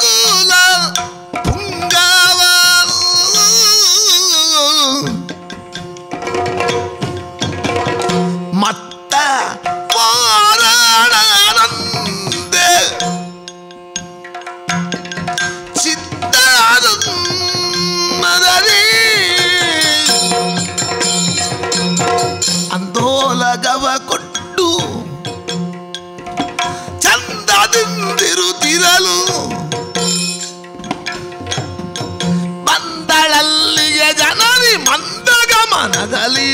ಕುಲ ಪುಂಗವ ಮತ್ತ ವಾರಣನಂದೆ ಚಿತ್ತಾನಂದರಿ ಅಂದೋಲಗವ ಕೊಟ್ಟು ಚಂದದಿಂದಿರುತ್ತಿರಲು ಬಂದಳಲ್ಲಿಯ ಜನರಿ ಮಂದಗಮನದಲ್ಲಿ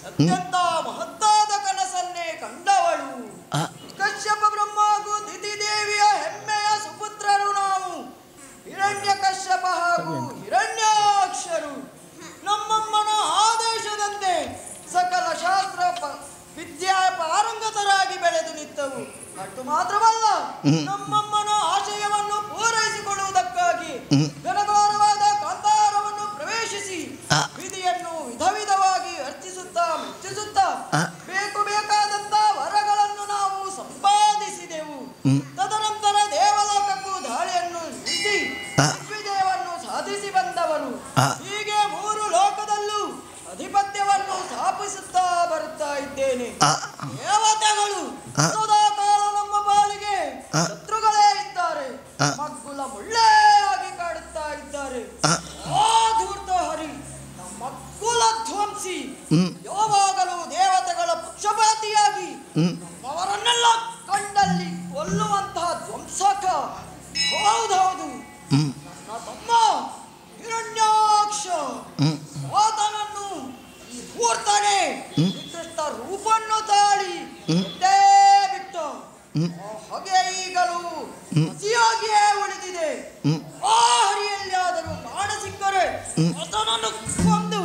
ಅತ್ಯಂತ ಮಹತ್ತಾದ ಕನಸನ್ನೇ ಕಂಡವಳು. ಕಶ್ಯಪ ಬ್ರಹ್ಮಗೂ ದಿತಿ ದೇವಿಯ ಹೆಮ್ಮೆಯ ಸುಪುತ್ರರು ನಾವು. ಹಿರಣ್ಯ ಕಶ್ಯಪ ಹಾಗೂ ಹಿರಣ್ಯಾಕ್ಷರು ನಮ್ಮಮ್ಮನ ಆದೇಶದಂತೆ ಸಕಲ ಶಾಸ್ತ್ರ ವಿದ್ಯಾ ಪಾರಂಗತರಾಗಿ ಬೆಳೆದು ನಿಂತವು. ಅಷ್ಟು ಮಾತ್ರವಲ್ಲ, ನಮ್ಮಮ್ಮನ ಆಶಯವನ್ನು ಪೂರೈಸಿಕೊಳ್ಳುವುದಕ್ಕಾಗಿ ಘನಘೋರವಾದ ಕಾಂತಾರವನ್ನು ಪ್ರವೇಶಿಸಿ ವಿಧಿಯನ್ನು ವಿಧ ವಿಧವಾಗಿ ಅರ್ಚಿಸುತ್ತಾ ಮೆಚ್ಚಿಸುತ್ತಾ ಬೇಕು ಬೇಕಾದಂತ ವರಗಳನ್ನು ನಾವು ಸಂಪಾದಿಸಿದೆವು. ತದನಂತರ ದೇವಲೋಕಕ್ಕೂ ದಾಳಿಯನ್ನು ನಿಲ್ಲಿಸಿ ದಿಗ್ವಿಜಯವನ್ನು ಸಾಧಿಸಿ ಬಂದವರು. ಹೀಗೆ ಮೂರು ಲೋಕದಲ್ಲೂ ಅಧಿಪತ್ಯವನ್ನು ಸ್ಥಾಪಿಸುತ್ತಾ ಬರುತ್ತಾ ಇದ್ದೇನೆ. ದೇವತೆಗಳು ಸದಾಕಾಲ ನಮ್ಮ ಪಾಲಿಗೆ ಶತ್ರುಗಳೇ ಇದ್ದಾರೆ, ಮಗ್ಗುಲ ಮುಳ್ಳೆಯಾಗಿ ಕಾಡುತ್ತಾ ಇದ್ದಾರೆ. ಆ ಧೂರ್ತ ಹರಿ ನಮ್ಮ ಕುಲ ಧ್ವಂಸಿ ಯಾವಾಗಲೂ ದೇವತೆಗಳ ಪಕ್ಷಪಾತಿಯಾಗಿ ನಮ್ಮವರನ್ನೆಲ್ಲ ಕಂಡಲ್ಲಿ ಕೊಲ್ಲುವಂತಹ ಧ್ವಂಸಕ. ಹೌದೌದು, ನನ್ನ ತಮ್ಮ ಹಿರಣ್ಯಾಕ್ಷ ಆತನನ್ನು ಈ ಧೂರ್ತನೆ ನಿಕೃಷ್ಟ ರೂಪನ್ನು ತಾಳಿ ಬಿಟ್ಟ. ಹಾಗೆ ಈಗಲೂ ಹಸಿಯಾಗಿಯೇ ಉಳಿದಿದೆ. ಆ ಹರಿಯಲ್ಲಿಯಾದರೂ ಕಾಣ ಸಿಕ್ಕರೆ ಆತನನ್ನು ಕೊಂದು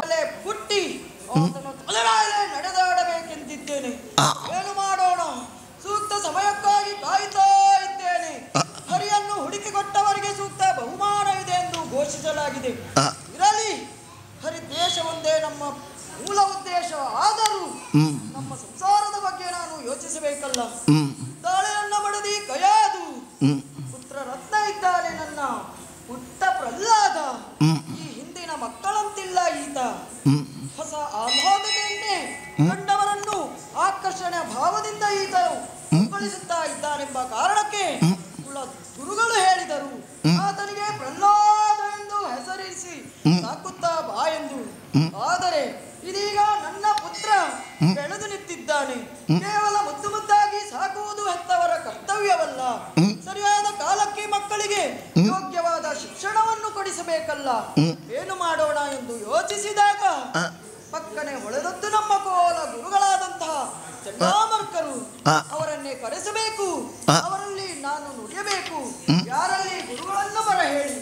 ತಲೆ ಪುಟ್ಟಿ ಆತನ ತಲೆರಾಯಲೆ ನಡೆದಾಡಬೇಕೆಂದಿದ್ದೇನೆ. ಏನು ಮಾಡೋಣ, ಸೂಕ್ತ ಸಮಯಕ್ಕಾಗಿ ಕಾಯ್ತಾ ಇದ್ದೇನೆ. ಹರಿಯನ್ನು ಹುಡುಕಿಕೊಟ್ಟವರಿಗೆ ಸೂಕ್ತ ಬಹುಮಾನ ಇದೆ ಎಂದು ಘೋಷಿಸಲಾಗಿದೆ. ಇರಲಿ, ಹರಿ ದೇಶ ಒಂದೇ ನಮ್ಮ ಮೂಲ ಉದ್ದೇಶ. ಆದರೂ ನಮ್ಮ ಸಂಸಾರದ ಬಗ್ಗೆ ನಾನು ಯೋಚಿಸಬೇಕಲ್ಲ. ತಾಳೆಯನ್ನ ಬಡದಿ ಕಯಾದು ಪುತ್ರ ರತ್ನ ಇದ್ದಾನೆ ನನ್ನ ಪುಟ್ಟ ಪ್ರಹ್ಲಾದ. ಈ ಹಿಂದಿನ ಮಕ್ಕಳಂತಿಲ್ಲ ಈತ. ಹೊಸ ಆಹ್ಲಾದತೆಯನ್ನೇ ಕಂಡವರನ್ನು ಆಕರ್ಷಣೆ ಭಾವದಿಂದ ಈತ ಕಳಿಸುತ್ತಾ ಇದ್ದಾನೆಂಬ ಕಾರಣಕ್ಕೆ ಕುಲ ಗುರುಗಳು ಹೇಳಿದರು ಆತನಿಗೆ ಪ್ರಹ್ಲಾದ ಎಂದು ಹೆಸರಿಸಿ ಸಾಕುತ್ತಾ ಬಾ ಎಂದು. ಆದರೆ ಇದೀಗ ನನ್ನ ಪುತ್ರ ಬೆಳೆದು ನಿಂತಿದ್ದಾನೆ. ಕೇವಲ ಮುದ್ದು ಮುದ್ದಾಗಿ ಸಾಕುವುದು ಹೆತ್ತವರ ಕರ್ತವ್ಯವಲ್ಲ. ಸರಿಯಾದ ಕಾಲಕ್ಕೆ ಮಕ್ಕಳಿಗೆ ಯೋಗ್ಯವಾದ ಶಿಕ್ಷಣವನ್ನು ಕೊಡಿಸಬೇಕಲ್ಲ. ಏನು ಮಾಡೋಣ ಎಂದು ಯೋಚಿಸಿದಾಗ ಪಕ್ಕನೆ ಹೊಳೆದದ್ದು ನಮ್ಮ ಕೋಲ ಗುರುಗಳಾದಂತಹ ಚಂಡಾಮರ್ಕರು. ಅವರನ್ನೇ ಕರೆಸಬೇಕು, ಅವರಲ್ಲಿ ನಾನು ನುಡಿಯಬೇಕು. ಯಾರಲ್ಲಿ ಗುರುಗಳನ್ನು ಬರ ಹೇಳಿ.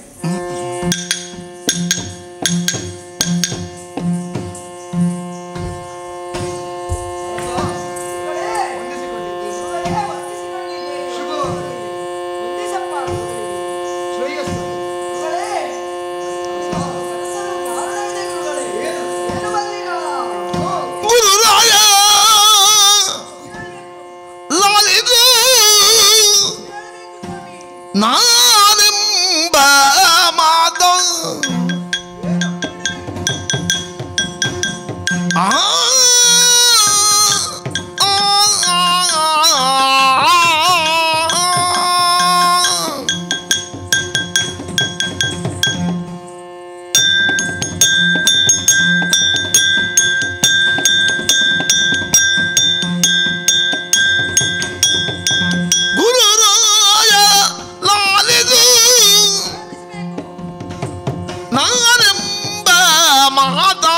ಮಾತಾ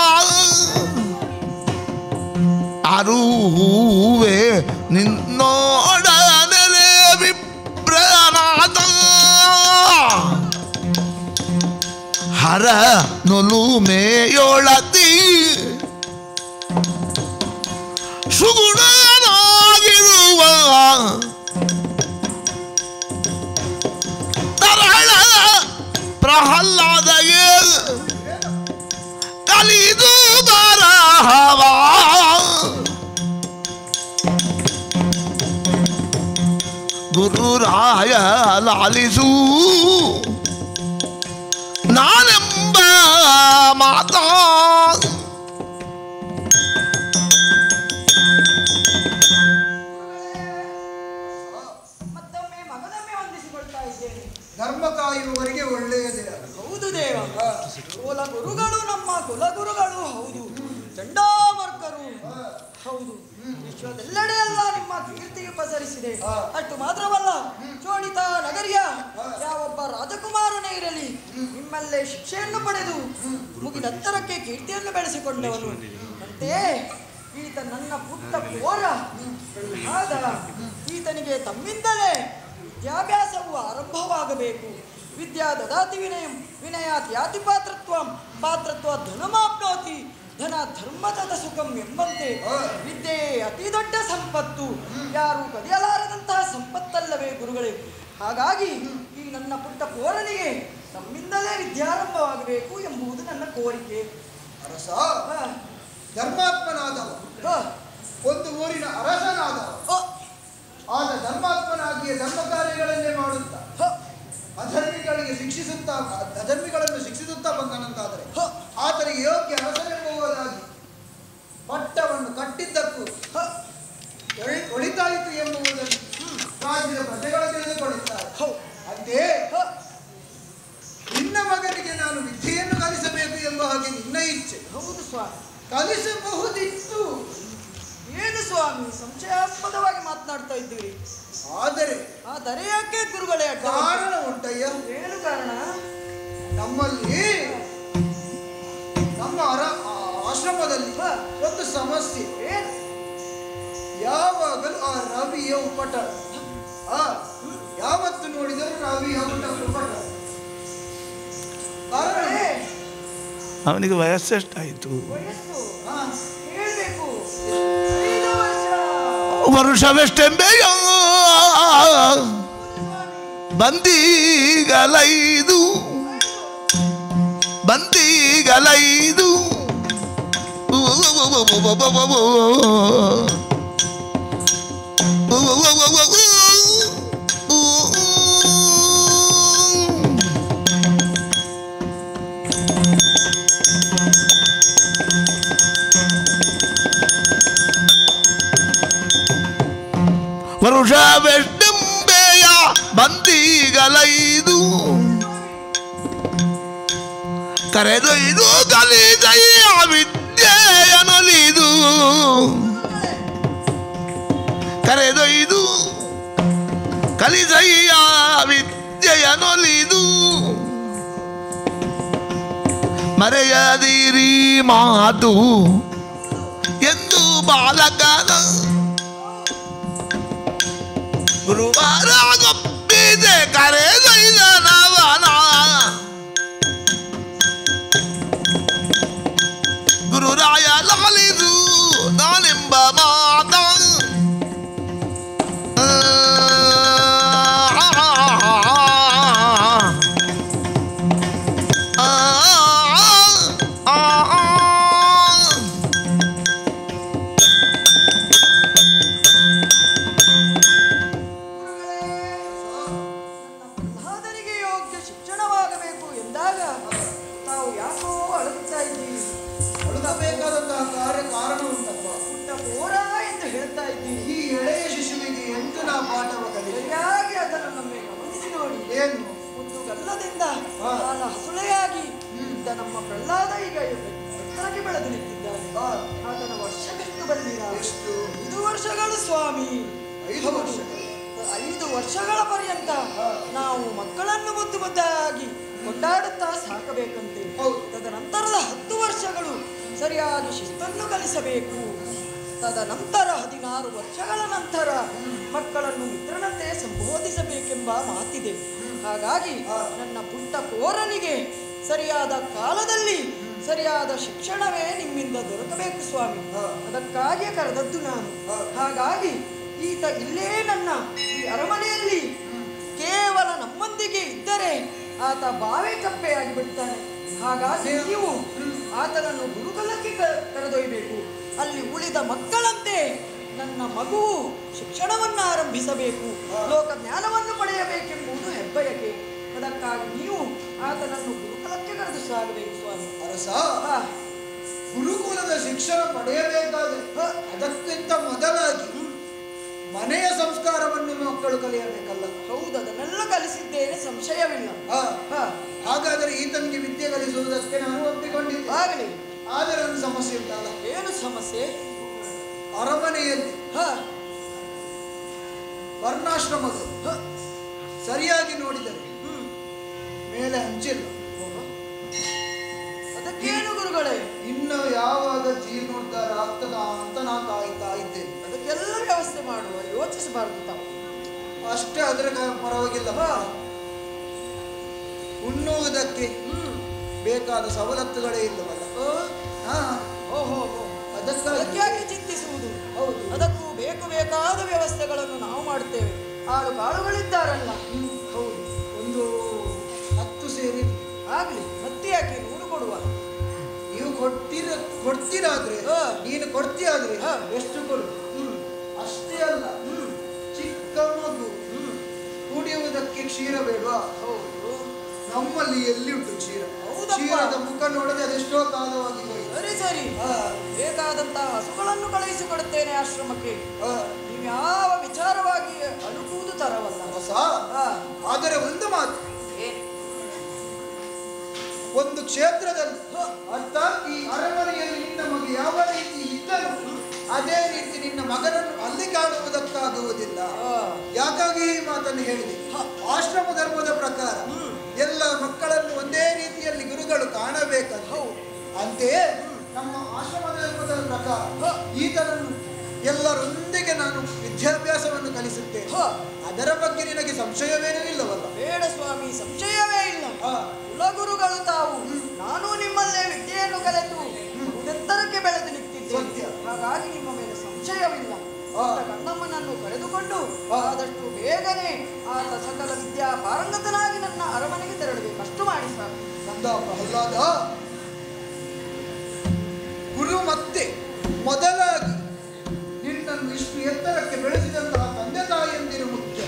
ಅರುವೆ ನಿನ್ನೋಡನೆ ವಿಪ್ರನಾಥ ಹರ ನೊಲು ಮೇಯೊಳತಿ ಸುಗುಣನಾಗಿರುವ ತರಳ ಪ್ರಹ್ಲಾದಗೆ ಕಲಿದು ಬರಹವ ಗುರುರಾಯ ಲಾಲಿಸು ನಾನೆಂಬ ಮಾತಾ ಮತ್ತೊಮ್ಮೆ ಮಗದೊಮ್ಮೆ ವಂದಿಸಿಕೊಳ್ತಾ ಇದ್ದೇನೆ. ಧರ್ಮ ಕಾಯುವವರಿಗೆ ಒಳ್ಳೆಯದೇ. ಹೌದು ದೇವ, ಕುಲಗುರುಗಳು ನಮ್ಮ ಕುಲಗುರುಗಳು ಹೌದು, ಚಂಡಾಮರ್ಕರು ಹೌದು. ವಿಶ್ವದೆಲ್ಲೆಡೆ ಎಲ್ಲ ನಿಮ್ಮ ಕೀರ್ತಿಗೆ ಪಸರಿಸಿದೆ. ಅಷ್ಟು ಮಾತ್ರವಲ್ಲ, ಚೋಡಿತ ನಗರಿಯ ಯಾವೊಬ್ಬ ರಾಜಕುಮಾರನೇ ಇರಲಿ ನಿಮ್ಮಲ್ಲೇ ಶಿಕ್ಷೆಯನ್ನು ಪಡೆದು ಮುಗಿದತ್ತರಕ್ಕೆ ಕೀರ್ತಿಯನ್ನು ಬೆಳೆಸಿಕೊಂಡವನು. ಅಂತೆಯೇ ಈತ ನನ್ನ ಪುಟ್ಟ ಪೋರ ಆದ ಈತನಿಗೆ ತಮ್ಮಿಂದಲೇ ವಿದ್ಯಾಭ್ಯಾಸವು ಆರಂಭವಾಗಬೇಕು. ವಿದ್ಯಾ ದದಾತಿ ವಿನಯಂ ವಿನಯಾತ್ಯಾತಿ ಪಾತ್ರತ್ವಂ ಪಾತ್ರತ್ವ ಧನಮಾಪ್ನೋತಿ ಧನ ಧರ್ಮದ ಸುಖಂ ಎಂಬಂತೆ ವಿದ್ಯೆಯೇ ಅತಿ ದೊಡ್ಡ ಸಂಪತ್ತು, ಯಾರು ಕದಿಯಲಾರದಂತಹ ಸಂಪತ್ತಲ್ಲವೇ ಗುರುಗಳೇ. ಹಾಗಾಗಿ ಈ ನನ್ನ ಪುಟ್ಟ ಪೋರನಿಗೆ ನಮ್ಮಿಂದಲೇ ವಿದ್ಯಾರಂಭವಾಗಬೇಕು ಎಂಬುದು ನನ್ನ ಕೋರಿಕೆ. ಅರಸ ಧರ್ಮಾತ್ಮನಾದವ, ಒಂದು ಊರಿನ ಅರಸನಾದವ, ಆದ ಧರ್ಮಾತ್ಮನಾಗಿಯೇ ಧರ್ಮ ಕಾರ್ಯಗಳನ್ನೇ ಮಾಡುತ್ತಾ ಅಧರ್ಮಿಗಳಿಗೆ ಶಿಕ್ಷಿಸುತ್ತಾ ಅಧರ್ಮಿಗಳನ್ನು ಶಿಕ್ಷಿಸುತ್ತಾ ಬಂದನಂತಾದರೆ ಆತನಿಗೆ ಯೋಗ್ಯ ಅರಸನೆಂಬುದಾಗಿ ಪಟ್ಟವನ್ನು ಕಟ್ಟಿದ್ದಕ್ಕೂ ಒಳಿತಾಯಿತು ಎಂಬುದನ್ನು ರಾಜ್ಯದ ಪ್ರಜೆಗಳು ತಿಳಿದುಕೊಳ್ಳುತ್ತಾರೆ. ಅಂತೆಯೇ ನಿನ್ನ ಮಗನಿಗೆ ನಾನು ವಿದ್ಯೆಯನ್ನು ಕಲಿಸಬೇಕು ಎಂಬ ಹಾಗೆ ನಿನ್ನ ಇಚ್ಛೆ. ಹೌದು ಸ್ವಾಮಿ, ಕಲಿಸಬಹುದಿತ್ತು. ಏನು ಸ್ವಾಮಿ ಸಂಶಯಾಸ್ಪದವಾಗಿ ಮಾತನಾಡ್ತಾ ಇದ್ದೀರಿ? ಆದರೆ ಯಾಕೆ ಗುರುಗಳೇ? ಕಾರಣ ಉಂಟಯ್ಯ. ಏನು ಕಾರಣ? ನಮ್ಮಲ್ಲಿ ನಮ್ಮ ಆಶ್ರಮದಲ್ಲಿ ಒಂದು ಸಮಸ್ಯೆ. ಯಾವಾಗಲೂ ಆ ರವಿಯ ಉಪಟ, ಯಾವತ್ತು ನೋಡಿದರೂ ರವಿಯ ಉಪಟ. ಅವನಿಗೆ ವಯಸ್ಸೆಷ್ಟಾಯಿತು? ವರ್ಷವೆಷ್ಟೆಂಬೆಯ ಬಂದಿಗಲೈದು ವರುಷವೆಷ್ಟೆಂಬೆಯ ಬಂದಿಗಲೈದು ಕರೆದೊಯ್ದು ಕಲಿದಯ್ಯ ವಿದ್ಯೆಯನೊಲಿದು ಕರೆದೊಯ್ದು ಕಲಿದಯ್ಯ ವಿದ್ಯೆಯನೊಲಿದು ಮರೆಯದಿರಿ ಮಾತು ಎಂದು ಬಾಲಕನ ಗುರುವಾರ ಗೊಪ್ಪಿದೆ ಕರೆದೊಯ್ದ ನವನ ಗುರುರಾಯ ಲಾಲಿದು ನಾನೆಂಬ ಮಾತ ಹಸುಳೆಯಾಗಿ ಇದ್ದ ನಮ್ಮ ಪ್ರಹ್ಲಾದ ಈಗ ಎತ್ತರಕ್ಕೆ ಬೆಳೆದು ನಿಂತಿದ್ದಾನೆ. ಆತನ ವರ್ಷವೆಷ್ಟು ಬಂದಿರ? 5 ವರ್ಷಗಳು ಸ್ವಾಮಿ. 5 ವರ್ಷಗಳ ಪರ್ಯಂತ ನಾವು ಮಕ್ಕಳನ್ನು ಮುದ್ದಾಗಿ ಕೊಂಡಾಡುತ್ತಾ ಸಾಕಬೇಕಂತೆ. ಹೌದು. ತದನಂತರದ 10 ವರ್ಷಗಳು ಸರಿಯಾದ ಶಿಸ್ತನ್ನು ಕಲಿಸಬೇಕು. ತದನಂತರ 16 ವರ್ಷಗಳ ನಂತರ ಮಕ್ಕಳನ್ನು ಮಿತ್ರನಂತೆ ಸಂಬೋಧಿಸಬೇಕೆಂಬ ಮಾತಿದೆ. ಹಾಗಾಗಿ ನನ್ನ ಪುಟ್ಟ ಕೋರನಿಗೆ ಸರಿಯಾದ ಕಾಲದಲ್ಲಿ ಸರಿಯಾದ ಶಿಕ್ಷಣವೇ ನಿಮ್ಮಿಂದ ದೊರಕಬೇಕು ಸ್ವಾಮಿ. ಅದಕ್ಕಾಗಿಯೇ ಕರೆದದ್ದು ನಾನು. ಹಾಗಾಗಿ ಈತ ಇಲ್ಲೇ ನನ್ನ ಈ ಅರಮನೆಯಲ್ಲಿ ಕೇವಲ ನಮ್ಮೊಂದಿಗೆ ಇದ್ದರೆ ಆತ ಬಾವೆ ಕಪ್ಪೆಯಾಗಿ ಬಿಡ್ತಾನೆ. ಹಾಗಾಗಿ ನೀವು ಆತನನ್ನು ಗುರುಕುಲಕ್ಕೆ ಕರೆದೊಯ್ಯಬೇಕು. ಅಲ್ಲಿ ಉಳಿದ ಮಕ್ಕಳಂತೆ ನನ್ನ ಮಗುವು ಶಿಕ್ಷಣವನ್ನು ಆರಂಭಿಸಬೇಕು, ಲೋಕ ಜ್ಞಾನವನ್ನು ಪಡೆಯಬೇಕೆಂಬುದು ಹೆಬ್ಬಯಕೆ. ಅದಕ್ಕಾಗಿ ನೀವು ಆತನನ್ನು ಗುರುಕುಲಕ್ಕೆ ಕರೆದು ಸಾಗಬೇಕು ಸ್ವಾಮಿ. ಅರಸ, ಗುರುಕುಲದ ಶಿಕ್ಷಣ ಪಡೆಯಬೇಕಾದ್ರೆ ಅದಕ್ಕಿಂತ ಮೊದಲಾಗಿ ಮನೆಯ ಸಂಸ್ಕಾರವನ್ನು ಮಕ್ಕಳು ಕಲಿಯಬೇಕಲ್ಲ? ಹೌದು, ಅದನ್ನೆಲ್ಲ ಕಲಿಸಿದ್ದೇನೆ, ಸಂಶಯವಿಲ್ಲ. ಹಾಗಾದರೆ ಈತನಿಗೆ ವಿದ್ಯೆ ಕಲಿಸುವುದಕ್ಕೆ ನಾನು ಒಪ್ಪಿಕೊಂಡಿದ್ದೆ. ಆಗಲಿ. ಆದರೆ ಒಂದು ಸಮಸ್ಯೆ ಉಂಟಲ್ಲ? ಏನು ಸಮಸ್ಯೆ? ಅರಮನೆಯಲ್ಲಿ ವರ್ಣಾಶ್ರಮಗಳು ಸರಿಯಾಗಿ ನೋಡಿದರೆ ಮೇಲೆ ಹಂಚಿಲ್ಲ. ಅದಕ್ಕೇನು ಗುರುಗಳೇ? ಇನ್ನು ಯಾವಾಗ ಜೀರ್ಣೋದ್ಧಾರ ಆಗ್ತದ ಅಂತ ನಾ ಕಾಯ್ತಾ ಇದ್ದೇನೆ. ಅದಕ್ಕೆಲ್ಲ ವ್ಯವಸ್ಥೆ ಮಾಡುವ, ಯೋಚಿಸಬಾರದು ತಾವು. ಅಷ್ಟೇ, ಅದರ ಪರವಾಗಿಲ್ಲ. ಉಣ್ಣುವುದಕ್ಕೆ ಬೇಕಾದ ಸವಲತ್ತುಗಳೇ ಇಲ್ಲವಲ್ಲ? ಅದಕ್ಕಾಗಿ ಚಿಂತಿಸುವುದು. ಹೌದು, ಅದಕ್ಕೂ ಬೇಕಾದ ವ್ಯವಸ್ಥೆಗಳನ್ನು ನಾವು ಮಾಡುತ್ತೇವೆ. ಆಳು ಕಾಳುಗಳಿದ್ದಾರಲ್ಲ. ಹೌದು, ಒಂದು 10 ಸೇರಿ ಆಗ್ಲಿ. ಮತ್ತೆ ಯಾಕೆ 100 ಕೊಡುವ? ನೀವು ಕೊಡ್ತೀರಾದ್ರೆ, ನೀನು ಕೊಡ್ತೀಯಾದ್ರೆ ಎಷ್ಟು ಕೊಡು. ಅಷ್ಟೇ ಅಲ್ಲ, ಚಿಕ್ಕ ಮಗು ಕುಡಿಯುವುದಕ್ಕೆ ಕ್ಷೀರ ಬೇಡವಾ? ಹೌದು, ನಮ್ಮಲ್ಲಿ ಎಲ್ಲಿ ಉಂಟು ಕ್ಷೀರ? ಹೌದಪ್ಪ. ಕ್ಷೀರದ ಮುಖ ನೋಡದೆ ಅದೆಷ್ಟೋ ಕಾಲವಾಗಿ ಹೋಯಿತು. ಸರಿ, ಬೇಕಾದಂತಹ ಹಸುಗಳನ್ನು ಕಳುಹಿಸಿಕೊಡುತ್ತೇನೆ ಆಶ್ರಮಕ್ಕೆ. ನೀವು ಯಾವ ವಿಚಾರವಾಗಿ ಅಡುಕುವುದು ತರವಲ್ಲ. ಆದರೆ ಒಂದು ಮಾತು, ಒಂದು ಕ್ಷೇತ್ರದಲ್ಲಿ ಅರ್ಥಾತ್ ಈ ಅರಮನೆಯಲ್ಲಿ ನಿನ್ನ ಮಗ ಯಾವ ರೀತಿ ಇದ್ದನು ಅದೇ ರೀತಿ ನಿನ್ನ ಮಗನನ್ನು ಅಲ್ಲಿ ಕಾಣುವುದಕ್ಕಾಗುವುದಿಲ್ಲ. ಯಾಕಾಗಿ ಈ ಮಾತನ್ನು ಹೇಳಿದೆ? ಆಶ್ರಮ ಧರ್ಮದ ಪ್ರಕಾರ ಎಲ್ಲ ಮಕ್ಕಳನ್ನು ಒಂದೇ ರೀತಿಯಲ್ಲಿ ಗುರುಗಳು ಕಾಣಬೇಕಂತ. ಅಂತೆಯೇ ನಮ್ಮ ಆಶ್ರಮ ಧರ್ಮದ ಪ್ರಕಾರ ಈತನನ್ನು ಎಲ್ಲರೊಂದಿಗೆ ನಾನು ವಿದ್ಯಾಭ್ಯಾಸವನ್ನು ಕಲಿಸುತ್ತೇನೆ. ಅದರ ಬಗ್ಗೆ ನಿನಗೆ ಸಂಶಯವೇನೂ ಇಲ್ಲವಲ್ಲ? ಬೇಡ ಸ್ವಾಮಿ, ಸಂಶಯವೇ ಇಲ್ಲ. ಕುಲಗುರುಗಳು ತಾವು. ನಾನು ನಿಮ್ಮಲ್ಲೇ ವಿದ್ಯೆಯನ್ನು ಕಲಿತು ಉದೆತ್ತರಕ್ಕೆ ಬೆಳೆದು ನಿಂತಿದ್ದೇನೆ. ಹಾಗಾಗಿ ನಿಮ್ಮ ಮೇಲೆ ಸಂಶಯವಿಲ್ಲ. ಗಂಡಮ್ಮನನ್ನು ಕರೆದುಕೊಂಡು ಆದಷ್ಟು ಬೇಗನೆ ಆತ ಸಕಲ ವಿದ್ಯಾ ಪಾರಂಗತನಾಗಿ ನನ್ನ ಅರಮನೆಗೆ ತೆರಳಬೇಕು. ಅಷ್ಟು ಮಾಡಿ ಸರ್. ಕಂದ ಪ್ರಹ್ಲಾದ, ಗುರು ಮತ್ತೆ ಮೊದಲಾಗಿ ನಿನ್ನನ್ನು ಇಷ್ಟು ಎತ್ತರಕ್ಕೆ ಬೆಳೆಸಿದಂತಹ ತಂದೆ ತಾಯಿಯಂದಿರು ಮುಖ್ಯ.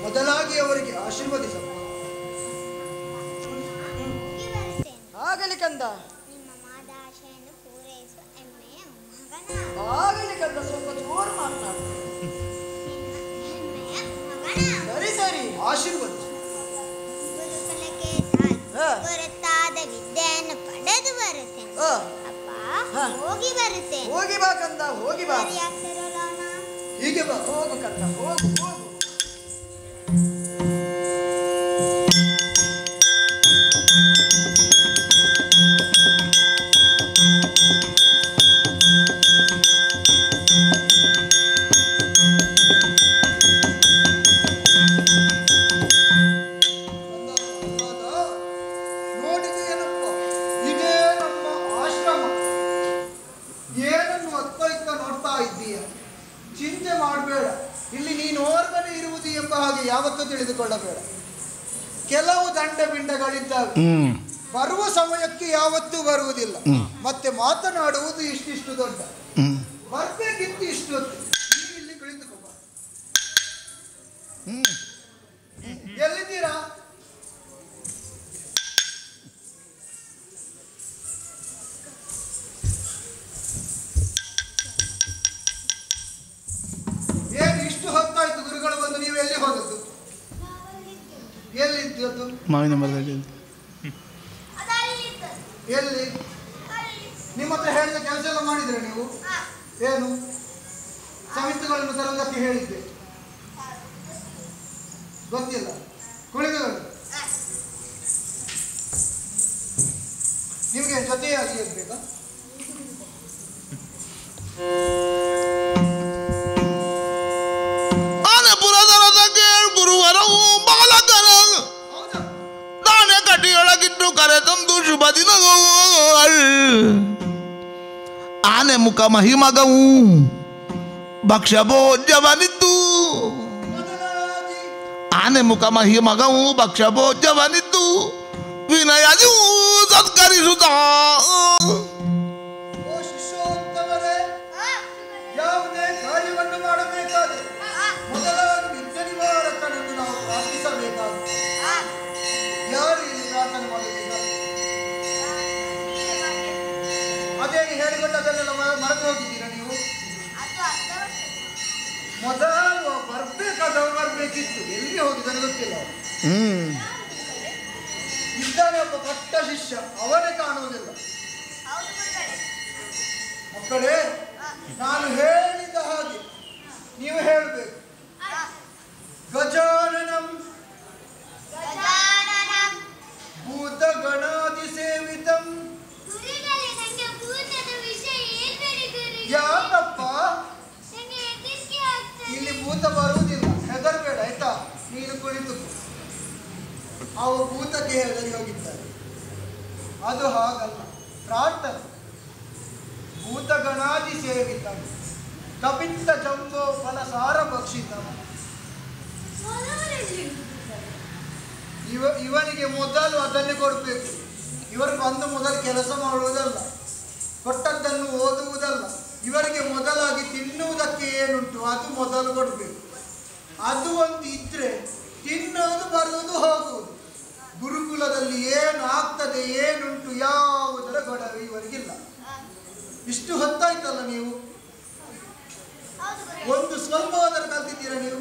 ಮೊದಲಾಗಿ ಅವರಿಗೆ ಆಶೀರ್ವದಿಸಬಹುದು. ಆಗಲಿ ಕಂದ, ಆಗಲಿ ಕಂದ. ಸ್ವಲ್ಪ ಜೋರು ಮಾತನಾಡು. ಸರಿ, ಆಶೀರ್ವದಿಸು. ಗುರುತಾದ ವಿದ್ಯೆಯನ್ನು ಪಡೆದು ಬರುತ್ತೇನೆ. ಅಪ್ಪ, ಹೋಗಿ ಬರುತ್ತೇನೆ. ಹೋಗಿ ಬಾ ಕಂದ, ಹೋಗಿ ಬಾ. ಹೀಗೆ ಬಾ. ಹೋಗು ಕಂದ, ಹೋಗು ಹೋಗು. ನೋಡಿದೆಯೇನಪ್ಪ, ಇದೇ ನಮ್ಮ ಆಶ್ರಮ. ಏನನ್ನು ಅತ್ತ ಇತ್ತ ನೋಡ್ತಾ ಇದ್ದೀಯ? ಚಿಂತೆ ಮಾಡಬೇಡ. ಇಲ್ಲಿ ನೀನು ಓರ್ವನೇ ಇರುವುದು ಎಂಬ ಹಾಗೆ ಯಾವತ್ತೂ ತಿಳಿದುಕೊಳ್ಳಬೇಡ. ಕೆಲವು ದಂಡ ಬಿಂಡಗಳಿದ್ದಾವೆ, ಬರುವ ಸಮಯಕ್ಕೆ ಯಾವತ್ತೂ ಬರುವುದಿಲ್ಲ. ಮತ್ತೆ ಮಾತನಾಡುವುದು ಇಷ್ಟಿಷ್ಟು ದೊಡ್ಡ, ಬರ್ಬೇಕಿತ್ತು ಇಷ್ಟು ಹೊತ್ತು. ನೀವು ಇಲ್ಲಿ ಕುಳಿತುಕೋ. ಎಲ್ಲಿದ್ದೀರಾ? ಏನು ಇಷ್ಟು ಹೊತ್ತಾಯ್ತು ಗುರುಗಳು ಬಂದು, ನೀವು ಎಲ್ಲಿ ಹೋದದ್ದು? ಎಲ್ಲಿದ್ದದ್ದು? ಮಾವಿನ ಮರದಲ್ಲಿ. ಎಲ್ಲಿ? ನಿಮ್ಮ ಹತ್ರ ಹೇಳಿದ ಕೆಲಸ ಎಲ್ಲ ಮಾಡಿದ್ರೆ ನೀವು? ಏನು ಸಮಿತಿಗಳನ್ನು ತರುವುದಕ್ಕೆ ಹೇಳಿದ್ದೆ? ಗೊತ್ತಿಲ್ಲ. ಕುಳಿತುಕೊಳ್ಳಿ. ನಿಮಗೆ ಜೊತೆಯಾಗಿ ಇರ್ಬೇಕಾ? ಗುರುವರವು ಬಾಲಕರ ನಾನೇ ಕಟಿಯೊಳಗಿಟ್ಟು ಕರೆತಂದು ಶುಭ ದಿನಗಳು ಆನೆ ಮುಖ ಮಹಿಮಗವು ಭಕ್ಷ್ಯಭೋಜ್ಯವನಿದ್ದು ಆನೆ ಮುಖ ಮಹಿಮಗವು ಭಕ್ಷ್ಯಭೋಜ್ಯವನಿದ್ದು ವಿನಯಜೂ ಸತ್ಕರಿಸುತ್ತ ಯಾವುದೇ ಕಾರ್ಯವನ್ನು ಮಾಡಬೇಕಾದರೆ ಮೊದಲಾಗಿ ವಿಘ್ನ ನಿವಾರಕನೆಂದು ನಾವು ಪ್ರಾರ್ಥಿಸಬೇಕಾಗುತ್ತದೆ. ಯಾರು ಇಲ್ಲಿ ಪ್ರಾರ್ಥನೆ ಮಾಡಬೇಕಾದ? ಅದೇನು ಹೇಳಿಕೊಟ್ಟದನ್ನೆಲ್ಲ ಮರೆತು ಹೋಗಿದ್ದೀರಾ ನೀವು? ಮೊದಲು ಬರ್ಬೇಕಾದವ್ರು ಬರ್ಬೇಕಿತ್ತು, ಎಲ್ಲಿ ಹೋಗಿದ್ದಾನೆ ಗೊತ್ತಿಲ್ಲ. ಇದ್ದಾನೆ ಒಬ್ಬ ಪಟ್ಟ ಶಿಷ್ಯ, ಅವನೇ ಕಾಣುವುದಿಲ್ಲ. ಮಕ್ಕಳೇ, ನಾನು ಹೇಳಿದ ಹಾಗೆ ನೀವು ಹೇಳಬೇಕು. ಗಜಾನನಂ ಭೂತ ಗಣಾದಿ ಸೇವಿತಂ. ಯಾಕಪ್ಪ ಇಲ್ಲಿ ಭೂತ ಬರುವುದಿಲ್ಲ, ಹೆದರ್ಬೇಡ ಆಯ್ತಾ? ನೀನು ಕುಳಿತು. ಅವ ಭೂತಕ್ಕೆ ಹೆದರಿ ಹೋಗಿದ್ದಾರೆ. ಅದು ಹಾಗಲ್ಲ, ಪ್ರಾರ್ಥನೆ. ಭೂತ ಗಣಾದಿ ಸೇವಿತಂ ಕಪಿತ್ತ ಜಂಬೋ ಫಲಸಾರ ಭಕ್ಷಿತಂ. ಇವನಿಗೆ ಮೊದಲು ಅದನ್ನೇ ಕೊಡಬೇಕು. ಇವರು ಬಂದು ಮೊದಲು ಕೆಲಸ ಮಾಡುವುದಲ್ಲ, ಕೊಟ್ಟದ್ದನ್ನು ಓದುವುದಲ್ಲ. ಇವರಿಗೆ ಮೊದಲಾಗಿ ತಿನ್ನುವುದಕ್ಕೆ ಏನುಂಟು ಅದು ಮೊದಲು ಕೊಡಬೇಕು. ಅದು ಒಂದು ಇದ್ರೆ ತಿನ್ನೋದು, ಬರುವುದು, ಹೋಗುವುದು. ಗುರುಕುಲದಲ್ಲಿ ಏನು ಆಗ್ತದೆ, ಏನುಂಟು, ಯಾವುದರ ಗೊಡವೆ ಇವರಿಗಿಲ್ಲ. ಇಷ್ಟು ಹೊತ್ತಾಯ್ತಲ್ಲ ನೀವು, ಒಂದು ಸ್ವಲ್ಪ ಹೋದರೆ ಕಲ್ತಿದ್ದೀರಾ ನೀವು?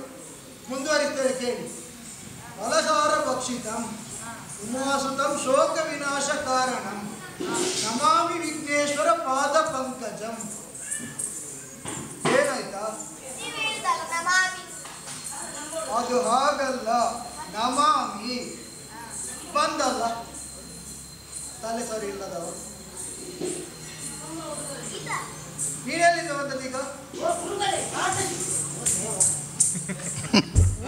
ಮುಂದುವರಿಸ್ತೇವೆ ಕೇಳಿ. ಫಲಸಾರ ಭಕ್ಷಿತಂ ಉಮಾಸುತಂ ಶೋಕ ವಿನಾಶ ಕಾರಣಂ ನಮಾಮಿ ವಿಘ್ನೇಶ್ವರ ಪಾದ ಪಂಕಜಂ. ಏನಾಯ್ತಾ? ಅದು ಹಾಗಲ್ಲ, ನಮಾಮಿ ಬಂದಲ್ಲ, ತಲೆ ಸರಿ ಇಲ್ಲದವರು. ನೀನೆಲ್ಲಿಂದ ಬಂದದೀಗ?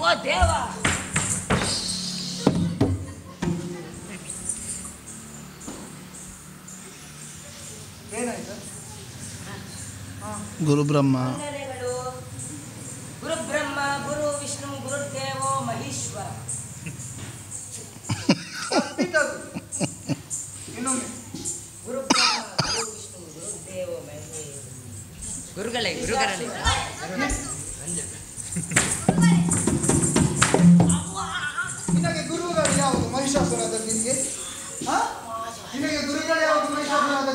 ಓ ದೇವ, ಏನಾಯ್ತು? ಗುರು ಬ್ರಹ್ಮ ಗುರು ಬ್ರಹ್ಮ ಗುರು ವಿಷ್ಣು ಗುರುದೇವೋ ಮಹೇಶ್ವರ. ಇನ್ನೊಮ್ಮೆ ಗುರು ಬ್ರಹ್ಮ ಗುರು ವಿಷ್ಣು ಗುರುದೇವೋ ಮಹೇಶ್ವರ. ಗುರುಗಳೇ ಗುರುಗಳೇ ನಿನಗೆ ಗುರುಗಳು ಯಾವುದು? ಮಹಿಷಾಸುರದ ನಿನಗೆ ನಿನಗೆ ಗುರುಗಳು ಯಾವುದು? ಮಹಿಷಾಸುರದ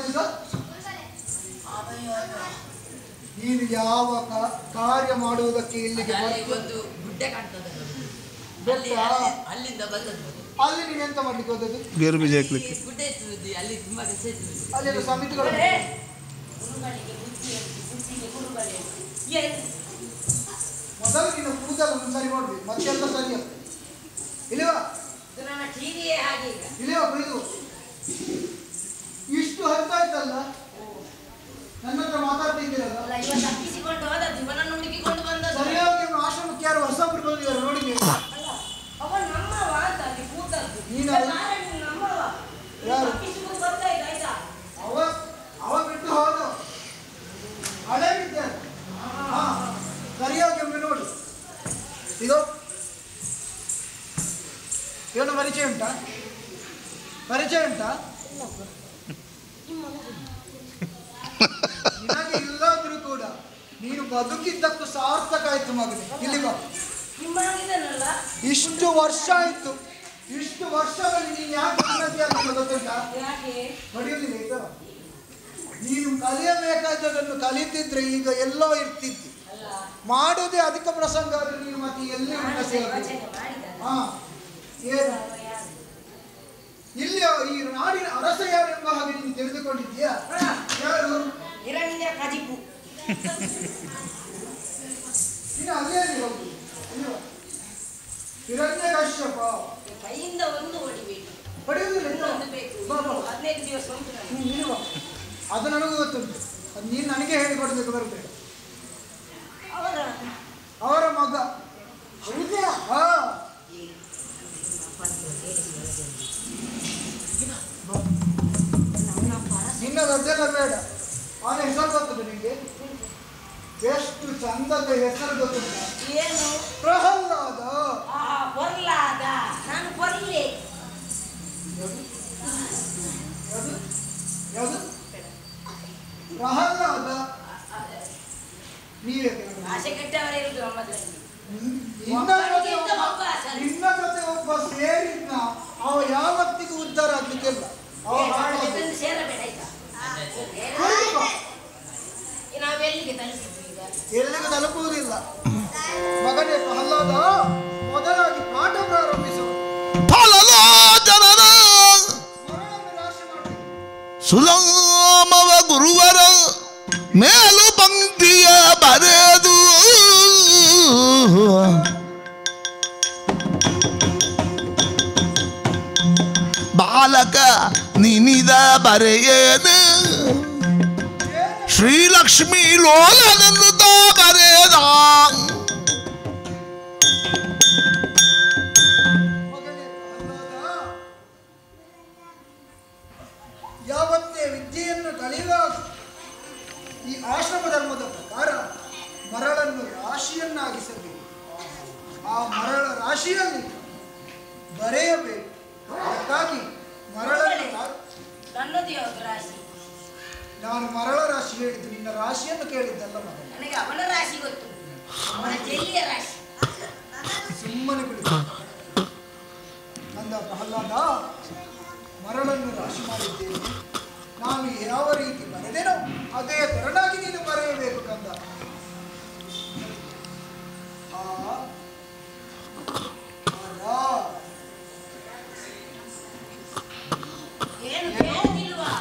ನೀನು ಯಾವ ಕಾರ್ಯ ಮಾಡುವುದಕ್ಕೆ ಇಲ್ಲಿಗೆ ಅಲ್ಲಿ ನೀನು ಎಂತ ಮಾಡ್ಲಿಕ್ಕೆ ಹೋದದ್ದು? ಗೇರು ಬೀಜ ಹಾಕ್ಲಿಕ್ಕೆ. ಅಲ್ಲಿ ಸಮಿತಿಗಳು ಮೊದಲು ನೀನು ಕೂದಲನ್ನು ಸರಿ ಮಾಡ್ಬೇಕು, ಮತ್ತೆಲ್ಲ ಸರಿ ಆಗ್ತದೆ. ಇಲ್ಲಿವಾ ಇಲ್ಲಿವಾ ಕುಳಿದು ಇಷ್ಟು ಹೊತ್ತಾಯ್ತಲ್ಲ, ನನ್ನ ಹತ್ರ ಮಾತಾಡ್ತಿದ್ದೀರಲ್ಲ. ಸರಿಯಾಗಿ ಆಶ್ರಮಕ್ಕೆ ಯಾರು ಹೊಸಬ್ರು ಬಂದಿದ್ದಾರೆ ನೋಡಿ. ನೀನು ಯಾರು? ಅವ ಬಿಟ್ಟು ಹೋದ ಹಳೆ ವಿದ್ಯಾರ್ಥಿ. ಸರಿಯಾಗಿ ಒಮ್ಮೆ ನೋಡಿ. ಇದು ಏನು ಪರಿಚಯ ಉಂಟಾ? ಪರಿಚಯ ಉಂಟಾ? ನಿನಗೆ ಇಲ್ಲಾದ್ರೂ ಕೂಡ ನೀನು ಬದುಕಿದ್ದಕ್ಕೂ ಸಾರ್ಥಕ ಆಯ್ತು ಮಗನೇ. ಇಲ್ಲಿ ಬಾ. ಇಷ್ಟು ವರ್ಷ ಆಯ್ತು, ಇಷ್ಟು ವರ್ಷದಲ್ಲಿ ನೀನು ಯಾಕೆ ಉನ್ನತಿ ಆಗಲಿಲ್ಲ ಗೊತ್ತುಂಟಾ? ನಡೆಯುವುದಿಲ್ಲ ಈ ತರ. ನೀನು ಕಲಿಯಬೇಕಾದದನ್ನು ಕಲಿತಿದ್ರೆ ಈಗ ಎಲ್ಲೋ ಇರ್ತಿದ್ದಿ. ಮಾಡೋದೇ ಅಧಿಕ ಪ್ರಸಂಗ ಆದ್ರೆ ನೀನು ಮತ್ತೆ ಎಲ್ಲಿ ಉನ್ನತಿ ಆಗ್ತದೆ? ಏನು ಇಲ್ಲಿ ಈ ನಾಡಿನ ಅರಸ ಯಾರೆಂಬ ಹಾಗೆ ನೀನು ತಿಳಿದುಕೊಂಡಿದ್ದೀಯಾ? ಯಾರು? ನೀನು ಅಲ್ಲೇ ಹೋಗುದು. ಹಿರಣ್ಯಕಶ್ಯಪ ಕೈಯಿಂದ ಒಂದು ಹೊಡಿಬೇಕು, ಪಡೆಯುವುದಿಲ್ಲ. 15 ದಿವಸ ಉಂಟು. ನೀನು ಬಾ. ಅದು ನನಗೂ ಗೊತ್ತುಂಟು. ಅದು ನೀನು ನನಗೆ ಹೇಳಿಕೊಡ್ಬೇಕು ಬರಬೇಡ. ಅವರ ಮಗ. ಹಾ ನಿನ್ನ ಗದ್ದೆಲ್ಲ ಬೇಡ. ಅವನ ಹೆಸರು ಗೊತ್ತುಂಟು ನಿಮಗೆ? ಎಷ್ಟು ಚಂದದ ಹೆಸರು ಗೊತ್ತುಂಟ? ಏನು? ಪ್ರಹ್ಲಾದ. ಬರ್ಲಾದ ನಾನು ಬರ್ಲಿ. ಯಾವುದು? ಪ್ರಹ್ಲಾದ. ನೀವೇ ಆಸೆ ಕೆಟ್ಟವರೇ ಇರುದು ನಮ್ಮದ್ರಲ್ಲಿ. ನಿನ್ನ ಜೊತೆ ಒಬ್ಬ ಸೇರಿದ್ನ ಅವ ಯಾವತ್ತಿಗೂ ಉದ್ಧಾರ ಆಗ್ಲಿಕ್ಕಿಲ್ಲ. ಅವ ಸೇರಬೇಡ ಆಯ್ತಾ? ನಾವು ಎಲ್ಲಿಗೆ ತಲುಪಿದ್ವಿ ಈಗ? ಎಲ್ಲಿಗೂ ತಲುಪುವುದಿಲ್ಲ ಮಗನೇ. ಪ್ರಹ್ಲಾದ, ಮೊದಲಾಗಿ ಪಾಠ ಪ್ರಾರಂಭಿಸುವ. ಫಲಲೋಚನನ ರಾಶಿ ಮಾಡಿ ಸುಲಮವ ಗುರುವರ ಮೇಲು ಪಂಕ್ತಿಯ ಬರೆದು ಬಾಲಕ ನಿನಿದ ಬರೆಯೇನು ಶ್ರೀಲಕ್ಷ್ಮೀ ಲೋಲನೆಂದು ಬರೆದ ಮಗನೇ ಪ್ರಹ್ಲಾದ, ಯಾವತ್ತೇ ವಿದ್ಯೆಯನ್ನು ಕಲಿಯುವಾಗ ಈ ಆಶ್ರಮ ಧರ್ಮದ ಪ್ರಕಾರ ಮರಳನ್ನು ರಾಶಿಯನ್ನಾಗಿಸಬೇಕು. ಆ ಮರಳ ರಾಶಿಯಲ್ಲಿ ಬರೆಯಬೇಕು. ಅದಕ್ಕಾಗಿ ಮರಳನ್ನು ನನ್ನದು ಯಾವುದು ರಾಶಿ? ನಾನು ಮರಳ ರಾಶಿ ಹೇಳಿದ್ದು, ನಿನ್ನ ರಾಶಿಯನ್ನು ಕೇಳಿದ್ದಲ್ಲ ಮಗ. ನನಗೆ ಅವನ ರಾಶಿ ಗೊತ್ತು, ಅವನ ಜಲ್ಲಿಯ ರಾಶಿ. ಸುಮ್ಮನೆ ಬಿಡು. ಅಂದ ಪ್ರಹ್ಲಾದ, ಮರಳನ್ನು ರಾಶಿ ಮಾಡಿದ್ದೇನೆ. ನಾನು ಯಾವ ರೀತಿ ಬರೆದೇನೋ ಅದೇ ತೆರನಾಗಿ ನೀನು ಬರೆಯಬೇಕು ಕಂದ. ಏನು ಕೇಳುದಿಲ್ವಾ?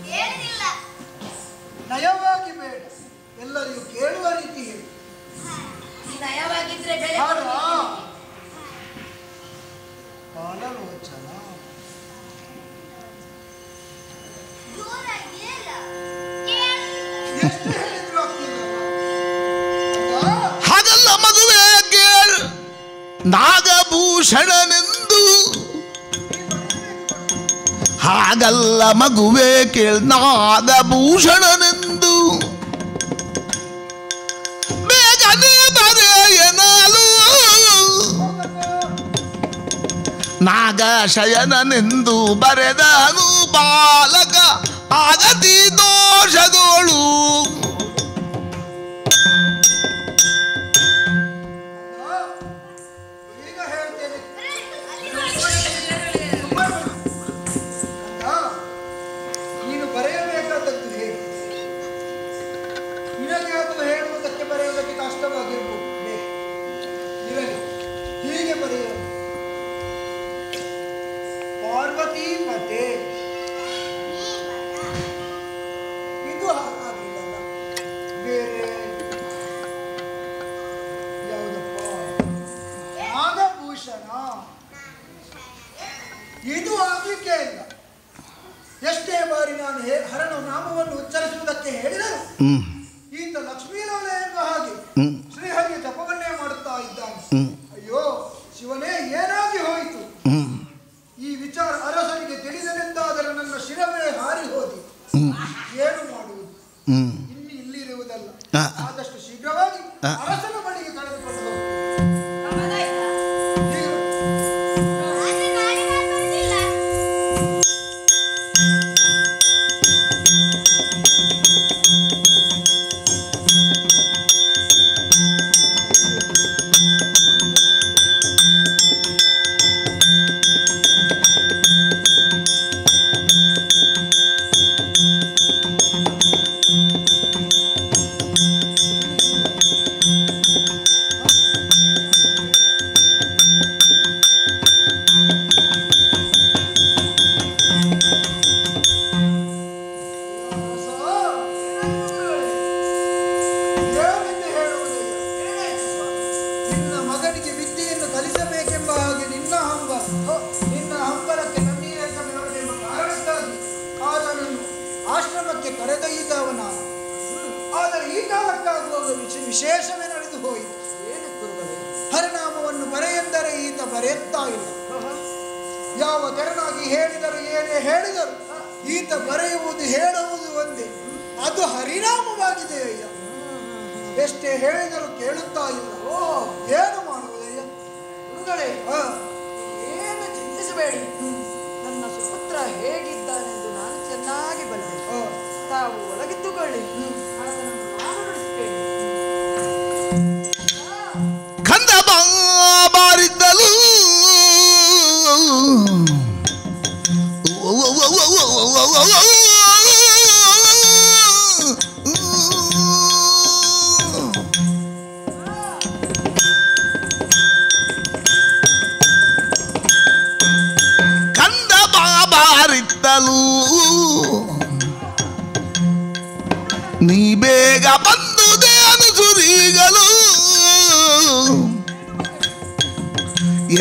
ಕೇಳುದಿಲ್ವಾ? ನಯವಾಗಿ ಬೇಡ, ಎಲ್ಲರಿಗೂ ಕೇಳುವ ರೀತಿ ಹೇಳಿ. ನಯವಾಗಿದ್ರೆ ಬೆಲೆ ಬಾಲಲೋಚನ. ಎಷ್ಟು ಹೇಳಿದ್ರು ಆಗ್ತಿಲ್ಲ. ಹಾಗಲ್ಲ ಮಗುವೆ ಕೇಳ್ ನಾಗಭೂಷಣನೆಂದು ಹಾಗಲ್ಲ ಮಗುವೆ ಕೇಳ್ ನಾಗಭೂಷಣನೆಂದು ಬೇಗನೆ ಬರೆಯನಲು ನಾಗಶಯನನೆಂದು ಬರೆದನು ಬಾಲಕ ಆಗತಿ ದೋಷದೋಳು ಈಗ ಹೇಳ್ತೇನೆ. ನೀನು ಬರೆಯಬೇಕಾದದ್ದು ಹೇಗೆ? ನಿನಗೆ ಅದು ಹೇಳುವುದಕ್ಕೆ ಬರೆಯುವುದಕ್ಕೆ ಕಷ್ಟವಾಗಿರ್ಬೋದು. ಇರಲಿ, ಹೀಗೆ ಬರೆಯುವುದು. ಪಾರ್ವತಿ ಮತ್ತೆ ಇದು ಹಾಗಾಗಿಲ್ಲ. ಬೇರೆ ಯಾವುದಪ್ಪ? ನಾಗಭೂಷಣ. ಇದು ಆಗ್ಲಿಕ್ಕೆ ಇಲ್ಲ. ಎಷ್ಟೇ ಬಾರಿ ನಾನು ಹರಣ ನಾಮವನ್ನು ಉಚ್ಚರಿಸುವುದಕ್ಕೆ ಹೇಳಿದರು ಈತ ಲಕ್ಷ್ಮೀಲೋಲ ಎಂಬ ಹಾಗೆ ಶ್ರೀಹರಿಯ ಜಪವನ್ನೇ ಮಾಡುತ್ತಾ ಇದ್ದಾನೆ. ಅಯ್ಯೋ ಶಿವನೇ, ಏನಾಗಿ ಹೋಯಿತು? ಈ ವಿಚಾರ ಅರಸನಿಗೆ ತಿಳಿದನೆಂದಾದರೆ ನನ್ನ ಶಿರವೇ ಹಾರಿ ಹೋದಿ. ಏನು ಮಾಡುವುದು? ಇಲ್ಲಿರುವುದಲ್ಲ. ಆದಷ್ಟು ಶೀಘ್ರವಾಗಿ ಅರಸನ ಬಳಿಗೆ ಕಳೆದುಕೊಂಡು ಹೋಗು. ಕರೆದ ಈತವ ನಾನು. ಆದರೆ ಈ ಕಾಲಕ್ಕಾಗುವಾಗ ವಿಶೇಷವೇ ನಡೆದು ಹೋಯಿತು. ಏನು ಗುರುಗಳೇ? ಹರಿನಾಮವನ್ನು ಬರೆಯೆಂದರೆ ಈತ ಬರೆಯುತ್ತಾ ಇಲ್ಲ. ಯಾವ ತೆರನಾಗಿ ಹೇಳಿದರು ಏನೇ ಹೇಳಿದರು ಈತ ಬರೆಯುವುದು ಹೇಳುವುದು ಒಂದೇ. ಅದು ಹರಿನಾಮವಾಗಿದೆ ಅಯ್ಯ. ಎಷ್ಟೇ ಹೇಳಿದರೂ ಕೇಳುತ್ತಾ ಇಲ್ಲ. ಏನು ಮಾಡುವುದಯ್ಯ? ಗುರುಗಳೇ, ಏನು ಚಿಂತಿಸಬೇಡಿ. ನನ್ನ ಸುಪುತ್ರ ಹೇಗಿದ್ದಾನೆಂದು ನಾನು ಚೆನ್ನಾಗಿ ಬಲ್ಲೆ. ತಾವು ಒಳಗಿದ್ದುಕೊಳ್ಳಿ, ಅದನ್ನು ನಾನು ನುಡಿಸುತ್ತೇನೆ. ಕಂದ ಬಾರಿದ್ದಲು ಕಂದ ಬಾರಿದ್ದಲು ನೀ ಬೇಗ ಬಂದುದೇನು ಸುರಿಗಲು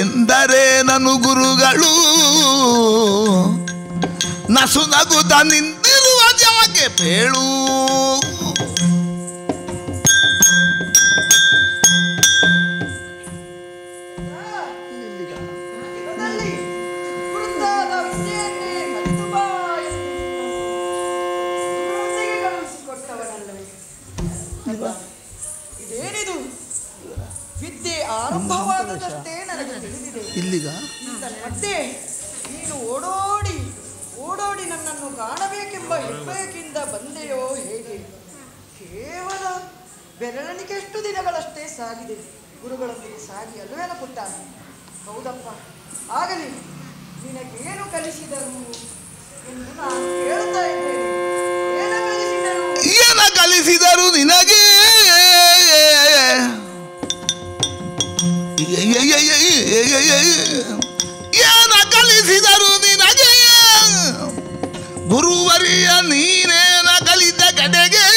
ಎಂದರೆ ನನು ಗುರುಗಳು ನಸು ನಗುತ್ತ ನಿಂತಿರುವ ಜಾಗೆ ಪೇಳು ಜಗದಲ್ಲಿ ಕುರಿತಾದ ವಿದ್ಯೆಯನ್ನೇ ಕಲಿತು ಬಾ ಎಂದು ಗುರುವೊಂದಿಗೆ ಕಳುಹಿಸಿಕೊಟ್ಟವನಲ್ಲವೇ? ಇದೇನಿದು? ವಿದ್ಯೆ ಆರಂಭವಾದದಷ್ಟೇ ನನಗೆ ತಿಳಿದಿದೆ. ಇಲ್ಲಿಗ ಮತ್ತೆ ನೀನು ಓಡೋಡಿ ಓಡೋಡಿ ನನ್ನನ್ನು ಕಾಣಬೇಕೆಂಬ ಹೆಬ್ಬಯಕೆಯಿಂದ ಬಂದೆಯೋ ಹೇಗೆ? ಕೇವಲ ಬೆರಳಿಗೆಷ್ಟು ದಿನಗಳಷ್ಟೇ ಸಾಗಿದೆ ಗುರುಗಳೊಂದಿಗೆ ಸಾಗಿ ಅಲ್ವೇನ ಪುಟ್ಟ? ಹೌದಪ್ಪ, ಆಗಲಿ. ನಿನಗೇನು ಕಲಿಸಿದರು ಎಂದು ನಾನು ಕೇಳ್ತಾ ಇದ್ದೇನೆ. ಏನ ಕಲಿಸಿದರು? ಏನ ಕಲಿಸಿದರು ನಿನಗೆ? ಏನ ಕಲಿಸಿದರು ನಿನಗೆ? ಗುರುವರಿಯ ನೀನೇನ ಕಲಿತ ಕಡೆಗೆ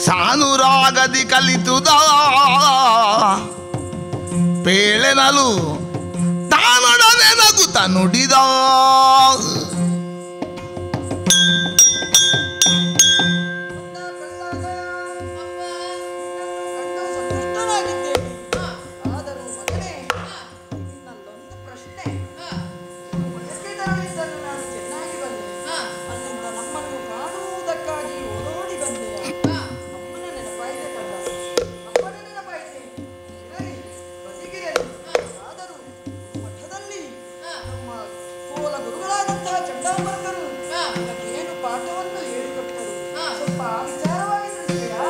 ಸಾನುರಾಗದಿ ಕಲಿತುದ ಪೇಳೆನಲು ತಾನೊಡನೆ ನಗುತ್ತ ನುಡಿದ ಆದರೂ ಮಗನೇ, ನನ್ನಲ್ಲೊಂದು ಪ್ರಶ್ನೆ. ವಯಸ್ಸಿನಲ್ಲಿದ್ದರೂ ನಾನು ಚೆನ್ನಾಗಿ ಬಂದೆ. ಅಲ್ಲಿಂದ ನಮ್ಮನ್ನು ಕಾಣುವುದಕ್ಕಾಗಿ ಓಡೋಡಿ ಬಂದೆ. ಅಮ್ಮನ ನೆನಪಾಯಿತೆ ಕಂಡ. ಅಪ್ಪನ ನೆನಪಾಯಿತೆ. ಇರಲಿ, ಬದಿಗಿರಲಿ. ಆದರೂ ಮಠದಲ್ಲಿ ನಮ್ಮ ಕೋಲ ಗುರುಗಳಾದಂತಹ ಚಂಡಾಮರ್ಕರು ಏನು ಪಾಠವನ್ನು ಹೇಳಿಕೊಟ್ಟರು. ಸ್ವಲ್ಪ ಆ ವಿಚಾರವಾಗಿ ತಿಳಿಸ್ತೀರಾ?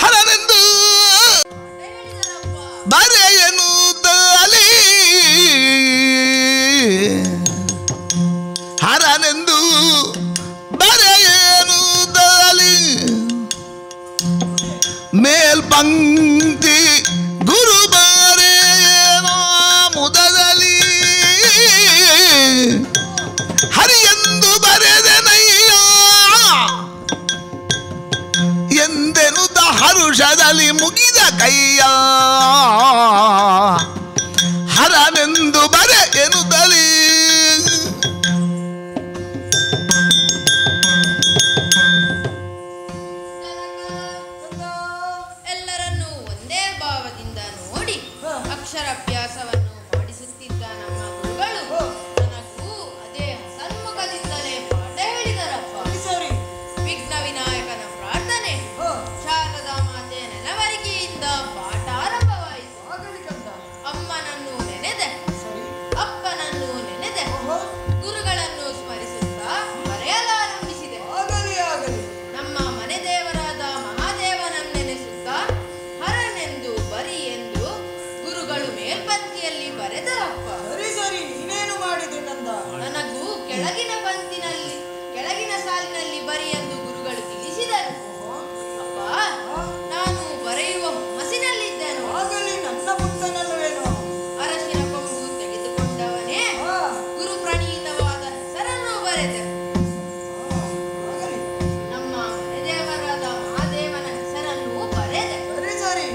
ಹರನೆಂದು ಬರೆಯನು ತಾಲಿ ಹರನೆಂದು ಬರೆಯನು ತಾಲಿ ಮೇಲ್ಪಂಕ್ತಿ ಗುರು ಬರೆಯನೋ ಮುದದಲ್ಲಿ ಹರಿಯೆಂದು ಬರೆದನಯ್ಯ ಎಂದೆನುತ ಹರುಷದಲ್ಲಿ ಮುಗಿದ ಕೈಯ ಹರನೆಂದು ಬರೆ ಎನ್ನುತ್ತಲೇ ಎಲ್ಲರನ್ನೂ ಒಂದೇ ಭಾವದಿಂದ ನೋಡಿ ಅಕ್ಷರಾಭ್ಯಾಸವನ್ನು ಮಾಡಿಸುತ್ತಿದ್ದ ನಮ್ಮ ಗುರುಗಳು ನನಗೂ ಅದೇ ಸನ್ಮುಖದಿಂದಲೇ ಪಾಠ ಹೇಳಿದರಪ್ಪ. ಸರಿ. ವಿಘ್ನ ವಿನಾಯಕನ ಪ್ರಾರ್ಥನೆ, ಶಾರದಾ ಮಾತೆಯ ನೆನವರಿಕೆಯಿಂದ ಪಾಠ ಆರಂಭವಾಯಿತು. ಆಗಲಿ ಕಂದ. ಅಮ್ಮನನ್ನು ನೆನೆದೆ, ಸರಿ. ಅಪ್ಪನನ್ನು ನೆನೆದೆ, ಗುರುಗಳನ್ನು ಸ್ಮರಿಸುತ್ತಾ ಬರೆಯಲಾರಂಭಿಸಿದೆ. ಆಗಲಿ ಆಗಲಿ. ನಮ್ಮ ಮನೆ ದೇವರಾದ ಮಹಾದೇವನನ್ನೆನೆಸುತ್ತಾ ಹರನೆಂದು ಬರಿ ಎಂದು ಗುರುಗಳು ಮೇಲ್ಪಂಕ್ತಿಯಲ್ಲಿ ಬರೆದರಪ್ಪ. ಸರಿ ಸರಿ, ನೀನೇನು ಮಾಡಿದೆ ಕಂದ? ನನಗೂ ಕೆಳಗಿನ ಸಾಲಿನಲ್ಲಿ ಬರಿ ಎಂದು ಗುರುಗಳು ತಿಳಿಸಿದರು. ಅಪ್ಪ, ನಾನು ಬರೆಯುವ ಹುಮ್ಮಸಿನಲ್ಲಿದ್ದೇನು. ಆಗಲಿ, ನನ್ನ ಪುಟ್ಟನಲ್ಲವೇನೋ. ಅರಸಿನ ಕೊಂಬು ತೆಗೆದುಕೊಂಡವನೇ ಗುರು ಪ್ರಣೀತವಾದ ಹೆಸರನ್ನು ಬರೆದೆ. ಆಗಲಿ. ನಮ್ಮ ಮನೆ ದೇವರಾದ ಮಹಾದೇವನ ಹೆಸರನ್ನು ಬರೆದೆ. ಸರಿ ಸರಿ.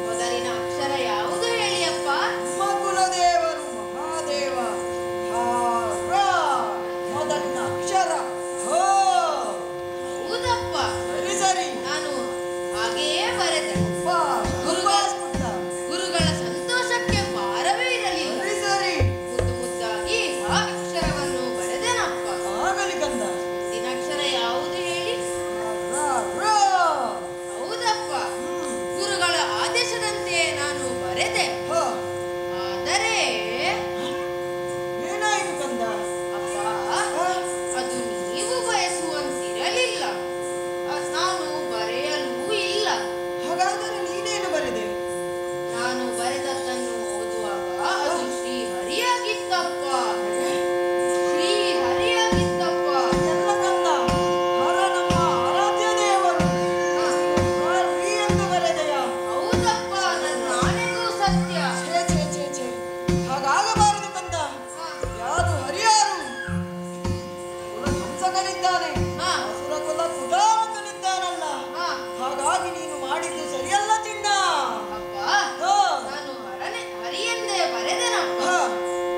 ಮೊದಲಿನ ಅಕ್ಷರ ಯಾವುದು ಹೇಳಿಯಪ್ಪ? ನಮ್ಮ ಕುಲದೇವರು ಮಹಾದೇವ. ಹಾ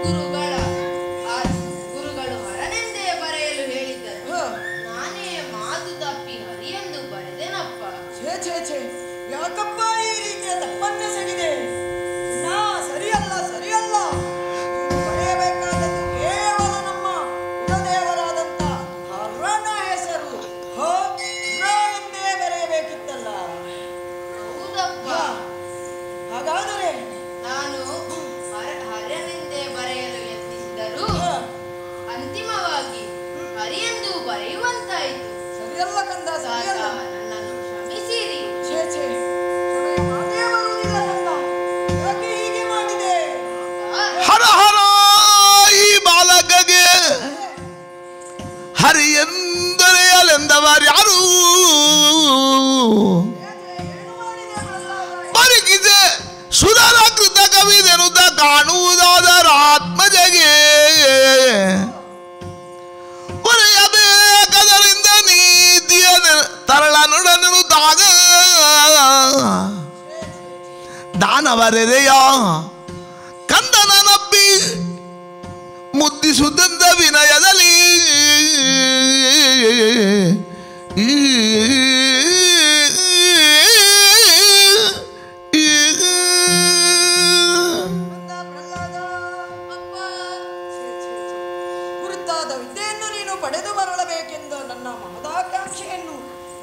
ಗುರುಗಳ ಗುರುಗಳು ಹರನೆಂದೇ ಬರೆಯಲು ಹೇಳಿದ್ದರು. ನಾನೇ ಮಾತು ತಪ್ಪಿ ಹರಿಯೆಂದು ಬರೆದೆನಪ್ಪ. ಛೇ ಛೇ ಛೇ, ಯಾಕಪ್ಪ ಈ ರೀತಿಯ ತಪ್ಪನ್ನೆಸಗಿದೆ? ನಾ ಸರಿಯಲ್ಲ ಸರಿಯಲ್ಲ. ನೀನು ಬರೆಯಬೇಕಾದದ್ದು ಕೇವಲ ನಮ್ಮ ಕುಲದೇವರಾದಂತ ಹರನ ಹೆಸರು ಎಂದೇ ಬರೆಯಬೇಕಿತ್ತಲ್ಲ. ಹೌದಪ್ಪ. ಹಾಗಾದರೆ ನಾನು ಹರನೆಂದೇ ಬರೆಯಲು ಯತ್ನಿಸಿದರೂ ಅಂತಿಮವಾಗಿ ಹರಿಯೆಂದು ಬರೆಯುವಂತಾಯಿತು. ಸರಿಯಲ್ಲ ಕಂದ, ಸರಿಯಲ್ಲ. ನನ್ನನ್ನು ಕ್ಷಮಿಸಿರಿ. ಛೇ ಛೇ, ಕ್ಷಮೆಯ ಮಾತೇ ಬರುವುದಿಲ್ಲ ಕಂದ. ಯಾಕೆ ಹೀಗೆ ಮಾಡಿದೆ? ಹರ ಹರ ಈ ಬಾಲಕಗೆ ಹರಿ ಎಂದರೆಯಲೆಂದವರ್ಯಾರು ಏನು ಮಾಡಿದೆ ಪ್ರಹ್ಲಾದ? ಬರಿಕಿದೆ ಸುಧರ ಕೃತ ಕವಿದೆನುತ ಕಾಣುವುದಾದರ ಆತ್ಮಜಗೆ ಬರೆಯಬೇಕಾದರಿಂದ ನೀತಿಯ ತರಳ ನುಡನೆನುತ್ತಾಗ ದಾನವರೆದೆಯ ಕಂದನ ನಬ್ಬಿ ಮುದ್ದಿಸುತ್ತಂದ ವಿನಯದಲ್ಲಿ ಕಂದ ಪ್ರಹ್ಲಾದ, ಅಪ್ಪ, ಕುರಿತಾದ ವಿದ್ಯೆಯನ್ನು ನೀನು ಪಡೆದು ಬರಲಬೇಕೆಂದ ನನ್ನ ಮಹದಾಕಾಂಕ್ಷೆಯನ್ನು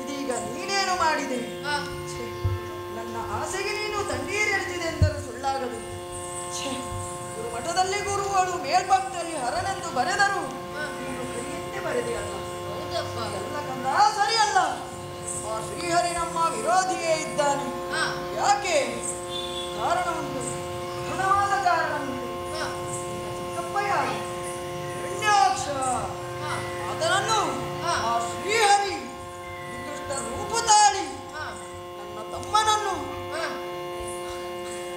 ಇದೀಗ ನೀನೇನು ಮಾಡಿದೆ? ಆ, ಛೇ, ನನ್ನ ಆಸೆಗೆ ನೀನು ತಣ್ಣೀರೆಳೆದಿದೆ ಎಂದರೂ ಸುಳ್ಳಾಗದು. ಛೇ, ಗುರುಮಠದಲ್ಲಿ ಗುರುಗಳು ಮೇಲ್ಭಕ್ತಲ್ಲಿ ಹರನೆಂದು ಬರೆದರು, ನೀನು ಕೈಯನ್ನೇ ಬರೆದೆಯಲ್ಲ. ಹೌದಪ್ಪ. ಎಲ್ಲ ಕಂದ ಸರಿಯಲ್ಲ. ಆ ಶ್ರೀಹರಿ ನಮ್ಮ ವಿರೋಧಿಯೇ ಇದ್ದಾನೆ. ಆ, ಯಾಕೆ? ಕಾರಣ ಉಂಟು, ಗುಣವಾದ ಕಾರಣ ಉಂಟು. ಆ, ಚಿಕ್ಕಪ್ಪ ಯಾರು? ಹಿರಣ್ಯಾಕ್ಷ. ಆ, ಆತನನ್ನು ಆ. ಆ ಶ್ರೀಹರಿ ನಿಕೃಷ್ಟ ರೂಪ ತಾಳಿ ಆ, ನನ್ನ ತಮ್ಮನನ್ನು ಆ,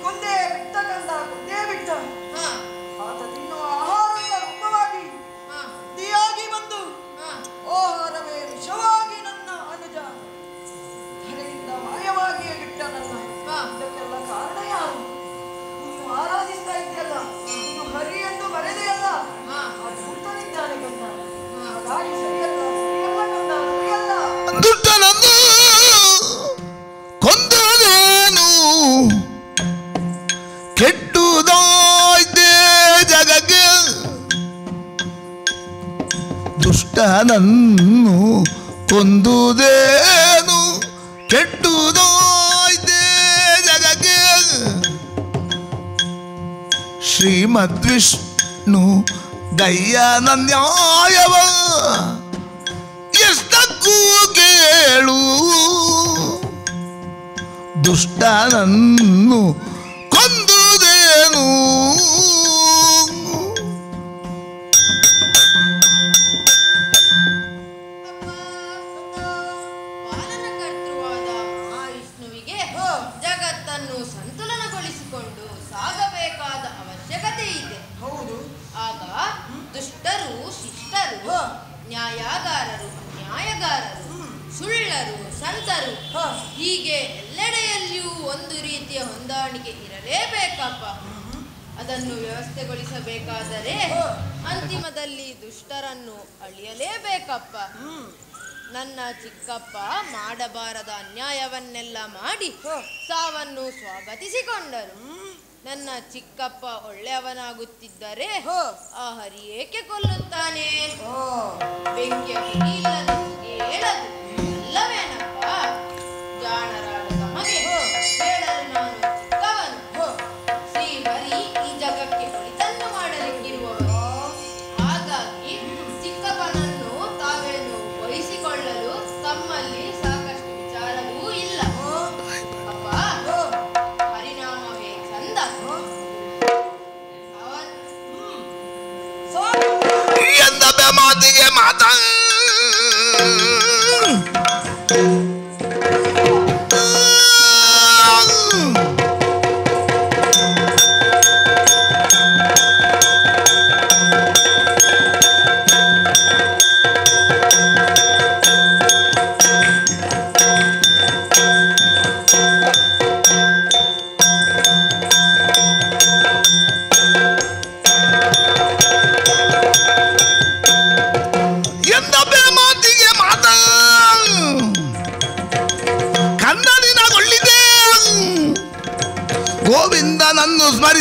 ಕೊಂದೇ ಬಿಟ್ಟ ಕಂದ, ಕೊಂದೇ ಬಿಟ್ಟ. ಆ, ಆತ ತಿನ್ನುವ ಆಹಾರದ ರೂಪವಾಗಿ ಆ, ಹಂದಿಯಾಗಿ ಬಂದು ಆ, ಆಹಾರವೇ ವಿಷವಾಗಿ ನನ್ನ ಅನುಜ ಧರೆಯಿಂದ ಮಾಯವಾಗಿಯೇ ಬಿಟ್ಟನಲ್ಲ. ಆ. ಇದಕ್ಕೆಲ್ಲ ಕಾರಣ ಯಾರು? ನೀನು ಆರಾಧಿಸ್ತಾ ಇದ್ದಲ್ಲ, ನೀನು ಹರಿ ಎಂದು ಬರೆದೆಯಲ್ಲ, ಆ. ಆ ದುಷ್ಟನಿದ್ದಾನೆ ಕಂದ. ಹಾಗಾಗಿ ಸರಿಯಲ್ಲ ಸರಿಯಲ್ಲ ಕಂದ, ಸರಿಯಲ್ಲ. ದುಷ್ಟನನ್ನು ಕೊಂದದೇನು ಕೆಟ್ಟುದಾಯ್ತೆ ಜಗಕ್ಕೆ ದುಷ್ಟನನ್ನು ಕೊಂದುದೇನು ಕೆಟ್ಟುದಾಯ್ತೆ ಜಗಕ್ಕೆ ಶ್ರೀಮದ್ವಿಷ್ಣು ಗಯ್ಯನ ನ್ಯಾಯವ ಎಷ್ಟಕ್ಕೂ ಕೇಳು ದುಷ್ಟನನ್ನು ಕೊಂದುದೇನು ಪಾಲನಕರ್ತೃವಾದ ಮಹಾವಿಷ್ಣುವಿಗೆ ಜಗತ್ತನ್ನು ಸಂತುಲನಗೊಳಿಸಿಕೊಂಡು ಸಾಗಬೇಕಾದ ಅವಶ್ಯಕತೆ ಇದೆ. ಹೌದು. ಆಗ ದುಷ್ಟರು ಶಿಷ್ಟರು, ನ್ಯಾಯಾಗಾರರು ಅನ್ಯಾಯಗಾರರು, ಸುಳ್ಳರು ಸಂತರು, ಹೀಗೆ ಎಲ್ಲೆಡೆಯಲ್ಲಿಯೂ ಒಂದು ರೀತಿಯ ಹೊಂದಾಣಿಕೆ ಇರಲೇಬೇಕಪ್ಪ. ಅದನ್ನು ವ್ಯವಸ್ಥೆಗೊಳಿಸಬೇಕಾದರೆ ಅಂತಿಮದಲ್ಲಿ ದುಷ್ಟರನ್ನು ಅಳಿಯಲೇಬೇಕಪ್ಪ. ನನ್ನ ಚಿಕ್ಕಪ್ಪ ಮಾಡಬಾರದ ಅನ್ಯಾಯವನ್ನೆಲ್ಲ ಮಾಡಿ ಸಾವನ್ನು ಸ್ವಾಗತಿಸಿಕೊಂಡರು. ನನ್ನ ಚಿಕ್ಕಪ್ಪ ಒಳ್ಳೆಯವನಾಗುತ್ತಿದ್ದರೆ ಆ ಹರಿ ಏಕೆ ಕೊಲ್ಲುತ್ತಾನೆ? ಬೆಂಕಿಯ ಕಿಡಿ ಇಲ್ಲದು ಹೇಳದು ಅಲ್ಲವೇನಪ್ಪ? ಜಾಣರಾದ ತಮಗೆ ಹೇಳಲು ನಾನು ಚಿಕ್ಕವನು. ಶ್ರೀಹರಿ ಈ ಜಗಕ್ಕೆ ಒಳಿತನ್ನು ಮಾಡಲಿಕ್ಕಿರುವವರು. ಹಾಗಾಗಿ ಚಿಕ್ಕಪ್ಪನನ್ನು ತಾವೇನು ವಹಿಸಿಕೊಳ್ಳಲು ತಮ್ಮಲ್ಲಿ ಸಾಕಷ್ಟು ವಿಚಾರವೂ ಇಲ್ಲ. ಅಪ್ಪ, ಹರಿನಾಮವೇ ಚಂದ. ಎಂದ ಮಾತಿಗೆ ಮಾತ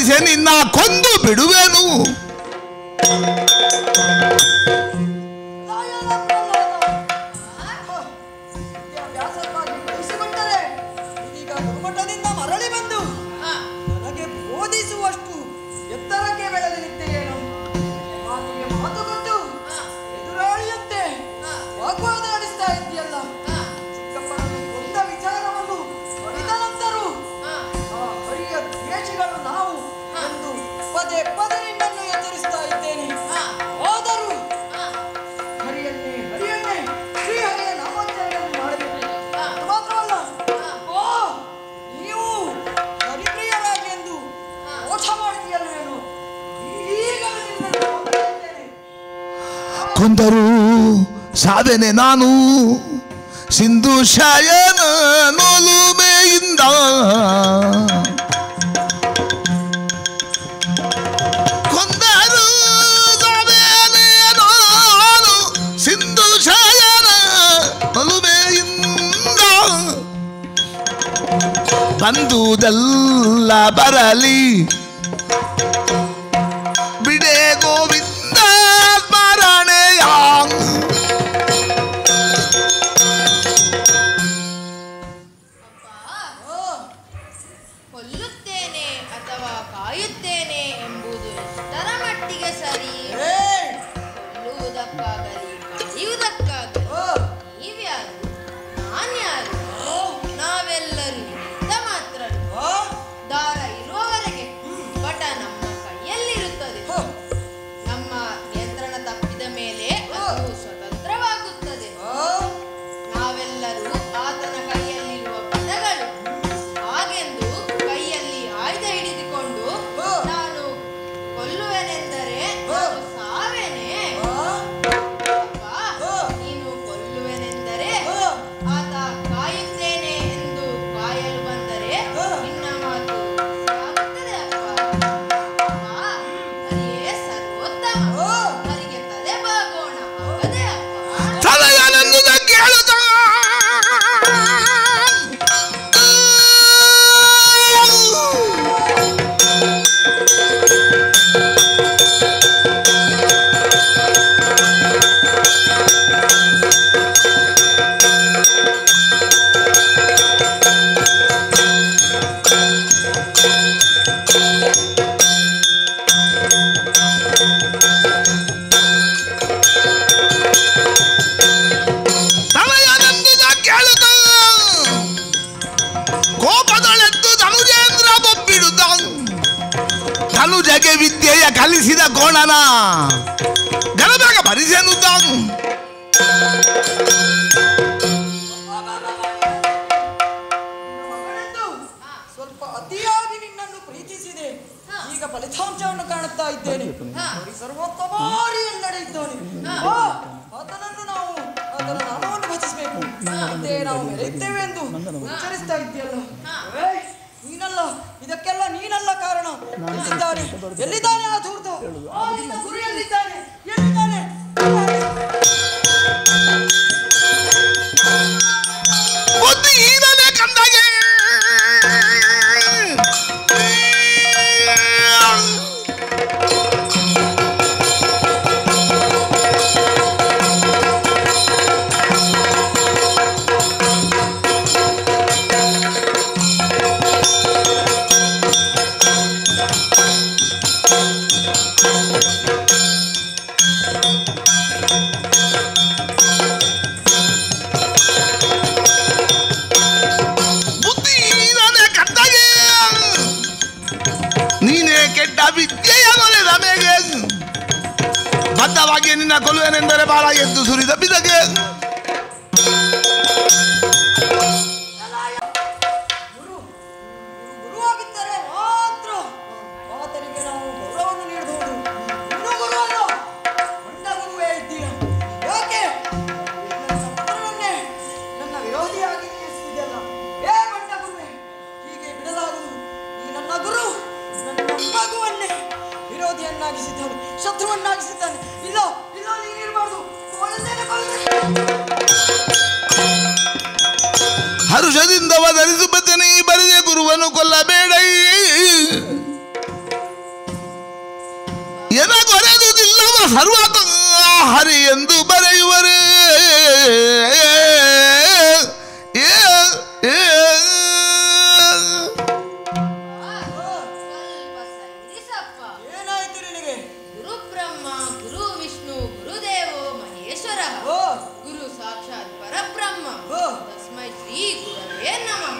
ಭರಿಸೆ ನಿನ್ನ ಕೊಂದು ಬಿಡುವೆನು. ವಿದ್ಯಾಭ್ಯಾಸಕ್ಕಾಗಿ ಬಯಸಿಕೊಂಡರೆ ಇದೀಗ ಗುರುಮಠದಿಂದ ಮರಳಿ ಬಂದು ನನಗೆ ಬೋಧಿಸುವಷ್ಟು ಎತ್ತರಕ್ಕೆ ಬೆಳೆದು ನಿಂತೆಯೇನು. ಮಾತಿಗೆ ಮಾತು ಕೊಟ್ಟು ಎದುರಾಳಿಯಂತೆ ವಾಗ್ವಾದ ನಡೆಸ್ತಾ ಇದ್ದೀಯಲ್ಲ. ಚಿಕ್ಕಪ್ಪನನ್ನು ಕೊಂದ ವಿಚಾರವನ್ನು ಅರಿತ ನಂತರೂ ಹರಿಯ ದ್ವೇಷಿಗಳು ನಾವು ಎಂದು ಪದೇ ಪದೇ ನಿನ್ನನ್ನು ಎಚ್ಚರಿಸ್ತಾ ಇದ್ದೇನೆ. ಆದರೂ ಹರಿಯನ್ನೇ ಶ್ರೀಹರಿಯ ನಾಮೋಚ್ಚರಣೆಯನ್ನು ಮಾಡಬೇಕು. ಅದು ಮಾತ್ರವಲ್ಲ, ನೀವು ಹರಿಪ್ರಿಯರಾಗಿ ಎಂದು ಮೋಸ ಮಾಡ್ತೀಯಲ್ವೇನು. ಈಗಲೂ ನಿನ್ನನ್ನು ಕೊಂತಾ ಇದ್ದೇನೆ. ಕೊಂದರು ಸಾಧನೆ ನಾನು ಸಿಂಧು ಶಯನ ನೋಲುಮೆಯಿಂದ ಕೊಂದರು ಸಾಧನೆ ನಾನು ಸಿಂಧು ಶಯನ ನೋಲುಮೆಯಿಂದ ಬಂದುದೆಲ್ಲ ಬರಲಿ ಬಿಡೆ ಗೋವಿಂದ ಸ್ಮರಣೆಯ ಕೊಲ್ಲುತ್ತೇನೆ ಅಥವಾ ಕಾಯುತ್ತೇನೆ ಎಂಬುದು ಎಷ್ಟರ ಮಟ್ಟಿಗೆ ಸರಿ? ಕೊಲ್ಲುವುದಕ್ಕಾಗಲಿ ಕಾಯುವುದಕ್ಕಾಗಲಿ ನೀವ್ಯಾರು ನಾನ್ಯಾರು? ನಾವೆಲ್ಲರೂ ನಿಮಿತ್ತ ಮಾತ್ರ. ದಾರ ಇರುವವರೆಗೆ ಬಟ ನಮ್ಮ ಕೈಯಲ್ಲಿರುತ್ತದೆ. ನಮ್ಮ ನಿಯಂತ್ರಣ ತಪ್ಪಿದ ಮೇಲೆ ಅದು ಸ್ವತಂತ್ರವಾಗುತ್ತದೆ. ನಾವೆಲ್ಲರೂ ಆತನ ಕೈಯಲ್ಲಿರುವ ಪದಗಳು. ಹಾಗೆಂದು ಕೈಯಲ್ಲಿ ಆಯುಧ ಹಿಡಿದುಕೊಂಡು ನಾನು ಕೊಲ್ಲುವೆನೆಂದರೆ ನಾನು ಸಾವೇನೆ? ಅಪ್ಪ, ನೀನು ಕೊಲ್ಲುವೆನೆಂದರೆ ಆತ ಕಾಯುತ್ತೇನೆ ಎಂದು ಕಾಯಲು ಬಂದರೆ ನಿನ್ನ ಮಾತು ಸಾಗುತ್ತದೆ ಅಪ್ಪ. ಅಪ್ಪ, ಹರಿಯೇ ಸರ್ವೋತ್ತಮ. ಹರಿಗೆ ತಲೆ ಬಾಗೋಣ ಆಗದೆ ಅಪ್ಪ. ತಲೆಯನೆಂದು ಕೇಳುತ್ತ ಕೋಪದೊಳೆದ್ದು ಧನುಜೇಂದ್ರ ಬೊಬ್ಬಿಡುತ್ತ ಧನುಜಗೆ ವಿದ್ಯೆಯ ಕಲಿಸಿದ ಕೋಣನ ಗಲಬೇಗ ಭರಿಸೆನುತ್ತ ಮಗನೆಂದು ಸ್ವಲ್ಪ ಅತಿಯಾಗಿ ನಿನ್ನನ್ನು ಪ್ರೀತಿಸಿದೆ. ಈಗ ಫಲಿತಾಂಶವನ್ನು ಕಾಣುತ್ತಾ ಇದ್ದೇನೆ. ಸರ್ವೋತ್ತಮಾರಿ ಎಲ್ಲೆಡೆ ಇದ್ದಾನೆ. ಆತನನ್ನು ನಾವು ಆತನ ನಾಮವನ್ನು ಭಜಿಸಬೇಕು. ಮತ್ತೆ ನಾವು ಮೆರೆಯುತ್ತೇವೆ ಎಂದು ಉಚ್ಚರಿಸ್ತಾ ಇದ್ದೀಯಲ್ಲ. ನೀನಲ್ಲ, ಇದಕ್ಕೆಲ್ಲ ನೀನಲ್ಲ ಕಾರಣ. ಎಲ್ಲಿದ್ದಾನೆ ಆ ಧೂರ್ತ? ನಿನ್ನ ಗುರು ಎಲ್ಲಿದ್ದಾನೆ? ಎಲ್ಲಿದ್ದಾನೆ? ಬುದ್ಧಿಹೀನನೇ ಕಂದಾಗೆ ವಿದ್ಯೆಯ ಮೊಲೆದ ಮೇಗೆ ಬದ್ಧವಾಗಿ ನಿನ್ನ ಕೊಲ್ಲುವೆನೆಂದರೆ ಬಾಳ ಎದ್ದು ಸುರಿದ ಬಿದಗೆ ಗುರುವಾಗಿದ್ದರೆ ಮಾತ್ರ ಆತನಿಗೆ ನಾವು ಗೌರವವನ್ನು ನೀಡಬಹುದು. ಇನ್ನೂ ಗುರುವಲ್ಲ, ಬಂಡ ಗುರುವೇ ಇದ್ದೀಯ. ಯಾಕೆ ನನ್ನ ಪುತ್ರನನ್ನೇ ನನ್ನ ವಿರೋಧಿಯಾಗಿ ನಿಲ್ಲಿಸುತ್ತಿದೆಯಲ್ಲ? ಬಂಡ ಗುರುವೇ, ಹೀಗೆ ಬಿಡಲಾಗುವುದು. ಈ ನನ್ನ ಗುರು ನನ್ನ ಮಗುವನ್ನೇ ವಿರೋಧಿಯನ್ನಾಗಿಸಿದ್ದಾನೆ, ಶತ್ರುವನ್ನಾಗಿಸಿದ್ದಾನೆ. ಇಲ್ಲ ಇಲ್ಲ, ನೀನಿರಬಾರ್ದು. ಹರುಷದಿಂದ ವಧರಿಸು ಬದನೆ ಬರೆದೆ ಗುರುವನ್ನು ಕೊಲ್ಲಬೇಡ. ಸರ್ವತ ಹರಿ ಎಂದು ಬರೆಯುವರೇ. ಸ್ವಲ್ಪ ಸೈರಿಸಪ್ಪ. ಏನಾಯ್ತು ನಿನಗೆ? ಗುರು ಬ್ರಹ್ಮ ಗುರು ವಿಷ್ಣು ಗುರುದೇವೋ ಮಹೇಶ್ವರ ಓ ಗುರು ಸಾಕ್ಷಾತ್ ಪರಬ್ರಹ್ಮ ಓ ತಸ್ಮೈ ಶ್ರೀ ಗುರವೇ ನಮಃ.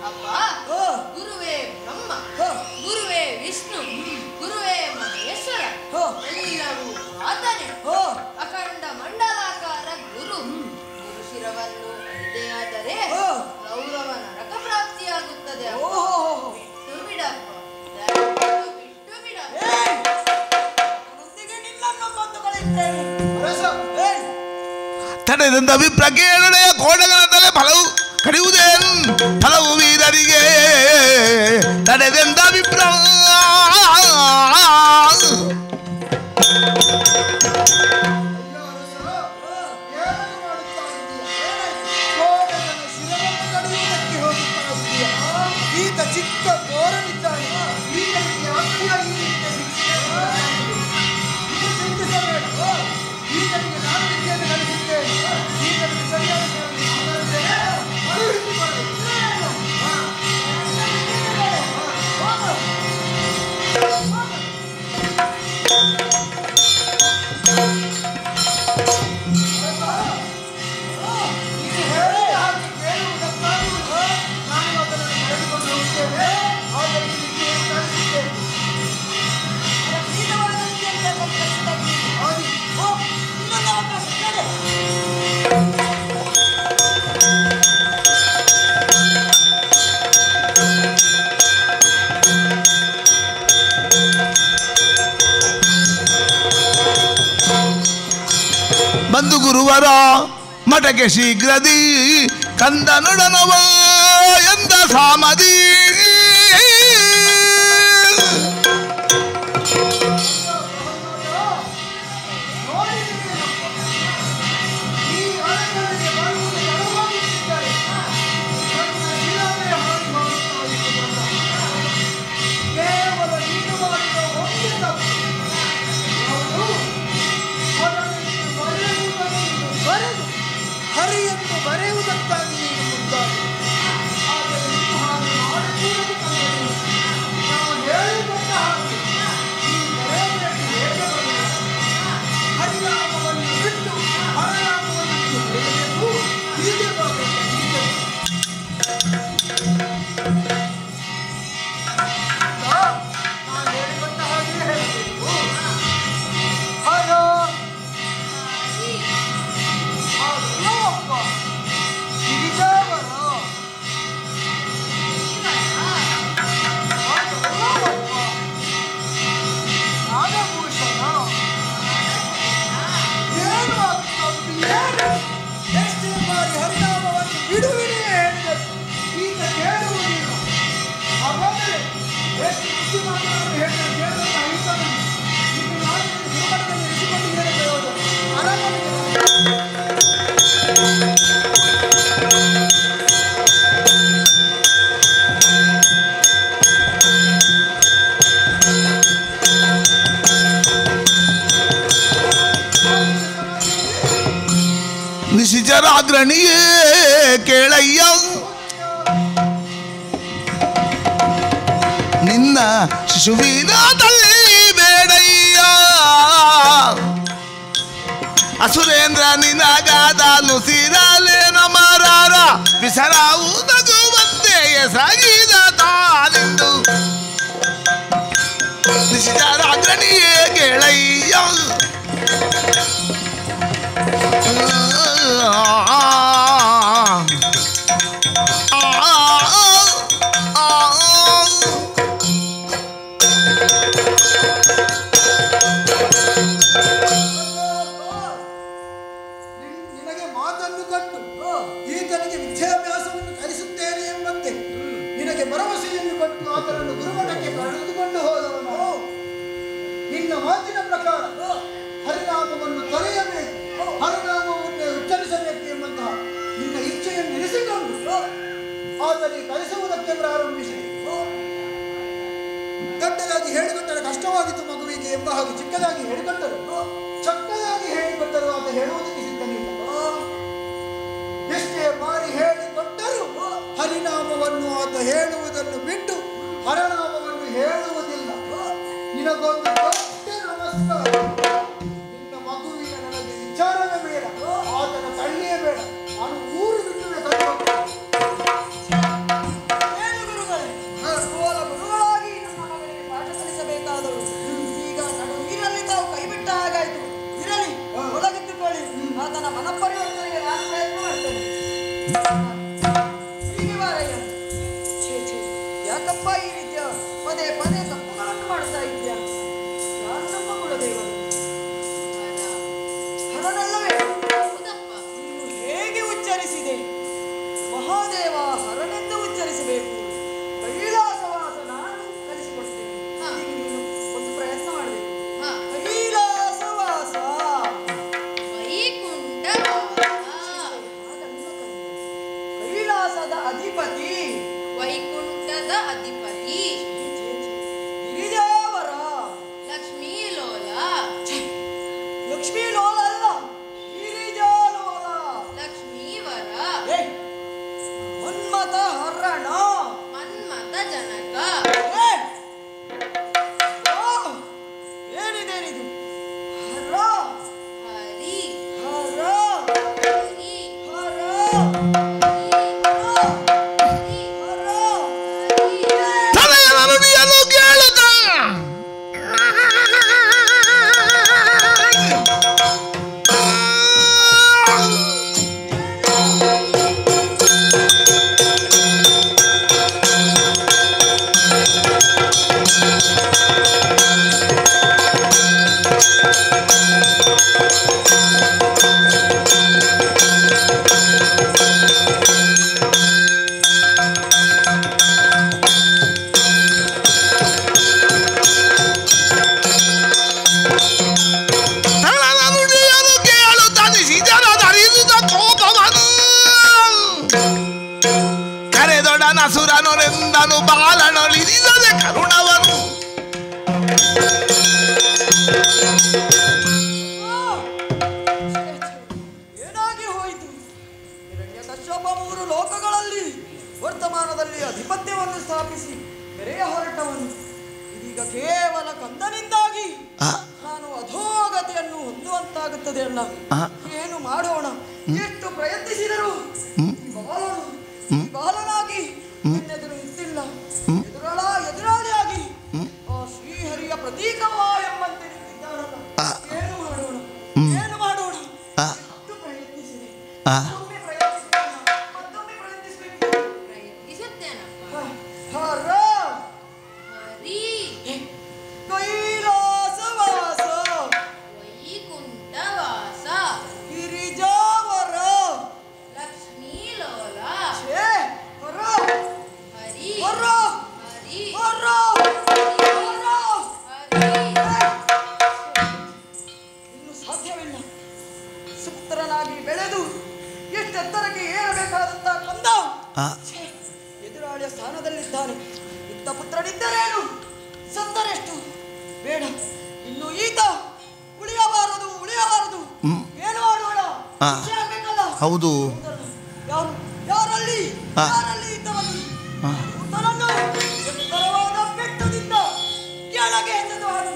ಅಪ್ಪ, ಓ ಗುರುವೇ ಬ್ರಹ್ಮ, ಓ ಗುರುವೇ ವಿಷ್ಣು, ಗುರುವೇ ಮಹೇಶ್ವರ, ಓ ಎಲ್ಲವೂ ಆತನೇ. ಓ ಅಖಂಡ ಮಂಡಲಾಕಾರ ಗುರು. ಗುರು ಶಿರವನ್ನು ಅರಿದೇ ಆದರೆ ಓ ಗೌರವ ನರಕ ಪ್ರಾಪ್ತಿಯಾಗುತ್ತದೆ. ಅಪ್ಪ. ಓಹೋ ಬಿಟ್ಟು ಬಿಡಪ್ಪ, ದಯವಿಟ್ಟು ಬಿಟ್ಟು ಬಿಡಪ್ಪ. ಏಯ್! ನನ್ನೊಂದಿಗೆ ನಿನ್ನನ್ನು ಬಂದು ಕಳೆಯುತ್ತೇನೆ. ಅರಸ ಏಯ್! ತಡೆದಂತ ವಿಪ್ರಕೇಳನೆಯ ಕೋಣಗಳ ತಲೆ ಫಲವು ಕಡಿಯುವುದೇನು ಫಲವು ವೀರರಿಗೆ ತಡೆದೆಂದ ವಿಪ್ರ ಅಯ್ಯೋ ಅರಸ, ಏನನ್ನು ಮಾಡುತ್ತಾ ಇದ್ದೀಯ? ಕೋಡಗನ ಶಿರವನ್ನು ಕಡಿಯುವುದಕ್ಕೆ ಹೋಗುತ್ತಾ ಇದ್ದೀಯ? ಈತ ಚಿಕ್ಕ ಗೋರನಿದ್ದಾನೆ. ಈತನಿಗೆ ಯಾಕೆಯ ಈ ರೀತಿಯ ಶಿಕ್ಷೆ? ಇದು ಚಿಂತಿಸಬೇಡ. ಈತನಿಗೆ ನಾನು ವಿದ್ಯೆಯನ್ನು ಕಲಿಸುತ್ತೇನೆ. ಈತನಿಗೆ ಸರಿಯಾದ ಶಾಲೆಗೆ ಸೇರಿಸಿದ್ದೇನೆ. ಅಭಿವೃದ್ಧಿ ಮಾಡು. ಹಾ. ಹೋಗು. ನೀನು ಹೇಳಿದ ಹಾಗೆ ಕೇಳುವುದಕ್ಕಾಗುವುದು. ನಾನು ಅದನ್ನು ನಡೆದುಕೊಂಡು ಹೋಗುತ್ತೇನೆ. ಆದರೆ ಈ ವಿದ್ಯೆಯನ್ನು ಕಲಿಸುತ್ತೇನೆ. ನೀತವಾದ ವಿದ್ಯೆಯನ್ನು ಕಲಿಸುತ್ತಾ ಇದ್ದೀನಿ. ಆದಿ ಓ ಇನ್ನೊಂದು ಅವಕಾಶ ನಡೆ. ಬಂದು ಗುರುವರ ಮಠಕ್ಕೆ ಶೀಘ್ರದಿ ಕಂದನೊಡನವ ಎಂದ ಸಾಮದಿ ಈ ಅರಣ್ಯಕ್ಕೆ ಬರುವುದು ತಡವಾಗುತ್ತಿದ್ದರೆ ನನ್ನ ಶಿರವೇ ಹಾರಿ ಮಾಡುತ್ತಾ ಇರುವುದಲ್ಲ. ಕೇವಲ ನೀನು ಮಾಡಿದ ಒಂದೇ ತಪ್ಪು. ಹೌದು, ಹೊರಗಿದ್ದು ಬರೆಯುವುದನ್ನು ಬರೆದು ಹರಿಯನ್ನು ಬರೆಯುವುದಕ್ಕಾಗಿ ನೀನು ಮುಂದಾಗಿ. ಆದರೆ ನೀನು ಹಾಗೆ ಮಾಡಕೂಡದು ಕನ್ನಡಿ. ನಾವು ಹೇಳಿಕೊಂಡ ಹಾಗೆ ಈ ಬರೆಯಬೇಕು ಹೇಗೆ ಬರೆಯಬೇಕು? ಹರಿನಾಮವನ್ನು ಬಿಟ್ಟು ಹರನಾಮವನ್ನು ನೀನು ಬರೆಯಬೇಕು. ಹೀಗೆ ಬರಬೇಕು, ಹೀಗೆ. ನಾನು ಹೇಳಿಕೊಂಡ ಹಾಗೆ ಹೇಳಬೇಕು. ಹರ ಅದಲ್ಲವಪ್ಪ, ಗಿರಿಜಾವರ ಅದಲ್ಲವಪ್ಪ, ನಾಗಭೂಷಣ ಏನು ಆಗ್ತದೆ? ಏನು? ಎಷ್ಟೇ ಬಾರಿ ಹರಿನಾಮವನ್ನು ಬಿಡುವಿನೇ ಹೇಳಿದರು ಈಗ ಕೇಳುವುದಿಲ್ಲ. ಹಾಗಾದರೆ ಎಷ್ಟು ಬುದ್ಧಿಮಾನವನ್ನು ಹೇಳಿದ ಕೇಳುವಂತ ಅಹಿತನು ಈಗ ನಾನು ಗುರುಮಠದಲ್ಲಿ ಇರಿಸಿಕೊಂಡು ಏನು ಪ್ರಯೋಜನ? ಅರಮನೆಗೆ ನಿಶಿಚರಾಗ್ರಣಿಯೇ ಕೇಳಯ್ಯ ನಿನ್ನ ಶಿಶುವಿನ ತಲ್ಲಿ ಬೇಡಯ್ಯ ಅಸುರೇಂದ್ರ ನಿನಗಾದ ನುಸಿರಲೇನ ಮರಾರ ವಿಸರಾವುದಗುವಂತೆ ಎಸಗಿದ ತಾನೆಂದು ನಿಶಿಚರಾಗ್ರಣಿಯೇ ಕೇಳಯ್ಯ ನಿನಗೆ ಮಾತನ್ನು ಕೊಟ್ಟು ಈತನಿಗೆ ವಿದ್ಯಾಭ್ಯಾಸವನ್ನು ಕಲಿಸುತ್ತೇನೆ ಎಂಬಂತೆ ನಿನಗೆ ಭರವಸೆಯನ್ನು ಕೊಟ್ಟು ಆತನನ್ನು ಗುರುಮಠಕ್ಕೆ ಕರೆದುಕೊಂಡು ಹೋದವನು. ನಿನ್ನ ಮಾತಿನ ಪ್ರಕಾರ ಹರಿನಾಮವನ್ನು ತೊರೆಯಬೇಕು, ಹರಿನಾಮವನ್ನೇ ಉಚ್ಚರಿಸಬೇಕು ಎಂಬಂತಹ ನಿನ್ನ ಇಚ್ಛೆಯನ್ನು ಇರಿಸಿಕೊಂಡು ಆತನಿಗೆ ಕಲಿಸುವುದಕ್ಕೆ ಪ್ರಾರಂಭಿಸಿ. ದೊಡ್ಡದಾಗಿ ಹೇಳಿಕೊಟ್ಟರೆ ಕಷ್ಟವಾಗಿತ್ತು ಮಗುವಿಗೆ ಎಂಬ ಹಾಗೆ ಚಿಕ್ಕದಾಗಿ ಹೇಳಿಕೊಟ್ಟರು, ಚಕ್ಕದಾಗಿ ಹೇಳಿಕೊಟ್ಟರು ಅಂತ ಹೇಳುವುದಕ್ಕೆ ಸಿದ್ಧನಿಲ್ಲ. ಎಷ್ಟೇ ಬಾರಿ ಹೇಳಿಕೊಟ್ಟರು ಹರಿನಾಮವನ್ನು ಆತ ಹೇಳುವುದನ್ನು ಬಿಟ್ಟು ಹರನಾಮವನ್ನು ಹೇಳುವುದಿಲ್ಲ. ನಿನಗೊಂದು ದೊಡ್ಡ ನಮಸ್ಕಾರ. ನಿನ್ನ ಮಗುವಿನ ನನಗೆ ವಿಚಾರವೇ ಬೇಡ, ಆತನ ತಳ್ಳಿಯೇ ಬೇಡ. ನಾನು ಊರು ಬಿಟ್ಟು ಏನು ಗುರುಗಳೇ, ಸೋಲ ಗುರುಗಳಾಗಿ ನನ್ನ ಮಗನಿಗೆ ಪಾಠ ಕಲಿಸಬೇಕಾದವರು ಈಗ ನಡು ನೀರಲ್ಲಿ ತಾವು ಕೈ ಬಿಟ್ಟ ಹಾಗಾಯ್ತು. ಇರಲಿ, ಒಳಗಿಟ್ಟುಕೊಳ್ಳಿ. ಆತನ ಮನಪರಿವರ್ತನೆಗೆ ನಾನು ಪ್ರಯತ್ನ ಮಾಡ್ತೇನೆ. ಹೀಗೆ ಬಾರಯ್ಯ. ಛೇ ಛೇ, ಯಾಕಪ್ಪ ಈ ರೀತಿಯ ಪದೇ ಪದೇ ತಪ್ಪುಗಳನ್ನು ಮಾಡ್ತಾ ಇದ್ದೀಯ? ಯಾರು ನಮ್ಮ ಕುಲದೇವರು? ಹರನಲ್ಲವೇ? ಹೌದಪ್ಪ. ನೀನು ಹೇಗೆ ಉಚ್ಚರಿಸಿದೆ? ಮಹಾದೇವ ಹರನೆಂದು ಉಚ್ಚರಿಸಬೇಕು. ಕೈಲಾಸವಾಸ ನಾನು ಕಲಿಸಿಕೊಡ್ತೇನೆ. ಹಾ. ಈಗ ನೀನು ಒಂದು ಪ್ರಯತ್ನ ಮಾಡಬೇಕು. ಹಾ. ಕೈಲಾಸವಾಸ. ಕೈಲಾಸದ ಅಧಿಪತಿ. ವೈಕುಂಠದ ಅಧಿಪತಿ. ಗಿರಿಜಾವರ. ಲಕ್ಷ್ಮೀ ಲೋಲ. ಲಕ್ಷ್ಮೀ ಲೋಲ ಅಲ್ಲ, ಗಿರಿಜಾಲೋಲ. ಲಕ್ಷ್ಮೀವರ. ಮನ್ಮಥ ಹರಣ. ಮನ್ಮಥ ಜನಕ. ಏನಿದೇನಿದು? ಹರ ಹರಿ. ಹರ ಹರಿ. ಹರ ಹರಿ. ಹರ. ತಲೆಯ ನುಡಿಯನ್ನು ಕೇಳುತ್ತ ತಲೆಯ ನುಡಿಯನ್ನು ಕೇಳುತ್ತ ನಿಶಿಜನ ಧರಿಸಿದ ಕೋಪವನ್ನು ಕರೆದೊಡನಸುರನೊರೆಂದನು ಬಾಲನೊಳಿದಿದೆ ಕರುಣವನು. ಏನಾಗಿ ಹೋಯಿತು? ಹಿರಣ್ಯಕಶ್ಯಪ 3 ಲೋಕಗಳಲ್ಲಿ ವರ್ತಮಾನದಲ್ಲಿ ಅಧಿಪತ್ಯವನ್ನು ಸ್ಥಾಪಿಸಿ ಬೆರೆಯ ಹೊರಟವನು ಇದೀಗ ಕೇವಲ ಕಂದನಿಂದಾಗಿ ನಾನು ಅಧೋಗತಿಯನ್ನು ಹೊಂದುವಂತಾಗುತ್ತದೆ ಅಲ್ಲ. ಏನು ಮಾಡೋಣ? ಎಷ್ಟು ಪ್ರಯತ್ನಿಸಿದರು ಈ ಬಾಲನಾಗಿ ಎನ್ನೆದುರು ನಿಂತಿಲ್ಲ. ಎದುರಾಳಿಯಾಗಿ ಆ ಶ್ರೀಹರಿಯ ಪ್ರತೀಕವ ಎಂಬಂತೆ ನಿಂತಿದ್ದಾನಲ್ಲ. ಏನು ಮಾಡೋಣ? ಏನು ಮಾಡೋಣ? ಎಷ್ಟು ಪ್ರಯತ್ನಿಸಿದೆ, ಮತ್ತೊಮ್ಮೆ ಪ್ರಯತ್ನಿಸಬೇಕು. ಪ್ರಯತ್ನಿಸುತ್ತೇನಪ್ಪ. ಹರ ಹರಿ. ಕೈಲಾಸವಾಸ. ವೈಕುಂಠವಾಸ. ಗಿರಿಜಾವರ. ಲಕ್ಷ್ಮೀ ಲೋಲ. ಛೇ, ಹರ ಹರಿ. ಹರ ಹರಿ. ಹರ ಹರ. ಹರಿ. ಇನ್ನು ಸಾಧ್ಯವಿಲ್ಲ. ಸುಪ್ತರನಾಗಿ ಬೆಳೆದು ಎಷ್ಟು ಎತ್ತರಕ್ಕೆ ಏರಬೇಕಾದಂತ ಕಂದ ಛೇ, ಎದುರಾಳಿಯ ಸ್ಥಾನದಲ್ಲಿದ್ದಾನೆ. ಇಂಥ ಪುತ್ರನಿದ್ದರೇನು, ಸತ್ತರೆಷ್ಟು? ಬೇಡ, ಇನ್ನು ಈತ ಉಳಿಯಬಾರದು. ಏನು ಮಾಡೋಣ? ಶಿಕ್ಷೆ ಆಗ್ಬೇಕಲ್ಲ? ಹೌದು. ಯಾರಲ್ಲಿ ಇದ್ದವನು ಉತ್ತರನ್ನು ಎತ್ತರವಾದ ಬೆಟ್ಟದಿಂದ ಕೆಳಗೆ ಎಸೆದು ಹಾಡು.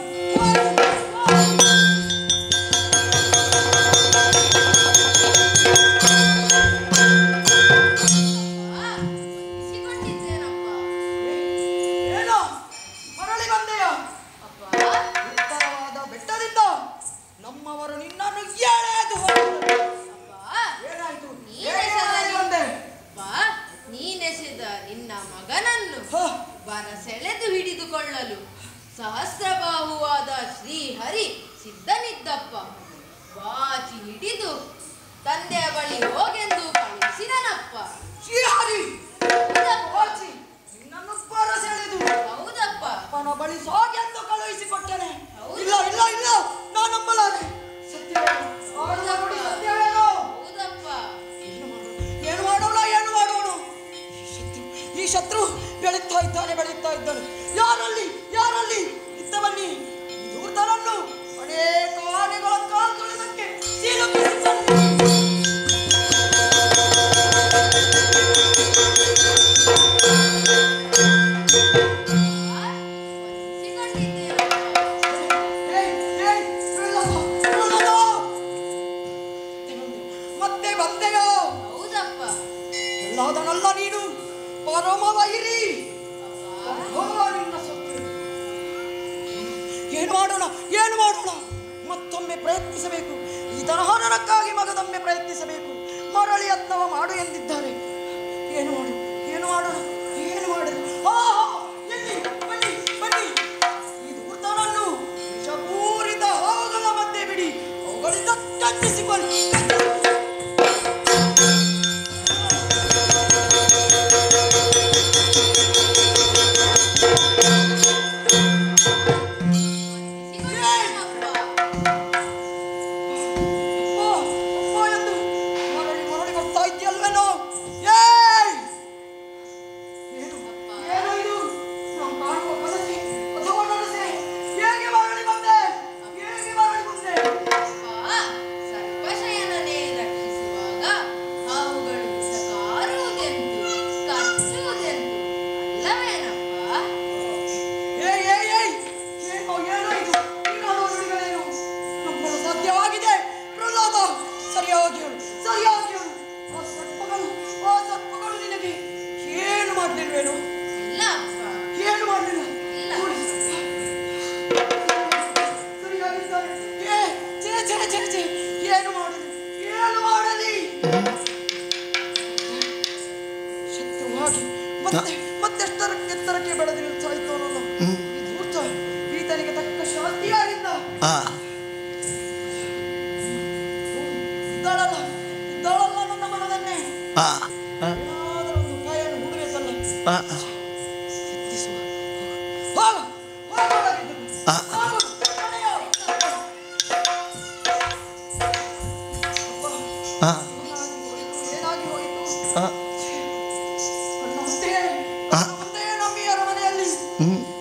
ವಂದಿಸಿಕೊಂಡಿದ್ದೇನಪ್ಪ. ಏನೋ ಮರಳಿ ಬಂದೆಯ? ಅಪ್ಪ. ಎತ್ತರವಾದ ಬೆಟ್ಟದಿಂದ ನಮ್ಮವರು ನಿನ್ನನ್ನು ಎಳೆದು ಹೋದರು. ಅಪ್ಪ. ಏನಾಯ್ತು? ನೀನೆಸೆದ ಬಂದೆ. ಅಪ್ಪ, ನೀನೆಸೆದ ನಿನ್ನ ಮಗನನ್ನು ಬರಸೆಳೆದು ಹಿಡಿದುಕೊಳ್ಳಲು ಸಹಸ್ರಬಾಹುವಾದ ಶ್ರೀಹರಿ ಸಿದ್ಧನಿದ್ದಪ್ಪ. ಬಾಚಿ ಹಿಡಿದು ತಂದೆಯ ಬಳಿ ಹೋಗೆಂದು ಕಳುಹಿಸಿದನಪ್ಪ. ಶ್ರೀಹರಿ ಹೌದಪ್ಪ. ವಾಚಿ ನಿನ್ನನ್ನು ಬರಸೆಳೆದು ಹೌದಪ್ಪ. ಅಪ್ಪನ ಬಳಿ ಸಾಗೆಂದು ಕಳುಹಿಸಿಕೊಟ್ಟೆನೆ. ಹೌದು. ಇಲ್ಲ, ನಾನು ನಂಬಲಾರೆ. ಸತ್ಯವೇನು? ಆಡುವ ನುಡಿ ಸತ್ಯವೇನು? ಹೌದಪ್ಪ. ಏನು ಮಾಡೋಣ? ಈ ಶತ್ರು ಬೆಳೀತಾ ಇದ್ದಾನೆ. ಯಾರಲ್ಲಿ ಇದ್ದವನ್ನಿ ದೂರ್ಧನ ಏನು ಮಾಡೋಣ ಏನು ಮಾಡೋಣ? ಮತ್ತೊಮ್ಮೆ ಪ್ರಯತ್ನಿಸಬೇಕು. ಈ ತರಹರಣಕ್ಕಾಗಿ ಮಗದೊಮ್ಮೆ ಪ್ರಯತ್ನಿಸಬೇಕು. ಮರಳಿ ಯತ್ನವ ಮಾಡು ಎಂದಿದ್ದಾರೆ. ಏನು ಮಾಡು ಏನು ಮಾಡೋಣ ಏನು ಮಾಡೋದು? ಎಲ್ಲಿ ಬನ್ನಿ ಬನ್ನಿ, ಈ ಧೂರ್ತನನ್ನು ವಿಷಪೂರಿತ ಹಾವುಗಳ ಮಧ್ಯೆ ಬಿಡಿ, ಅವುಗಳಿಂದ ಕತ್ತಿಸಿಕೊಳ್ಳಿ. ಏನು ಮಾಡಲಿ ಏನು ಮಾಡಲಿ? ಶತ್ರುವಾಗಿ ಮತ್ತೆಷ್ಟರಕ್ಕೆ ಬೆಳೆದು ನಿಲ್ಸಾಯ್ತು ಅನ್ನೋಲ್ಲ. ಧೂರ್ತ ಈತನಿಗೆ ತಕ್ಕ ಶಾಂತಿಯಾಗಿದ್ದ. ಇದ್ದಾಳಲ್ಲ ನನ್ನ ಮನದನ್ನೇ ಏನಾದರೂ ಒಂದು ಕಾಯನ್ನು ಹುಡುಬೇಕಲ್ಲ. ಏನಾಗಿ ಹೋಯಿತು? ಮುಂದೆ ನಮ್ಮಿ ಅರಮನೆಯಲ್ಲಿ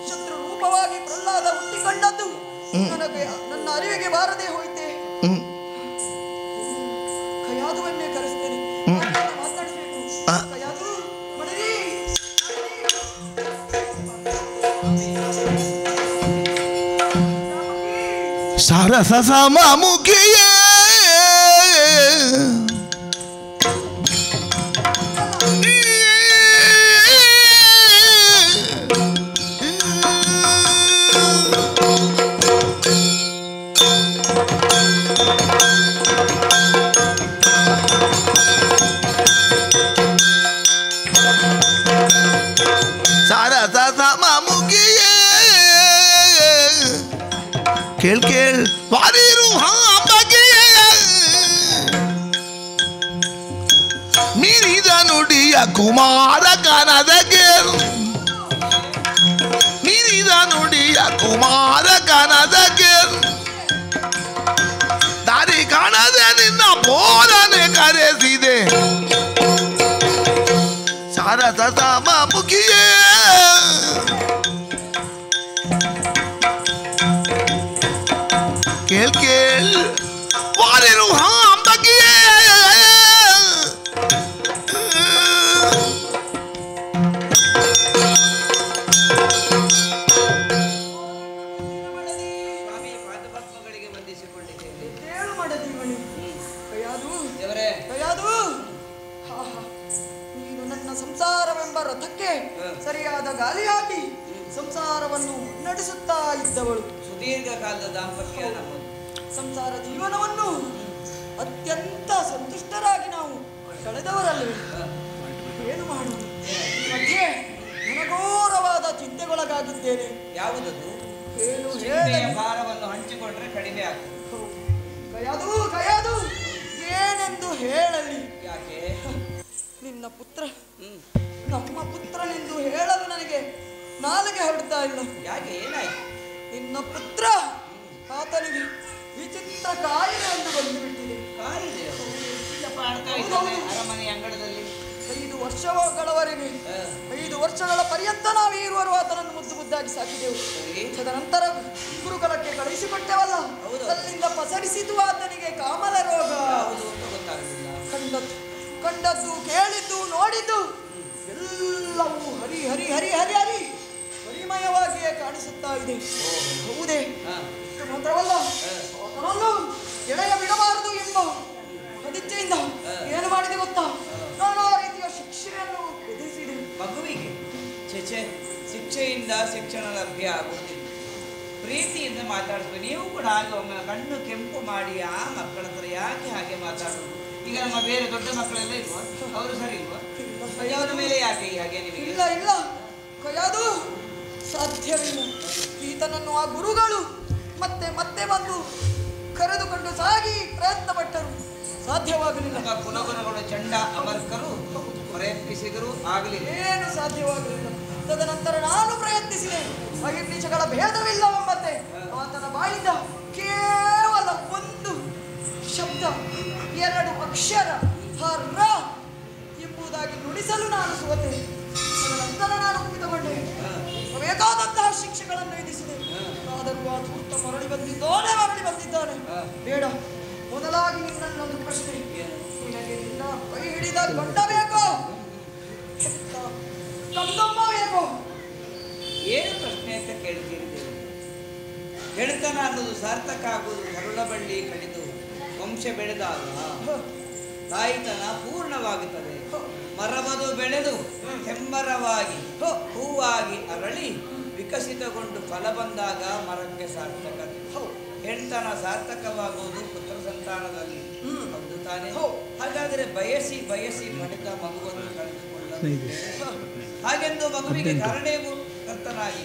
ಶತ್ರು ರೂಪವಾಗಿ ಪ್ರಹ್ಲಾದ ಹುಟ್ಟಿಕೊಂಡದ್ದು ನನಗೆ ನನ್ನ ಅರಿವಿಗೆ ಬಾರದೆ ಹೋಯಿತೆ. ಕಯಾದುವನ್ನೇ ಕರೆಸ್ತೇನೆ, ಮಾತಾಡಿಸಬೇಕು. ಕಯಾದು ಮಡರಿ ಸರಸ ಸಮುಖಿಯೇ ಕೇಳ್ ವಾರಿರು ಮೀರಿದ ನುಡಿಯ ಕುಮಾರ ಕನದ ಕೇಳು, ಮೀರಿದ ನುಡಿಯ ಕುಮಾರ ಕನದ ಕೇಳು, ದಾರಿ ಕಾಣದೆ ನಿನ್ನ ಬೋಧನೆ ಕರೆಸಿದೆ ಸಾರಸ ಸಮ ಮುಖಿಯೇ. ಕೇಳ್ ವಾರಿರು ಅಂಬಗಿಯೇ ಸ್ವಾಮಿ ಪಾದಪದ್ಮಗಳಿಗೆ ವಂದಿಸಿಕೊಂಡಿದ್ದೇನೆ. ಹೇಳು ಮಾಡದೀವನಿ. ಕಯಾದು ನೀನು ನನ್ನ ಸಂಸಾರವೆಂಬ ರಥಕ್ಕೆ ಸರಿಯಾದ ಗಾಲಿಯಾಗಿ ಸಂಸಾರವನ್ನು ಮುನ್ನಡೆಸುತ್ತಾ ಇದ್ದವಳು. ಸುದೀರ್ಘ ಕಾಲದ ದಾಂಪತ್ಯ ನಮ್ಮದು. ಸಂಸಾರ ಜೀವನವನ್ನು ಅತ್ಯಂತ ಸಂತುಷ್ಟರಾಗಿ ನಾವು ಕಳೆದವರಲ್ಲವೇ? ಏನು ಮಾಡುವುದು? ಮಧ್ಯೆ ನನಘೋರವಾದ ಚಿಂತೆಗೊಳಗಾಗಿದ್ದೇನೆ. ಯಾವುದದು? ಏನು ಚಿಂತೆಯ ಭಾರವನ್ನು ಹಂಚಿಕೊಂಡ್ರೆ ಕಡಿಮೆ ಆಗ್ತದೆ. ಕಯಾದು ಏನೆಂದು ಹೇಳಲಿ? ಯಾಕೆ? ನಿನ್ನ ಪುತ್ರ ನಮ್ಮ ಪುತ್ರನೆಂದು ಹೇಳಲು ನನಗೆ ನಾಲಿಗೆ ಹೊರಡ್ತಾ ಇಲ್ಲ. ಯಾಕೆ? ಏನಾಯ್ತು? ನಿನ್ನ ಪುತ್ರ ಆತನಿಗೆ ವಿಚಿತ್ರ ಕಾಯಿಲೆ ಎಂದು ಬಂದುಬಿಟ್ಟಿದೆ. ಕಾಯಿಲೆ ಅರಮನೆ ಅಂಗಳದಲ್ಲಿ 5 ವರ್ಷಗಳವರೆಗೆ 5 ವರ್ಷಗಳ ಪರ್ಯಂತ ನಾವು ಈರುವರು ಆತನನ್ನು ಮುದ್ದು ಮುದ್ದಾಗಿ ಸಾಕಿದೆವು. ತದನಂತರ ಗುರುಕುಲಕ್ಕೆ ಕಳುಹಿಸಿಕೊಟ್ಟೆವಲ್ಲ, ಅಲ್ಲಿಂದ ಪಸರಿಸಿತು ಆತನಿಗೆ ಕಾಮಲ ರೋಗ. ಕಂಡದ್ದು ಕೇಳಿದ್ದು ನೋಡಿದ್ದು ಎಲ್ಲವೂ ಹರಿ ಹರಿ ಹರಿ ಹರಿ ಹರಿ ಹರಿಮಯವಾಗಿಯೇ ಕಾಣಿಸುತ್ತಾ ಇದೆ. ಹೌದೇ? ಮಾತ್ರವಲ್ಲ, ಆತನನ್ನು ಎಳೆಯ ಬಿಡಬಾರದು ಎಂಬ ಸದಿಚ್ಛೆಯಿಂದ ಏನು ಮಾಡಿದೆ ಗೊತ್ತಾ? ನಾನಾ ರೀತಿಯ ಶಿಕ್ಷೆಯನ್ನು ವಿಧಿಸಿದೆ. ಮಗುವಿಗೆ ಶಿಕ್ಷೆಯಿಂದ ಶಿಕ್ಷಣ ಲಭ್ಯ ಆಗುವುದಿಲ್ಲ. ಪ್ರೀತಿಯಿಂದ ಮಾತಾಡಿಸ್ಬೇಕು. ನೀವು ಕೂಡ ಹಾಗೆ ಒಮ್ಮೆ ಕಣ್ಣು ಕೆಂಪು ಮಾಡಿ ಆ ಮಕ್ಕಳ ಹತ್ರ ಯಾಕೆ ಹಾಗೆ ಮಾತಾಡೋದು? ಈಗ ನಮ್ಮ ಬೇರೆ ದೊಡ್ಡ ಮಕ್ಕಳೆಲ್ಲ ಇಲ್ವಾ? ಅವರು ಸರಿ ಇಲ್ವಾ? ಅವರ ಮೇಲೆ ಯಾಕೆ ಹಾಗೆ ನಿಮಗೆ? ಇಲ್ಲ ಇಲ್ಲ ಕಯಾದು ಸಾಧ್ಯವಿಲ್ಲ. ಈತನನ್ನು ಆ ಗುರುಗಳು ಮತ್ತೆ ಮತ್ತೆ ಬಂದು ಕರೆದುಕೊಂಡು ಸಾಗಿ ಪ್ರಯತ್ನ ಪಟ್ಟರು, ಸಾಧ್ಯವಾಗಲಿಲ್ಲ. ನಮ್ಮ ಕುಲಗುಣಗಳು ಚಂಡ ಅಮರ್ಕರು ಪ್ರಯತ್ನಿಸಿದರು, ಆಗಲಿಲ್ಲ, ಏನು ಸಾಧ್ಯವಾಗಲಿಲ್ಲ. ತದನಂತರ ನಾನು ಪ್ರಯತ್ನಿಸಿದೆ. ಅಹಿರ್ನಿಶಗಳ ಭೇದವಿಲ್ಲವೆಂಬಂತೆ ಆತನ ಬಾಯಿಂದ ಕೇವಲ ಒಂದು ಶಬ್ದ, 2 ಅಕ್ಷರ ಹರ ಎಂಬುದಾಗಿ ನುಡಿಸಲು ನಾನು ಸೋತೆ. ತದನಂತರ ನಾನು ಒಪ್ಪಿಕೊಂಡೆ, ಬೇಕಾದಂತಹ ಶಿಕ್ಷೆಗಳನ್ನು ವಿಧಿಸಿದೆ. ಆದರೂ ಆ ಧೂರ್ತ ಮರಳಿ ಬಂದಿದ್ದಾನೆ. ಬೇಡ, ಮೊದಲಾಗಿ ನಿನ್ನಲ್ಲೊಂದು ಪ್ರಶ್ನೆ. ನಿನಗೆ ನಿನ್ನ ಕೈ ಹಿಡಿದ ಗಂಡ ಬೇಕೋ, ಕಂದಮ್ಮ ಬೇಕೋ? ಏನು ಪ್ರಶ್ನೆ ಅಂತ ಕೇಳ್ತೀರಿ? ಗೆಳೆತನ ಅನ್ನೋದು ಸಾರ್ಥಕ ಆಗುವುದು ಕರುಳ ಬಳ್ಳಿ ಕಡಿದು ವಂಶ ಬೆಳೆದಾಗ ತಾಯಿತನ ಪೂರ್ಣವಾಗುತ್ತದೆ. ಮರವದು ಬೆಳೆದು ಹೆಮ್ಮರವಾಗಿ ಹೂವಾಗಿ ಅರಳಿ ವಿಕಸಿತಗೊಂಡು ಫಲ ಬಂದಾಗ ಮರಕ್ಕೆ ಸಾರ್ಥಕತೆ. ಹೆಣ್ತನ ಸಾರ್ಥಕವಾಗುವುದು ಪುತ್ರ ಸಂತಾನದಲ್ಲಿ, ಹೌದು ತಾನೇ? ಹಾಗಾದರೆ ಬಯಸಿ ಬಯಸಿ ಪಡೆದ ಮಗುವನ್ನು ಕಳೆದುಕೊಳ್ಳಬೇಕು. ಹಾಗೆಂದು ಮಗುವಿಗೆ ಕಾರಣೇವು ಕರ್ತನಾಗಿ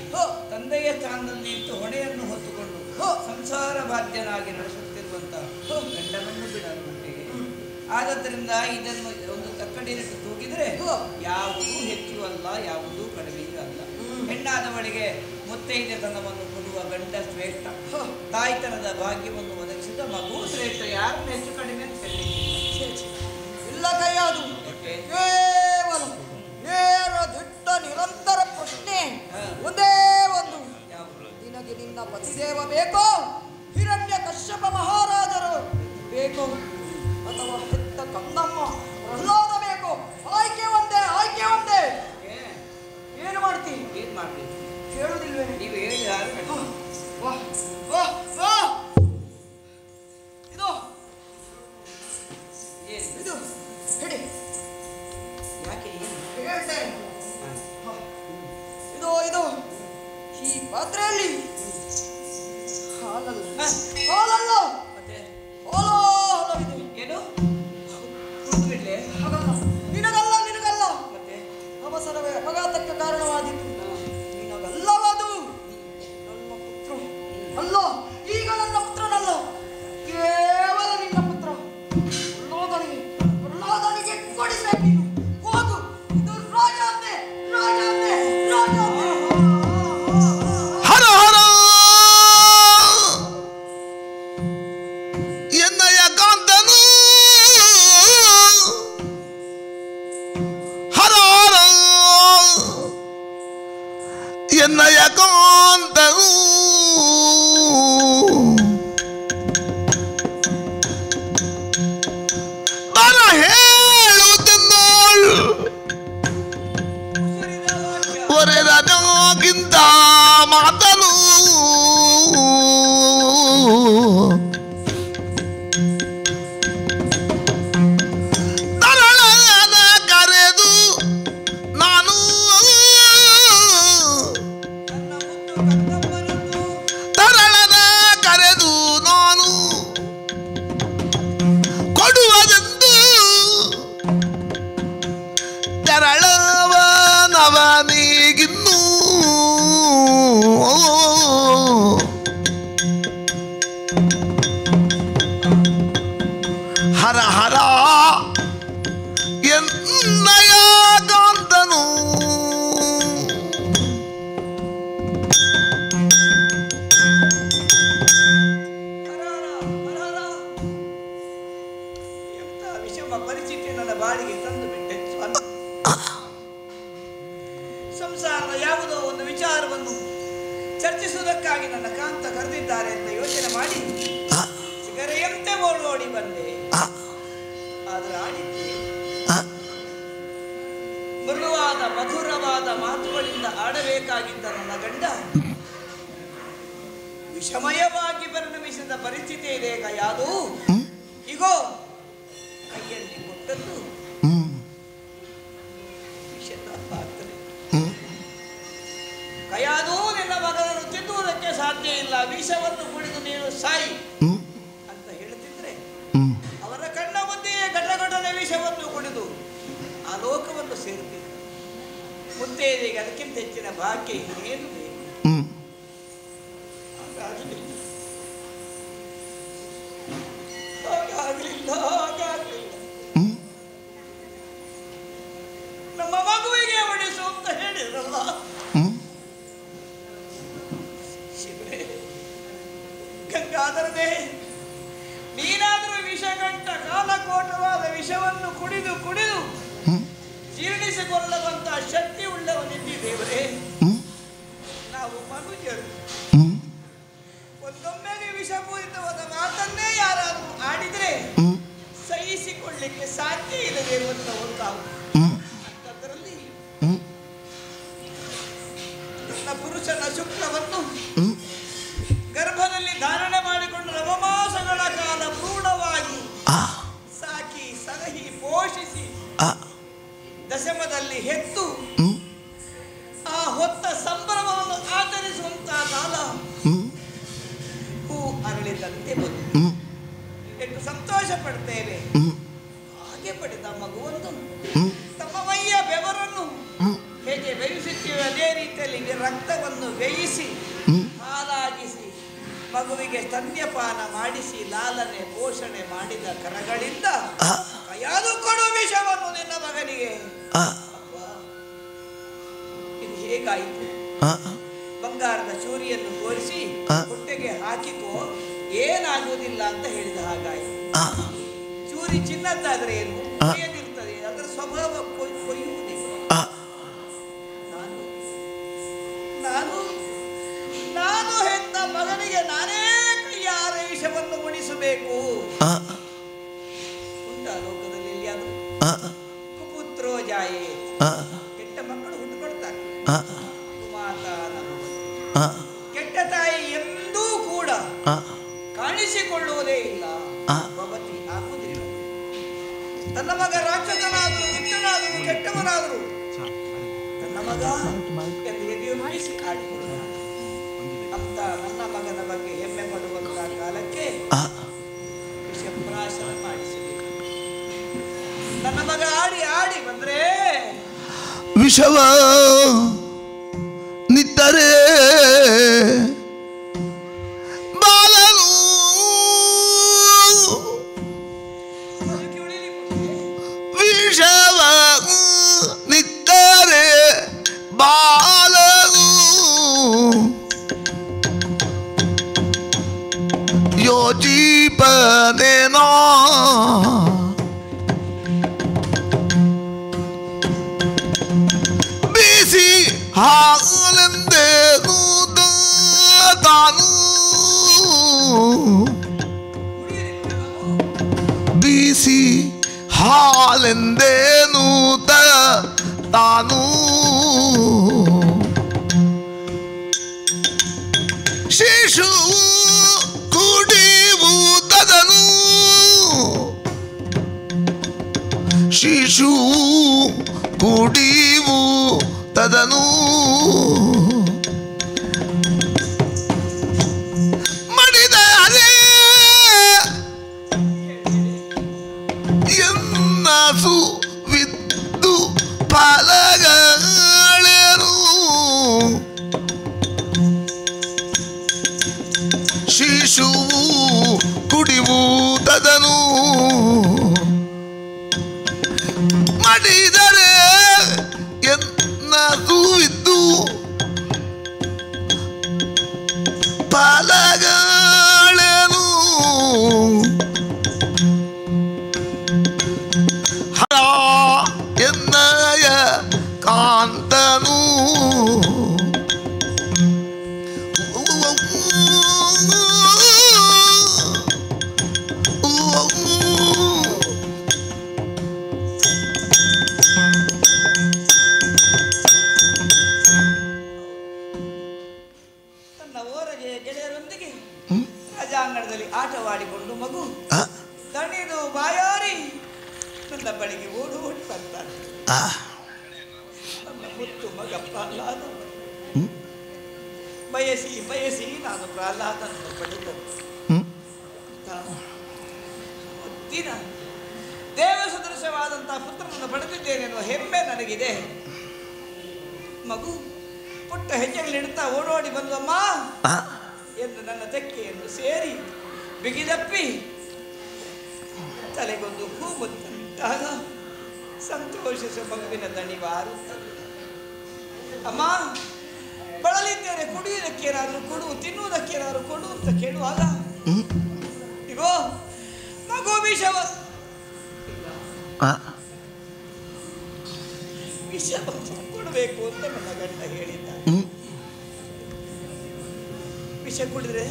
ತಂದೆಯ ಸ್ಥಾನದಲ್ಲಿ ನಿಂತು ಹೊಣೆಯನ್ನು ಹೊತ್ತುಕೊಂಡು ಸಂಸಾರ ಬಾಧ್ಯನಾಗಿ ನಡೆಸುತ್ತಿರುವಂತಹ ಗಂಡನನ್ನು ಬಿಡಲು. ಆದ್ದರಿಂದ ಇದನ್ನು ಒಂದು ತಕ್ಕಡಿನಿಟ್ಟು ತೂಗಿದರೆ ಯಾವುದೂ ಹೆಚ್ಚು ಅಲ್ಲ, ಯಾವುದೂ ಕಡಿಮೆಯೂ ಅಲ್ಲ. ಹೆಣ್ಣಾದವಳಿಗೆ ಮುತ್ತೈದೆತನವನ್ನು ಕೊಡುವ ಗಂಡ ಶ್ರೇಷ್ಠ, ತಾಯ್ತನದ ಭಾಗ್ಯವನ್ನು ಒದಗಿಸಿದ ಮಗು ಶ್ರೇಷ್ಠ. ಯಾರನ್ನು ಹೆಚ್ಚು ಕಡಿಮೆ ಅಂತ ಹೇಳಿ ಇಲ್ಲ ಕೈಯಾದು. ಕೇವಲ ನೇರ ದಿಟ್ಟ ನಿರಂತರ ಪ್ರಶ್ನೆ ಒಂದೇ ಒಂದು. ನಿನಗೆ ನಿನ್ನ ಪತಿದೇವ ಬೇಕೋ, ಹಿರಣ್ಯ ಕಶ್ಯಪ ಮಹಾರಾಜರು ಬೇಕೋ, ಅಥವಾ ಹೆತ್ತ ಕಂದಮ್ಮ ಪ್ರಹ್ಲಾದ ಬೇಕೋ? ಆಯ್ಕೆ ಒಂದೇ, ಆಯ್ಕೆ ಒಂದೇ. ಏನು ಮಾಡ್ತೀನಿ? ಏನ್ ಮಾಡ್ತೀವಿ? ಕೇಳುವುದಿಲ್ವೇ? ನೀವು ಹೇಳಿದ ಇದು ಇದು ಹೇಳಿ. ಯಾಕೆ ಹೇಳ್ತೆ. ಇದು ಈ ಪಾತ್ರೆಯಲ್ಲಿ ಹಾಲಲ್ಲ, ಹಾಲಲ್ಲ, ಮತ್ತೆ ಹಾಲವಿದೆ. ಏನು ಕುಡಿದು ಬಿಡ್ಲೆ? ಹಾಗಲ್ಲ, ನಿನಗಲ್ಲ. ಮತ್ತೆ ಅವಸರವೇ ಅಪಘಾತಕ್ಕೆ ಕಾರಣವಾದಿತ್ತು. ನಿನಗಲ್ಲವದು. ನನ್ನ ಪುತ್ರ ಅಲ್ಲ, ಈಗ ನನ್ನ ಪುತ್ರನಲ್ಲ, ಕೇವಲ ನಿನ್ನ ಪುತ್ರ. ಪ್ರಹ್ಲಾದನಿಗೆ ಕೊಡಿಸಬೇಕು. ನೀನು ಹೋಗು, ಇದು ರಾಜಾಜ್ಞೆ. ಹರ ಹರ ಎನ್ನಯ ಕಾಂತನು, ಹರ ಹರ ಎನ್ನಯ ಕಾಂತನು, ಬರ ಹೇಳುತ್ತಿದ್ದೋಳು ಒರೆದಗಿಂತ ಮಾತನು. ತರಳದ ಕರೆದು ನಾನು, ತರಳದ ಕರೆದು ನಾನು ಕೊಡುವುದೆಂದು ತೆರಳವನವನಿಗಿನ್ನೂ ಹರ ಹರ ಎನ್ನಯ ಕಾಂತನು. ಎಂತ ವಿಷಮ ಪರಿಸ್ಥಿತಿ ನನ್ನ ಬಾಳಿಗೆ ತಂದು ಬಿಟ್ಟೆ. ಸಂಸಾರದ ಯಾವುದೋ ಒಂದು ವಿಚಾರವನ್ನು ಚರ್ಚಿಸುವುದಕ್ಕಾಗಿ ನನ್ನ ಕಾಂತ ಕರೆದಿದ್ದಾರೆ ಅಂತ ಯೋಚನೆ ಮಾಡಿ ಸಿಗರೆಯಂತೆ ಓಡೋಡಿ ಬಂದೆ. ಆದ್ರೆ ಆಡಿದ್ದೆ ಮೃದುವಾದ ಮಧುರವಾದ ಮಾತುಗಳಿಂದ ಆಡಬೇಕಾಗಿದ್ದ ನನ್ನ ಗಂಡ ವಿಷಮಯವಾಗಿ ಪರಿಣಮಿಸಿದ ಪರಿಸ್ಥಿತಿ ಇದೆ. ಯಾವುದು ಈಗೋ ಕೈಯಲ್ಲಿ ಕೊಟ್ಟದ್ದು ವಿಷದ ಪಾತ್ರೆ. ಕಯಾದು ನಿನ್ನ ಮಗನನ್ನು ತಿದ್ದುವುದಕ್ಕೆ ಸಾಧ್ಯ ಸಾಧ್ಯ ಇಲ್ಲ, ವಿಷವನ್ನು ಕುಡಿದು ನೀನು ಸಾಯಿ ಅಂತ ಹೇಳುತ್ತಿದ್ರೆ ಅವರ ಕಣ್ಣ ಮುಂದೆಯೇ ಘಟಘಟನೆ ವಿಷವನ್ನು ಕುಡಿದು ಆ ಲೋಕವನ್ನು ಸೇರುತ್ತಿದ್ದರು. ಮುತ್ತೈದೆಗೆ ಅದಕ್ಕಿಂತ ಹೆಚ್ಚಿನ ಭಾಗ್ಯ ಇನ್ನೇನು ಬೇಕು? ಹಾಗಾಗಲಿಲ್ಲ, ಹಾಗಾಗಲಿಲ್ಲ. ನಮ್ಮ ಮಗುವಿಗೆ ಒಡಿಸು ಅಂತ ಹೇಳಿದ್ರಲ್ಲ, ಶಿವನೇ, ಗಂಗಾಧರನೇ, ನೀನಾದರೂ ವಿಷಗಂಟ ಕಾಲಕೋಟವಾದ ವಿಷವನ್ನು ಕುಡಿದು ಕುಡಿದು ಜೀರ್ಣಿಸಿಕೊಳ್ಳುವಂತಹ ಶಕ್ತಿ ಉಳ್ಳವನಿದ್ದಿ ದೇವರೇ. ನಾವು ಮನುಷ್ಯರು, ಒಂದೊಮ್ಮೆಗೆ ವಿಷಪೂರಿತವಾದ ಮಾತನ್ನೇ ಯಾರಾದರೂ ಆಡಿದರೆ ಸಹಿಸಿಕೊಳ್ಳಿಕ್ಕೆ ಸಾಧ್ಯ ಇಲ್ಲದೆ ಇರುವಂತವರು ತಾವು. ಅಂಥದ್ರಲ್ಲಿ ನನ್ನ ಪುರುಷನ ಶುಕ್ಲವನ್ನು ಗರ್ಭದಲ್ಲಿ ಧಾರಣೆ ಮಾಡಿಕೊಂಡು ನವಮಾಸಗಳ ಕಾಲ ಪೂರ್ಣವಾಗಿ ಸಾಕಿ ಸಲಹಿ ಪೋಷಿಸಿ ದಶಮದಲ್ಲಿ ಹೆತ್ತು ಆ ಹೊತ್ತ ಸಂಭ್ರಮವನ್ನು ಆಚರಿಸುವಂತಹ ಕಾಲ ಹೂ ಅರಳಿದಂತೆ ಬಂತು. ಎಷ್ಟು ಸಂತೋಷ ಪಡ್ತೇವೆ. ಹಾಗೆ ಪಡೆದ ಮಗುವನ್ನು ತಮ್ಮ ಮೈಯ ಬೆವರನ್ನು ಹೇಗೆ ಬೇಯಿಸುತ್ತೇವೆ ಅದೇ ರೀತಿಯಲ್ಲಿ ರಕ್ತವನ್ನು ಬೇಯಿಸಿ ಹಾಲಾಗಿಸಿ ಮಗುವಿಗೆ ಸ್ತನ್ಯಪಾನ ಮಾಡಿಸಿ ಲಾಲನೆ ಪೋಷಣೆ ಮಾಡಿದ ಕರಗಳಿಂದ ಕೈಯಾದು ಕೊಡು ವಿಷವನ್ನು ನಿನ್ನ ಮಗನಿಗೆ. ಇದು ಹೇಗಾಯಿತು? ಬಂಗಾರದ ಚೂರಿಯನ್ನು ತೋರಿಸಿ ಹೊಟ್ಟೆಗೆ ಹಾಕಿಕೋ, ಏನಾಗುವುದಿಲ್ಲ ಅಂತ ಹೇಳಿದ ಹಾಗಾಯಿತು. ಚೂರಿ ಚಿನ್ನದ್ದಾದ್ರೆ ಏನು ಕೊಯ್ಯದಿರ್ತದೆ, ಅದರ ಸ್ವಭಾವ ಕೊಯ್ಯುವುದಿಲ್ಲ. ನಾನು ಹೆತ್ತ ಮಗನಿಗೆ ನಾನೇ ಕೈಯಾರ ವಿಷವನ್ನು ಮುಡಿಸಬೇಕು. ಉಂಟ ಲೋಕದಲ್ಲಿ ಎಲ್ಲಿಯಾದರೂ ಕುಪುತ್ರೋ ಜಾಯೇ, ಕೆಟ್ಟ ಮಕ್ಕಳು ಹುಟ್ಟುಕೊಳ್ತಾರೆ. ಕುಮಾತ ಕೆಟ್ಟ ತಾಯಿ ಎಂದೂ ಕೂಡ ಕಾಣಿಸಿಕೊಳ್ಳುವುದೇ ಇಲ್ಲ. ಭವತಿ ಆಗುವುದಿಲ್ಲ. ತನ್ನ ಮಗ ರಾಕ್ಷಸನಾದರೂ ದುಷ್ಟನಾದರೂ ಕೆಟ್ಟವನಾದರೂ ತನ್ನ ಮಗ ಎಂದು ಎದೆಯು ಮಾಡಿಸಿ ಆಡಿಕೊಳ್ಳ ಅಂತ ನನ್ನ ಮಗನ ಬಗ್ಗೆ ಹೆಮ್ಮೆ ಪಡುವಂತಹ ಕಾಲಕ್ಕೆ ವಿಷಪ್ರಾಶನ ಮಾಡಿಸಬೇಕು. ನನ್ನ ಮಗ ಆಡಿ ಆಡಿ ಬಂದ್ರೆ ವಿಷವ ನಿತ್ತರೆ ಬಾಲನು ವಿಷವ ನಿತ್ತರೆ ಬಾಲನು ಯೋಚಿಪದೇನೋ ಬಿಸಿ ಹಾಲೆಂದೇನು ತಾನು ಬಿಸಿ ಹಾಲೆಂದೇನು ತಾನು ಶಿಶು ಕುಡಿಯುವುದನು ಶಿಶು ಕುಡಿಯುವುದನು ಮಡಿದರೆ ಎನ್ನಸು ವಿದ್ದು ಫಲಗಳೇನು ಶಿಶುವು ಕುಡಿಯುವುದನು ಮಡಿದರೆ ಎನ್ನಸು ವಿದ್ದು ಫಲಗಳೇನು ಹರ ಎನ್ನಯ ಕಾಂತನು ಗೆಳೆಯರೊಂದಿಗೆ ರಾಜಾಂಗಣದಲ್ಲಿ ಆಟವಾಡಿಕೊಂಡು ಮಗು ದಣಿದು ಬಾಯಾರಿ ನನ್ನ ಬಳಿಗೆ ಓಡಿ ಓಡಿ ಬರ್ತಾನೆ. ನನ್ನ ಮುತ್ತು ಮಗಪ್ಪ ಅಲ್ಲ, ಬಯಸಿ ಬಯಸಿ ನಾನು ಪ್ರಹ್ಲಾದನನ್ನು ಪಡೆದದ್ದು. ದಿನ ದೇವ ಸದೃಶವಾದಂತಹ ಪುತ್ರನನ್ನು ಪಡೆದಿದ್ದೇನೆನ್ನುವ ಹೆಮ್ಮೆ ನನಗಿದೆ. ಮಗು ಪುಟ್ಟ ಹೆಜ್ಜೆಗಳಿಡ್ತಾ ಓಡೋಡಿ ಬಂದಮ್ಮ ಎಂದು ನನ್ನ ತೆಕ್ಕೆಯನ್ನು ಸೇರಿ ಬಿಗಿದಪ್ಪಿ ತಲೆಗೊಂದು ಹೂ ಮುತ್ತಾಗ ಸಂತೋಷಿಸುವ ಮಗುವಿನ ದಣಿವಾರುತ್ತದೆ. ಅಮ್ಮ ಬಳಲಿದ್ದೇನೆ, ಕುಡಿಯುವುದಕ್ಕೇನಾದರೂ ಕೊಡು, ತಿನ್ನುವುದಕ್ಕೇನಾದರೂ ಕೊಡು ಅಂತ ಕೇಳುವಾಗ ಇಗೋ ಮಗು ವಿಷವ ಕೊಡಬೇಕು ಅಂತ ನನ್ನ ಗಂಡ ಹೇಳಿದ್ದ. ವಿಷ ಕುಡಿದ್ರೆ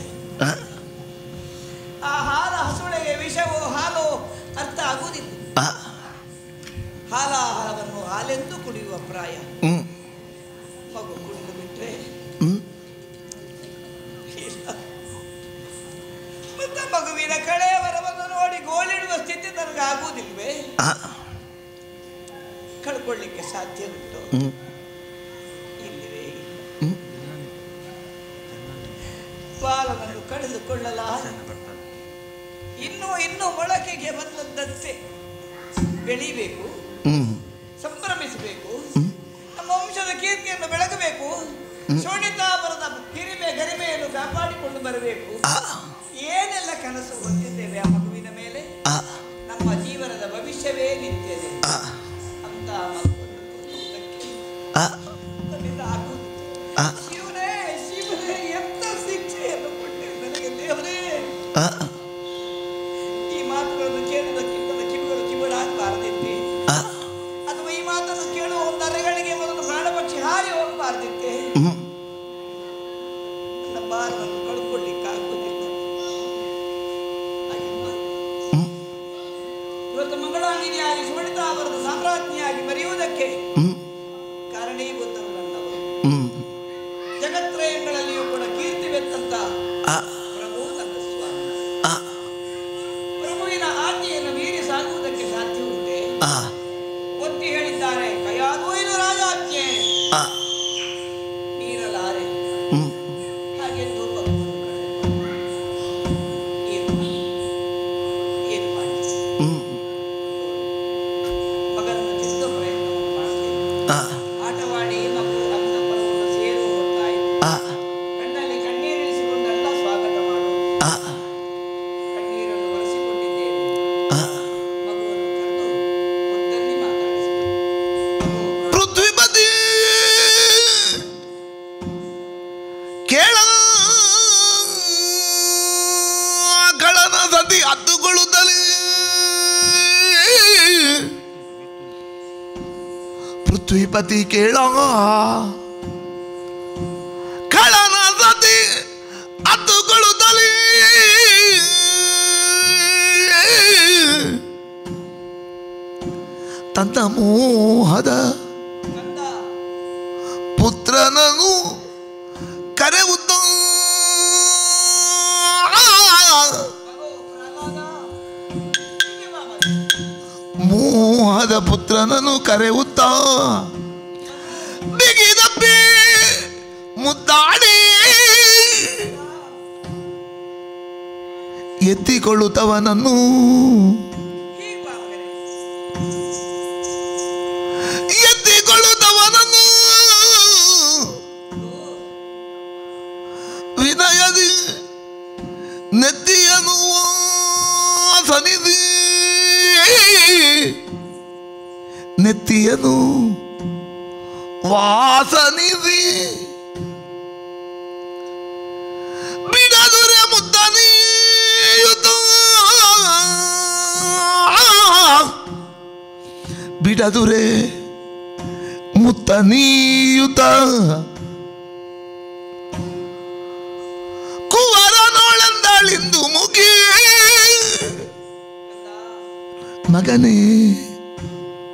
ಆ ಹಾಲ ಹಸುಳೆಗೆ ವಿಷವೋ ಹಾಲೋ ಅರ್ಥ ಆಗುವುದಿಲ್ಲ. ಹಾಲಾಹಾರವನ್ನು ಹಾಲೆಂದು ಕುಡಿಯುವ ಪ್ರಾಯ. ಮಗು ಕುಡಿದು ಬಿಟ್ರೆ ಇಲ್ಲ. ಮತ್ತೆ ಮಗುವಿನ ಕಳೆಯ ವರವನ್ನು ನೋಡಿ ಗೋಳಿಡುವ ಸ್ಥಿತಿ ನನಗೆ ಆಗುವುದಿಲ್ವೇ? ಕಳ್ಕೊಳ್ಳಿಕ್ಕೆ ಸಾಧ್ಯ ಉಂಟು? ಇಲ್ಲವೇ ಇಲ್ಲ. ಬಾಲನನ್ನು ಕಳೆದುಕೊಳ್ಳಲಾರ. ಇನ್ನೂ ಮೊಳಕೆಗೆ ಬಂದದ್ದಂತೆ ಬೆಳಿಬೇಕು, ಸಂಭ್ರಮಿಸಬೇಕು, ನಮ್ಮ ವಂಶದ ಕೀರ್ತಿಯನ್ನು ಬೆಳಗಬೇಕು, ಶೋಣಿತಾಪುರದ ಹಿರಿಮೆ ಗರಿಮೆಯನ್ನು ಕಾಪಾಡಿಕೊಂಡು ಬರಬೇಕು. ಏನೆಲ್ಲ ಕನಸು ಹೊಂದಿದ್ದೇವೆ ಆ ಮಗುವಿನ ಮೇಲೆ. ನಮ್ಮ ಜೀವನದ ಭವಿಷ್ಯವೇ ನಿಂತಿದೆ ಅಂತ ನನ್ನಿಂದ ಆಗುವುದು. ಶಿವನೇ ಶಿವನೇ ಎಂತ ಶಿಕ್ಷೆಯನ್ನು ಕೊಟ್ಟೆ ನನಗೆ ದೇವರೇ. ಈ ಮಾತುಗಳನ್ನು ಕೇಳುವುದಕ್ಕಿಂತ ಕಿವಿಗಳು ಕಿವಿಡಾಗಬಾರ್ದಿತ್ತೆ, ಅಥವಾ ಈ ಮಾತನ್ನು ಕೇಳುವ ಒಂದು ಅರೆಗಳಿಗೆ ಮೊದಲು ಪ್ರಾಣಪಕ್ಷಿ ಹಾರಿ ಹೋಗಬಾರ್ದಿತ್ತೆ. ನನ್ನ ಬಾರವನ್ನು ಕಳ್ಕೊಳ್ಳಿಕ್ಕಾಗುವುದಿಲ್ಲ. ಇವತ್ತು ಮಂಗಳಾಂಗಿನಿಯಾಗಿ ಸುವರ್ಣಿತಾವರದ ಸಾಮ್ರಾಜ್ಞಿಯಾಗಿ ಬರೆಯುವುದಕ್ಕೆ ಕಾರಣೀಭೂತರು ನನ್ನವರು. ಜಗತ್ರಯಗಳಲ್ಲಿಯೂ ಕೂಡ ಕೀರ್ತಿವೆತ್ತಂತ ಪ್ರಭು ನನ್ನ ಸ್ವಾಮಿ. ಪ್ರಭುವಿನ ಆಜ್ಞೆಯನ್ನು ಮೀರಿ ಸಾಗುವುದಕ್ಕೆ ಸಾಧ್ಯ ಉಂಟೆ? ಒತ್ತಿ ಹೇಳಿದ್ದಾರೆ, ಕೈಯಾಗೂ ಇದು ರಾಜಾಜ್ಞೆ, ಮೀರಲಾರೆ. ಹಾಗೆಂದು ಏನು ಮಾಡಿ ಮಗನನ್ನು ತಿದ್ದ ಪ್ರಯತ್ನವನ್ನು ಮಾಡ್ತೇನೆ. ಆಟವಾಡಿ ಮಗು ಅಂತಃಪುರವನ್ನು ಸೇರು ಹೊತ್ತಾಯಿತು. ಕಣ್ಣಲ್ಲಿ ಕಣ್ಣೀರಿಳಿಸಿಕೊಂಡೆಲ್ಲ ಸ್ವಾಗತ ಮಾಡು. ಕಣ್ಣೀರನ್ನು ಒರೆಸಿಕೊಂಡಿದ್ದೇನೆ. ಮಗುವನ್ನು ಕರೆದು ಮುದ್ದಲ್ಲಿ ಮಾತಾಡಿಸಿದೆ. ಪೃಥ್ವಿಪತಿ ಕೇಳ ಗಳನ ಸತಿ ಹತ್ತುಕೊಳ್ಳುತ್ತಲೇ ಪೃಥ್ವಿಪತಿ ಕೇಳ ಕಳನ ಸತಿ ಹತ್ತುಕೊಳ್ಳುತ್ತಲೇ ತನ್ನ ಮೋಹದ ಕಂದ ಪುತ್ರನನು ಕರೆಯುತ್ತ ಮಗು ಪ್ರಹ್ಲಾದ ಹೀಗೆ ಬಾ ಮಗ. ಮೋಹದ ಪುತ್ರನನು ಕರೆಯುತ್ತ ಬಿಗಿದಪ್ಪಿ ಮುದ್ದಾಡಿ ಎತ್ತಿಕೊಳ್ಳುತ್ತವನನ್ನು ಹೀಗೆ ಬಾ ಮಗನೇ. ಎತ್ತಿಕೊಳ್ಳುತ್ತವನನ್ನು ವಿನಯದಿ ನೆತ್ತಿಯನು ಸನಿದಿ ನೆತ್ತಿಯನು ವಾಸನಿದಿ ಬಿಡದುರೆ ಮುದ್ದನಿಯುತ ಬಿಡದುರೆ ಮುತ್ತನೀಯುತ ಕುವರನೊಳಂದಳಿಂದು ಮುಗಿ ಮಗನೇ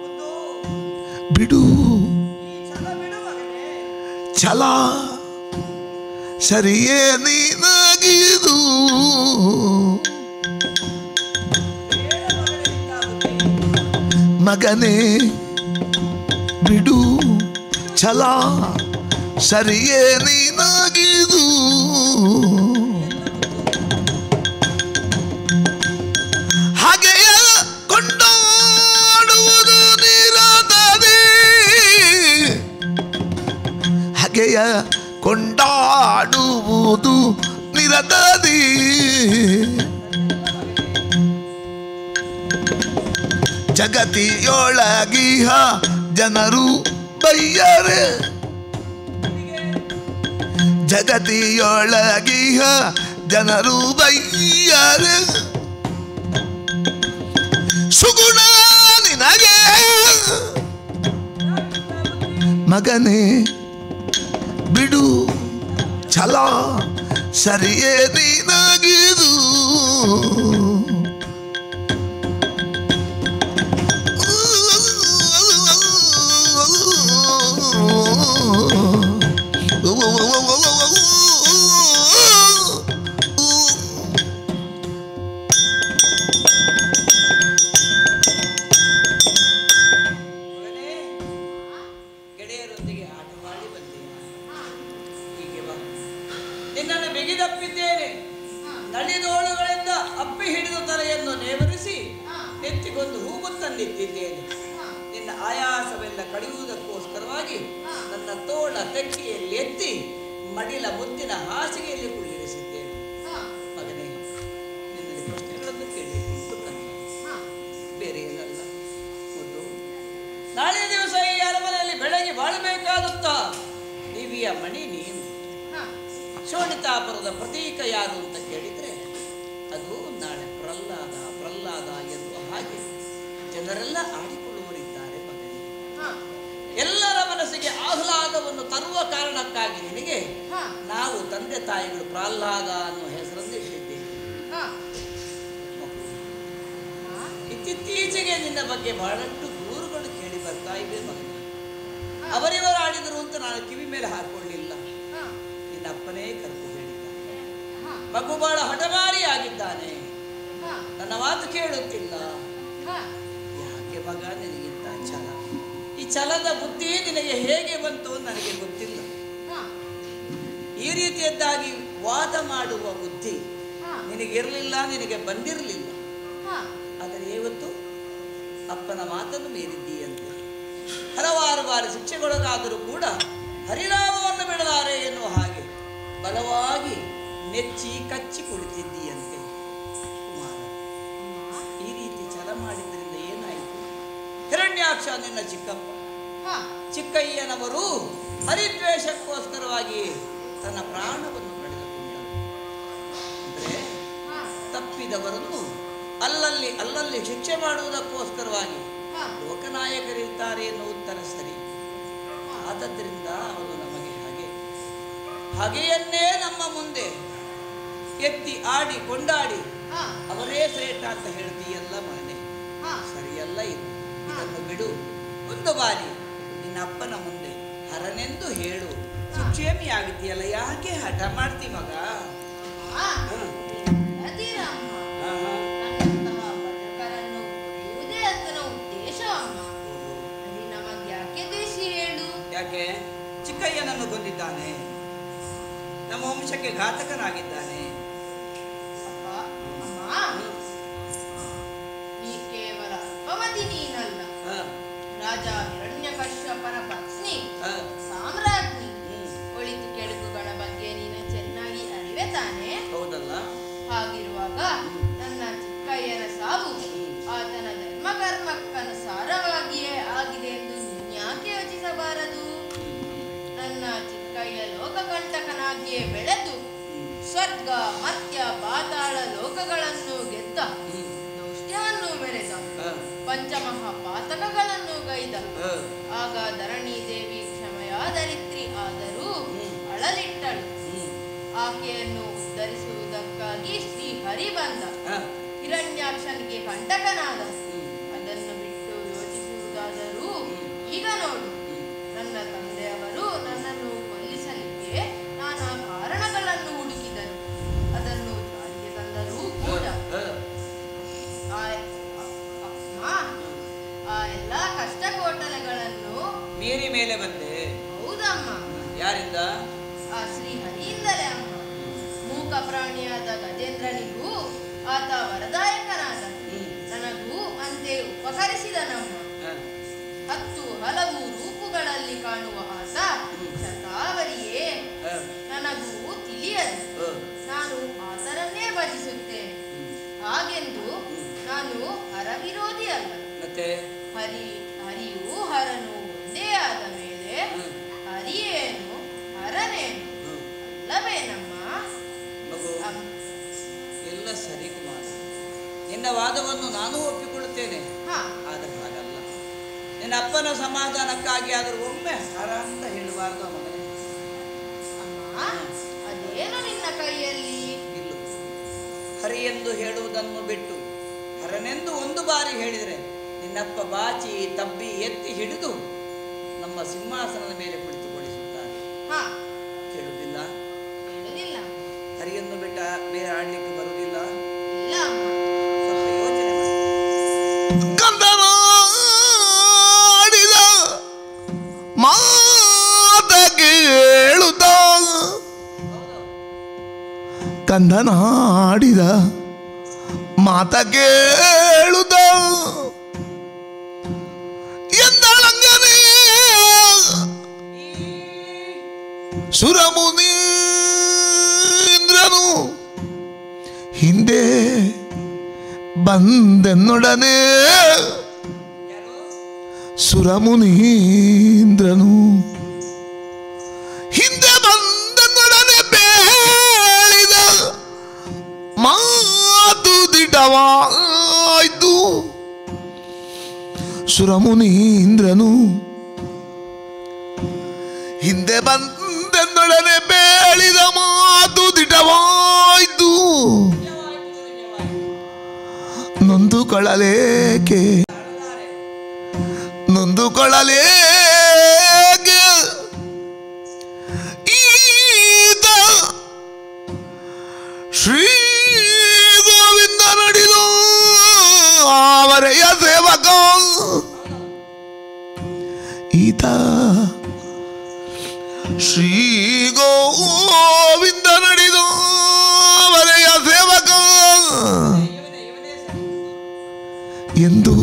ಒಂದು ಬಿಡು ಈ ಛಲ ಬಿಡು ಮಗನೇ. ಛಲ ಸರಿಯೇ ನೀನಾಗಿದು ಬೇಡ ಮಗನೇ ನಿನ್ನ ಬುದ್ಧಿ. ಮಗನೇ ಬಿಡು ಛಲ ಸರಿಯೇ ನೀನಾಗಿದು ಹಾಗೆಯ ಕೊಂಡಾಡುವುದು ನಿರತದೆ ಹಾಗೆಯ ಕೊಂಡಾಡುವುದು ನಿರತದೆ ಜಗತಿಯೊಳಗಿಹ ಜನರು ಬಯ್ಯರೆ ಜಗತಿಯೊಳಗಿಹ ಜನರು ಬಯ್ಯರೆ ಸುಗುಣ ನಿನಗೆ ಮಗನೇ ಬಿಡು ಛಲ ಸರಿಯೇ ನೀನಾಗಿದು ಗೆಳೆಯರೊಂದಿಗೆ ಆಟವಾಡಿ ಬಂದೆ. ಹೀಗೆ ಬಾ, ನಿನ್ನನ್ನು ಬಿಗಿದಪ್ಪಿದ್ದೇನೆ. ನಳಿದೋಳುಗಳಿಂದ ಅಪ್ಪಿ ಹಿಡಿದು ತಲೆಯನ್ನು ನೇವರಿಸಿ ನೆತ್ತಿಗೊಂದು ಹೂಗುತ್ತನ್ನಿಟ್ಟಿದ್ದೇನೆ. ನಿನ್ನ ಆಯಾಸವೆಲ್ಲ ಕಡಿಯುವುದಕ್ಕೋಸ್ಕರವಾಗಿ ನನ್ನ ತೋಳ ತೆಕ್ಕಿಯಲ್ಲಿ ಎತ್ತಿ ಮಡಿಲ ಮುತ್ತಿನ ಹಾಸಿಗೆಯಲ್ಲಿ ಕುಳ್ಳಿರಿಸಿದ್ದೇನೆ. ಮಗನೇ, ನಿನ್ನಲ್ಲಿ ಪ್ರಶ್ನೆಗಳನ್ನು ಕೇಳಲಿಕ್ಕೆ ಬೇರೆ ಏನಲ್ಲ. ಒಂದು ನಾಳೆ ದಿವಸ ಈ ಅರಮನೆಯಲ್ಲಿ ಬೆಳಗ್ಗೆ ಬಾಳಬೇಕಾದುತ್ತ ದಿವ್ಯ ಮಣಿ ನೀನು. ಶೋಣಿತಾಪುರದ ಪ್ರತೀಕ ಯಾರು ಅಂತ ಕೇಳಿದ್ರೆ ಅದು ನಾಳೆ ಪ್ರಹ್ಲಾದ ಪ್ರಹ್ಲಾದ ಎನ್ನುವ ಹಾಗೆ ಜನರೆಲ್ಲ ಆಡಿಕೊಳ್ಳುವರಿದ್ದಾರೆ ಮಗನೇ. ಎಲ್ಲರ ಮನಸ್ಸಿಗೆ ಆಹ್ಲಾದವನ್ನು ತರುವ ಕಾರಣಕ್ಕಾಗಿ ನಿನಗೆ ನಾವು ತಂದೆ ತಾಯಿಗಳು ಪ್ರಹ್ಲಾದ ಅನ್ನುವ ಹೆಸರನ್ನು ಇಟ್ಟಿದ್ದೇವೆ. ಇತ್ತೀಚೆಗೆ ನಿನ್ನ ಬಗ್ಗೆ ಬಹಳಷ್ಟು ದೂರುಗಳು ಕೇಳಿ ಬರ್ತಾ ಇವೆ ಮಗನೇ. ಅವರಿವರು ಆಡಿದರು ಅಂತ ನಾನು ಕಿವಿ ಮೇಲೆ ಹಾಕೊಳ್ಳಿಲ್ಲ. ನಿನ್ನ ಅಪ್ಪನೇ ಕರೆದು ಹೇಳಿದ್ದಾನೆ, ಮಗು ಬಹಳ ಹಠಮಾರಿ ಆಗಿದ್ದಾನೆ, ನನ್ನ ಮಾತು ಕೇಳುತ್ತಿಲ್ಲ. ಯಾಕೆ ಮಗ ನಿನಗಿಂತ ಛಲ? ಈ ಛಲದ ಬುದ್ಧಿ ನಿನಗೆ ಹೇಗೆ ಬಂತು ನನಗೆ ಗೊತ್ತಿಲ್ಲ. ಈ ರೀತಿಯದ್ದಾಗಿ ವಾದ ಮಾಡುವ ಬುದ್ಧಿ ನಿನಗಿರಲಿಲ್ಲ, ನಿನಗೆ ಬಂದಿರಲಿಲ್ಲ. ಆದರೆ ಇವತ್ತು ಅಪ್ಪನ ಮಾತನ್ನು ಮೀರಿದ್ದೀಯಂತೆ. ಹಲವಾರು ಬಾರಿ ಶಿಕ್ಷೆಗೊಳಗಾದರೂ ಕೂಡ ಹರಿನಾಮವನ್ನು ಬಿಡಲಾರೆ ಎನ್ನುವ ಹಾಗೆ ಬಲವಾಗಿ ನೆಚ್ಚಿ ಕಚ್ಚಿ ಕುಳಿತಿದ್ದೀಯಂತೆ. ಕುಮಾರ, ಈ ರೀತಿ ಛಲ ಮಾಡಿದ್ರಿಂದ ಏನಾಯಿತು? ಹಿರಣ್ಯಾಕ್ಷ ನಿನ್ನ ಚಿಕ್ಕಪ್ಪ ಚಿಕ್ಕಯ್ಯನವರು ಹರಿದ್ವೇಷಕ್ಕೋಸ್ಕರವಾಗಿ ತನ್ನ ಪ್ರಾಣವನ್ನು ಕಳೆದುಕೊಂಡರು. ಅಂದರೆ ತಪ್ಪಿದವರನ್ನು ಅಲ್ಲಲ್ಲಿ ಶಿಕ್ಷೆ ಮಾಡುವುದಕ್ಕೋಸ್ಕರವಾಗಿ ಲೋಕನಾಯಕರಿರ್ತಾರೆ ಎನ್ನುವ ಉತ್ತರ ಸರಿ. ಆದದ್ದರಿಂದ ಅವನು ನಮಗೆ ಹಾಗೆಯನ್ನೇ ನಮ್ಮ ಮುಂದೆ ಎತ್ತಿ ಆಡಿ ಕೊಂಡಾಡಿ ಅವರೇ ಶ್ರೇಷ್ಠ ಅಂತ ಹೇಳ್ತೀಯಲ್ಲ ಮಗನೇ, ಸರಿಯಲ್ಲ ಇದು. ಇದನ್ನು ಬಿಡು. ಒಂದು ಬಾರಿ ನಿನ್ನ ಅಪ್ಪನ ಮುಂದೆ ಹರನೆಂದು ಹೇಳು. ಸುಕ್ಷೇಮಿಯಾಗಿದ್ದೀಯಲ್ಲ, ಯಾಕೆ ಹಠ ಮಾಡ್ತಿ ಮಗ? ಯಾಕೆ? ಚಿಕ್ಕಯ್ಯನನ್ನು ಕೊಂದಿದ್ದಾನೆ, ನಮ್ಮ ವಂಶಕ್ಕೆ ಘಾತಕನಾಗಿದ್ದಾನೆ. ನೀ ಕೇವಲ ಅಲ್ಪಮತಿ ನೀನಲ್ಲ, ರಾಜ ಹಿರಣ್ಯಕಶ್ಯಪನ ಪತ್ನಿ ಸಾಮ್ರಾಜ್ಞಿ. ಒಳಿತು ಕೆಡುಕುಗಳ ಬಗ್ಗೆ ನೀನು ಚೆನ್ನಾಗಿ ಅರಿವೆ ತಾನೆ? ಹೌದಲ್ಲ? ಹಾಗಿರುವಾಗ ನನ್ನ ಚಿಕ್ಕಯ್ಯನ ಸಾವು ಆತನ ಧರ್ಮಕರ್ಮಕ್ಕನುಸಾರವಾಗಿಯೇ ಆಗಿದೆ ಎಂದು ನೀನ್ಯಾಕೆ ಯೋಚಿಸಬಾರದು? ನನ್ನ ಚಿಕ್ಕಯ್ಯ ಲೋಕಕಂಟಕನಾಗಿಯೇ ಬೆಳೆದು ಸ್ವರ್ಗ ಮರ್ತ್ಯ ಪಾತಾಳ ಲೋಕಗಳನ್ನು ಗೆದ್ದ, ದೌಷ್ಟ್ಯವನ್ನು ಮೆರೆದ, ಪಂಚಮಹಾಪಾತಕಗಳನ್ನು ಗೈದ. ಆಗ ಧರಣಿ ದೇವಿ ಕ್ಷಮೆಯಾದರಿತ್ರಿ ಆದರೂ ಅಳಲಿಟ್ಟಳು. ಆಕೆಯನ್ನು ಉದ್ಧರಿಸುವುದಕ್ಕಾಗಿ ಶ್ರೀಹರಿ ಬಂದ, ಹಿರಣ್ಯಾಕ್ಷನಿಗೆ ಕಂಟಕನಾದ. ಅದನ್ನು ಬಿಟ್ಟು ಯೋಚಿಸುವುದಾದರೂ ಈಗ ನೋಡು, ನನ್ನ ತಂದೆಯವರು ನನ್ನನ್ನು ಕೊಲ್ಲಿಸಲಿಕ್ಕೆ ನಾನಾ ಕಾರಣಗಳನ್ನು ಹುಡುಕಿದರು. ಅದನ್ನು ಜಾರಿಗೆ ತಂದರೂ ಕೂಡ ಆ ಎಲ್ಲ ಕಷ್ಟ ಕೋಟಲೆಗಳನ್ನು ಮೀರಿ ಮೇಲೆ ಬಂದೆ. ಹೌದಮ್ಮ. ಯಾರಿಂದ? ಆ ಶ್ರೀಹರಿಯಿಂದಲೇ ಅಮ್ಮ. ಮೂಕ ಪ್ರಾಣಿಯಾದ ಗಜೇಂದ್ರನಿಗೂ ಆತ ವರದಾಯಕನಾದ, ನನಗೂ ಅಂತೆ ಉಪಕರಿಸಿದನಮ್ಮ. 10 ಹಲವು ರೂಪುಗಳಲ್ಲಿ ಕಾಣುವ ಆತ ಶತಾವರಿಯೇ ನನಗೂ ತಿಳಿಯದು. ನಾನು ಆತರನ್ನೇ ಭಜಿಸುತ್ತೇನೆ. ಹಾಗೆಂದು ನಾನು ಹರವಿರೋಧಿ ಅಲ್ಲ. ಮತ್ತೆ ಹರಿಯೂ ಹರನು ಒಂದೇ ಆದ ಮೇಲೆ ಹರಿಯೇನು ಹರನೇನು ಅಲ್ಲವೇನಮ್ಮ? ಮಗು, ಎಲ್ಲ ಸರಿ ಕುಮಾರ, ನಿನ್ನ ವಾದವನ್ನು ನಾನು ಒಪ್ಪಿಕೊಳ್ಳುತ್ತೇನೆ. ಆದರೆ ಹಾಗಲ್ಲ. ನಿನ್ನ ಅಪ್ಪನ ಸಮಾಧಾನಕ್ಕಾಗಿ ಆದರೂ ಒಮ್ಮೆ ಹರ ಅಂತ ಹೇಳಬಾರ್ದು ಮಗನೇ. ಅಮ್ಮ, ಅದೇನು ನಿನ್ನ ಕೈಯಲ್ಲಿ? ಇಲ್ಲ, ಹರಿ ಎಂದು ಹೇಳುವುದನ್ನು ಬಿಟ್ಟು ಹರನೆಂದು ಒಂದು ಬಾರಿ ಹೇಳಿದರೆ ನಿನ್ನಪ್ಪ ಬಾಚಿ ತಬ್ಬಿ ಎತ್ತಿ ಹಿಡಿದು ನಮ್ಮ ಸಿಂಹಾಸನದ ಮೇಲೆ ಕುಳಿತುಗೊಳಿಸುತ್ತಾರೆ. ಕೇಳುವುದಿಲ್ಲ? ಹೇಳುವುದಿಲ್ಲ. ಹರಿಯನ್ನು ಬಿಟ್ಟ ಬೇರೆ ಆಡ್ಲಿಕ್ಕೆ ಬರುವುದಿಲ್ಲ. ಇಲ್ಲ ಅಮ್ಮ. ಸ್ವಲ್ಪ ಯೋಚನೆ ಮಾಡಿ. ಕಂದನಾಡಿದ ಮಾತ ಕೇಳುತ್ತ, ಕಂದನಾಡಿದ ಮಾತ ಕೇಳುತ್ತ ಎಂದಳಂಗನೇ ಸುರಮುನೀಂದ್ರನು ಹಿಂದೆ ಬಂದೆನ್ನೊಡನೆ. ಸುರಮುನೀಂದ್ರನು ಹಿಂದೆ ಬಂದೆನ್ನೊಡನೆ ಬೇಳಿದ ಮಾತು ದಿಟವಾಯ್ತು. ಸುರಮುನೀಂದ್ರನು ಹಿಂದೆ ಬಂದೆನ್ನೊಡನೆ ಬೇಳಿದ ಮಾತು ದಿಟವಾಯ್ತು. ನೊಂದುಕೊಳ್ಳಲೇಕೆ ನೊಂದುಕೊಳ್ಳಲೇಕೆ ಈತ ಶ್ರೀ ಗೋವಿಂದ ನುಡಿದು ಅವರೆಯ ಸೇವಕ. ಈತ ಶ್ರೀ ಗೋವಿಂದ ನುಡಿದು ಅವರೆಯ ಸೇವಕ ಎಂದು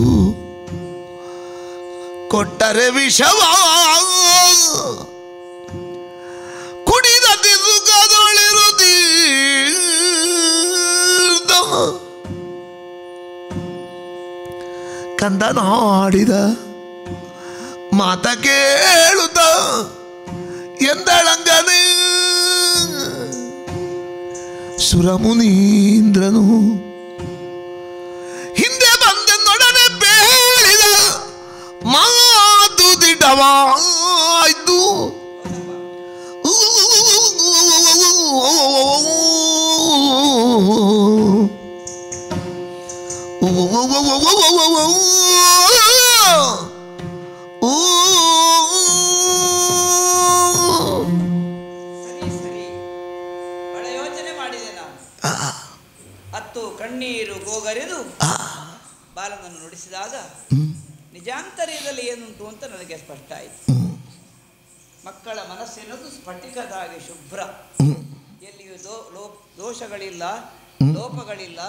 ಕೊಟ್ಟರೆ ವಿಷವ ಕುಡಿದ ಸುಖದೊಳಿರುತ್ತೀರ್ಥ. ಕಂದನಾಡಿದ ಮಾತ ಕೇಳುತ್ತ ಎಂದಳಂಗನೆ ಸುರಮುನೀಂದ್ರನು ಹಿಂದೆ ಬಂದೆನ್ನೊಡನೆ ಬೇಳಿದ ಮಾತು ದಿಟವಾಯ್ತು. ಬಹಳ ಯೋಚನೆ ಮಾಡಿದೆ ನಾನು. 10 ಕಣ್ಣೀರು ಗೋಗರೆದು ಬಾಲನನ್ನು ನುಡಿಸಿದಾಗ ನಿಜಾಂತರ್ಯದಲ್ಲಿ ಏನುಂಟು ಅಂತ ನನಗೆ ಸ್ಪಷ್ಟ ಆಯಿತು. ಮಕ್ಕಳ ಮನಸ್ಸೆನ್ನೋದು ಸ್ಫಟಿಕದಾಗಿ ಶುಭ್ರ, ಎಲ್ಲಿಯೂ ದೋಷಗಳಿಲ್ಲ, ಲೋಪಗಳಿಲ್ಲ,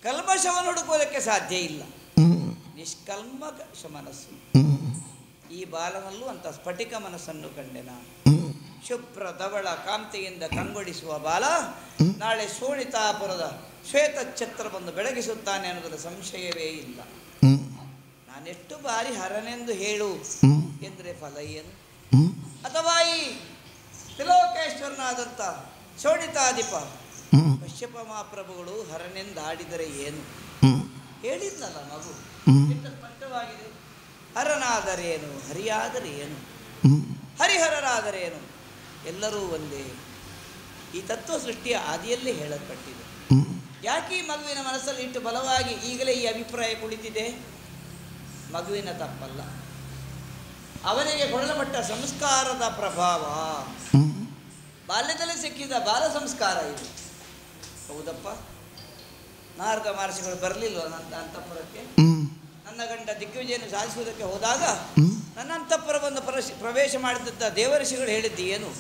ಕಲ್ಮಶವನ್ನು ಹುಡುಕೋದಕ್ಕೆ ಸಾಧ್ಯ ಇಲ್ಲ. ನಿಷ್ಕಲ್ಮಶ ಮನಸ್ಸು. ಈ ಬಾಲನಲ್ಲೂ ಅಂತ ಸ್ಫಟಿಕ ಮನಸ್ಸನ್ನು ಕಂಡೆ ನಾನು. ಶುಭ್ರ ಧವಳ ಕಾಂತಿಯಿಂದ ಕಂಗೊಳಿಸುವ ಬಾಲ ನಾಳೆ ಶೋಣಿತಾಪುರದ ಶ್ವೇತ ಛತ್ರವನ್ನು ಬೆಳಗಿಸುತ್ತಾನೆ ಅನ್ನೋದರ ಸಂಶಯವೇ ಇಲ್ಲ. ನಾನೆಷ್ಟು ಬಾರಿ ಹರನೆಂದು ಹೇಳು ಎಂದರೆ ಫಲ ಏನು? ಅಥವಾ ಈ ತ್ರಿಲೋಕೇಶ್ವರನಾದಂಥ ಶೋಣಿತಾಧಿಪ ಕಶ್ಯಪ ಮಹಾಪ್ರಭುಗಳು ಹರನೆಂದಾಡಿದರೆ ಏನು? ಹೇಳಿದ್ನಲ್ಲ ಮಗು, ಎಷ್ಟು ಸ್ಪಷ್ಟವಾಗಿದೆ. ಹರನಾದರೇನು, ಹರಿಯಾದರೇನು, ಹರಿಹರರಾದರೇನು, ಎಲ್ಲರೂ ಒಂದೇ. ಈ ತತ್ವ ಸೃಷ್ಟಿಯ ಆದಿಯಲ್ಲೇ ಹೇಳಲ್ಪಟ್ಟಿದೆ. ಯಾಕೆ ಈ ಮಗುವಿನ ಮನಸ್ಸಲ್ಲಿ ಇಟ್ಟು ಬಲವಾಗಿ ಈಗಲೇ ಈ ಅಭಿಪ್ರಾಯ ಕುಳಿತಿದೆ? ಮಗುವಿನ ತಪ್ಪಲ್ಲ, ಅವನಿಗೆ ಕೊಡಲ್ಪಟ್ಟ ಸಂಸ್ಕಾರದ ಪ್ರಭಾವ. ಬಾಲ್ಯದಲ್ಲಿ ಸಿಕ್ಕಿದ ಬಾಲ ಸಂಸ್ಕಾರ ಇದು. ಹೌದಪ್ಪ, ನಾರದ ಮಹರ್ಷಿಗಳು ಬರಲಿಲ್ಲ ನನ್ನ ಅಂತಃಪುರಕ್ಕೆ. ನನ್ನ ಗಂಡ ದಿಗ್ವಿಜಯನ್ನು ಸಾಧಿಸುವುದಕ್ಕೆ ಹೋದಾಗ ನನ್ನ ಅಂತಃಪುರವನ್ನು ಪ್ರವೇಶ ಮಾಡಿದ್ದ ದೇವಋಷಿಗಳು ಹೇಳಿದ್ದು ಏನು?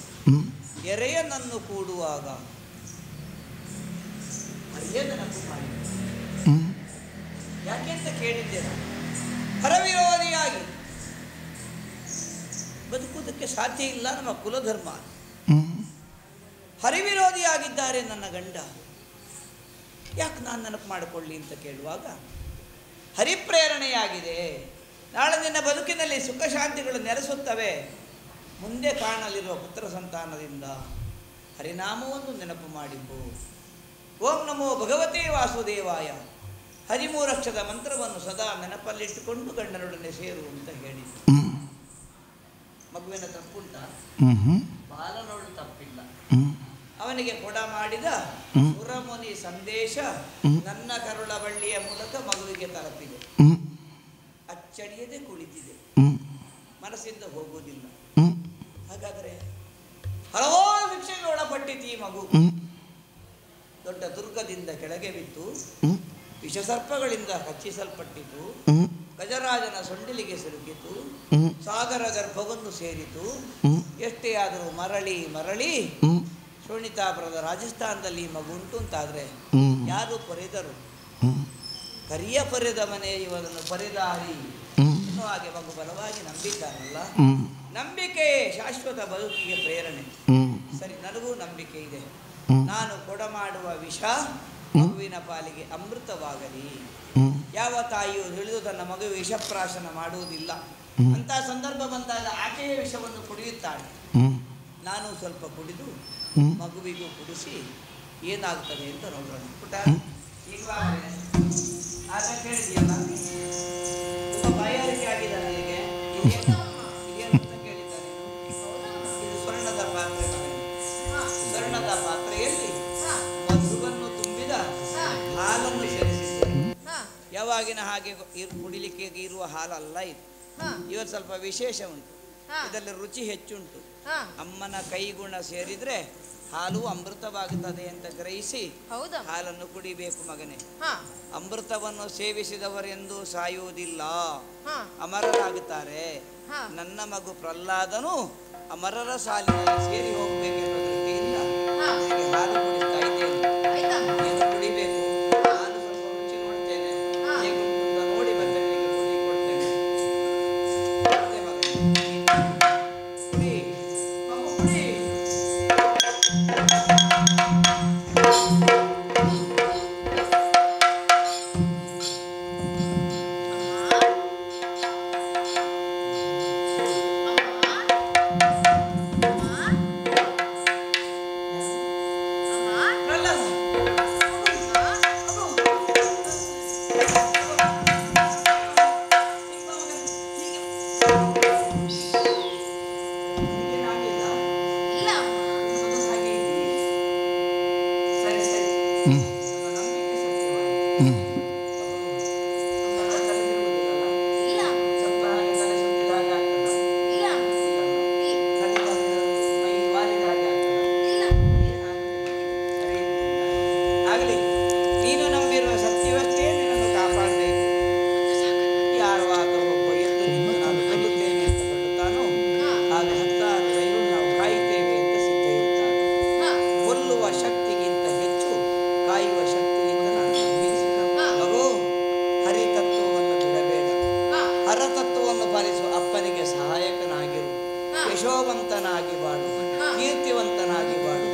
ಎರೆಯನನ್ನು ಕೂಡುವಾಗ ನೆನಪು ಮಾಡಿ. ಯಾಕೆಂತ ಕೇಳಿದ್ದೇನೆ. ಹರವಿರೋಧಿಯಾಗಿ ಬದುಕುವುದಕ್ಕೆ ಸಾಧ್ಯ ಇಲ್ಲ, ನಮ್ಮ ಕುಲಧರ್ಮ. ಹರಿವಿರೋಧಿಯಾಗಿದ್ದಾರೆ ನನ್ನ ಗಂಡ, ಯಾಕೆ ನಾನು ನೆನಪು ಮಾಡಿಕೊಳ್ಳಿ ಅಂತ ಕೇಳುವಾಗ ಹರಿಪ್ರೇರಣೆಯಾಗಿದೆ. ನಾಳೆ ನಿನ್ನ ಬದುಕಿನಲ್ಲಿ ಸುಖ ಶಾಂತಿಗಳು ನೆಲೆಸುತ್ತವೆ. ಮುಂದೆ ಕಾಣಲಿರುವ ಪುತ್ರ ಸಂತಾನದಿಂದ ಹರಿನಾಮವನ್ನು ನೆನಪು ಮಾಡಿದ್ದು. ಓಂ ನಮೋ ಭಗವತೇ ವಾಸುದೇವಾಯ 13 ಅಕ್ಷರದ ಮಂತ್ರವನ್ನು ಸದಾ ನೆನಪಲ್ಲಿಟ್ಟುಕೊಂಡು ಗಂಡನೊಡನೆ ಸೇರು ಅಂತ ಹೇಳಿ. ಮಗುವಿನ ತಪ್ಪುಂಟ? ಬಾಲನೋಡು ತಪ್ಪಿಲ್ಲ. ಅವನಿಗೆ ಕೊಡ ಮಾಡಿದ ಸುರಮುನಿ ಸಂದೇಶ ನನ್ನ ಕರುಳ ಬಳ್ಳಿಯ ಮೂಲಕ ಮಗುವಿಗೆ ತಲುಪಿದೆ. ಅಚ್ಚಳಿಯದೆ ಕುಳಿತಿದೆ, ಮನಸ್ಸಿಂದ ಹೋಗುವುದಿಲ್ಲ. ಹಾಗಾದರೆ ಹಲವಾರು ಶಿಕ್ಷೆಗೆ ಒಳಪಟ್ಟಿತು ಈ ಮಗು. ದೊಡ್ಡ ದುರ್ಗದಿಂದ ಕೆಳಗೆ ಬಿದ್ದು ವಿಷಸರ್ಪಗಳಿಂದ ಕಚ್ಚಿಸಲ್ಪಟ್ಟಿತು. ಗಜರಾಜನ ಸೊಂಡಿಲಿಗೆ ಸಿಲುಕಿತು. ಸಾಗರ ಗರ್ಭವನ್ನು ಸೇರಿತು. ಎಷ್ಟೇ ಆದರೂ ಮರಳಿ ಮರಳಿ ಶೋಣಿತಾಪುರದ ರಾಜಸ್ಥಾನದಲ್ಲಿ ಮಗು ಉಂಟು ಅಂತಾದ್ರೆ ಯಾರು ಪೊರೆದರು? ಕರಿಯ ಪೊರೆದ ಮನೆ ಇವರನ್ನು ಪೊರೆದಾರಿ ಎನ್ನುವ ಹಾಗೆ ಮಗು ಬಲವಾಗಿ ನಂಬಿದ್ದಾನಲ್ಲ. ನಂಬಿಕೆ ಶಾಶ್ವತ ಬದುಕಿಗೆ ಪ್ರೇರಣೆ. ಸರಿ, ನನಗೂ ನಂಬಿಕೆ ಇದೆ. ನಾನು ಕೊಡ ಮಾಡುವ ವಿಷ ಮಗುವಿನ ಪಾಲಿಗೆ ಅಮೃತವಾಗಲಿ. ಯಾವ ತಾಯಿಯು ತಿಳಿದು ತನ್ನ ಮಗು ವಿಷಪ್ರಾಶನ ಮಾಡುವುದಿಲ್ಲ. ಅಂತ ಸಂದರ್ಭ ಬಂದಾಗ ಆಕೆಯ ವಿಷವನ್ನು ಕುಡಿಯುತ್ತಾಳೆ. ನಾನು ಸ್ವಲ್ಪ ಕುಡಿದು ಮಗುವಿಗೂ ಕುಡಿಸಿ ಏನಾಗ್ತದೆ ಅಂತ ನೋಡೋಣ. ಪುಟ ಈಗಲೇ ಆಗ ಕೇಳಿದೆಯಲ್ಲ, ತುಂಬ ಬಾಯಾರಿಕೆ ಆಗಿದೆ ನನಗೆ. ಏನು ಅಂತ ಕೇಳಿದ್ದಾರೆ. ಇದು ಸ್ವರ್ಣದ ಪಾತ್ರೆ. ಸ್ವರ್ಣದ ಪಾತ್ರೆಯಲ್ಲಿ ಮಧುವನ್ನು ತುಂಬಿದ ಹಾಲನ್ನು ಸೇರಿಸಿದ್ದರು. ಯಾವಾಗಿನ ಹಾಗೆ ಕುಡಿಲಿಕ್ಕೆ ಇರುವ ಹಾಲಲ್ಲ ಇದು. ಇವತ್ತು ಸ್ವಲ್ಪ ವಿಶೇಷ ಉಂಟು. ಇದರಲ್ಲಿ ರುಚಿ ಹೆಚ್ಚುಂಟು. ಅಮ್ಮನ ಕೈಗುಣ ಸೇರಿದ್ರೆ ಹಾಲು ಅಮೃತವಾಗುತ್ತದೆ ಅಂತ ಗ್ರಹಿಸಿ ಹಾಲನ್ನು ಕುಡಿಬೇಕು ಮಗನೇ. ಅಮೃತವನ್ನು ಸೇವಿಸಿದವರೆಂದು ಸಾಯುವುದಿಲ್ಲ, ಅಮರರಾಗುತ್ತಾರೆ. ನನ್ನ ಮಗು ಪ್ರಹ್ಲಾದನು ಅಮರರ ಸಾಲಿನಲ್ಲಿ ಸೇರಿ ಹೋಗಬೇಕೆನ್ನುವ ದೃಷ್ಟಿಯಿಂದ ನನಗೆ ಹಾಲು ಕುಡಿಸ್ತಾ ಇದ್ದೇನೆ. ನೀನು ಕುಡಿಬೇಕು. ನಾನು ಸ್ವಲ್ಪ ರುಚಿ ನೋಡ್ತೇನೆ, ಹೇಗುಂಟು ನೋಡಿ ಬಂದ ಮೇಲೆ ಕುಡಿ ಕೊಡ್ತೇನೆ. ಕುಡಿ ಮಗು, ಕುಡಿ. ಯಶೋವಂತನಾಗಿ ಬಾಳು, ಕೀರ್ತಿವಂತನಾಗಿ ಬಾಳು.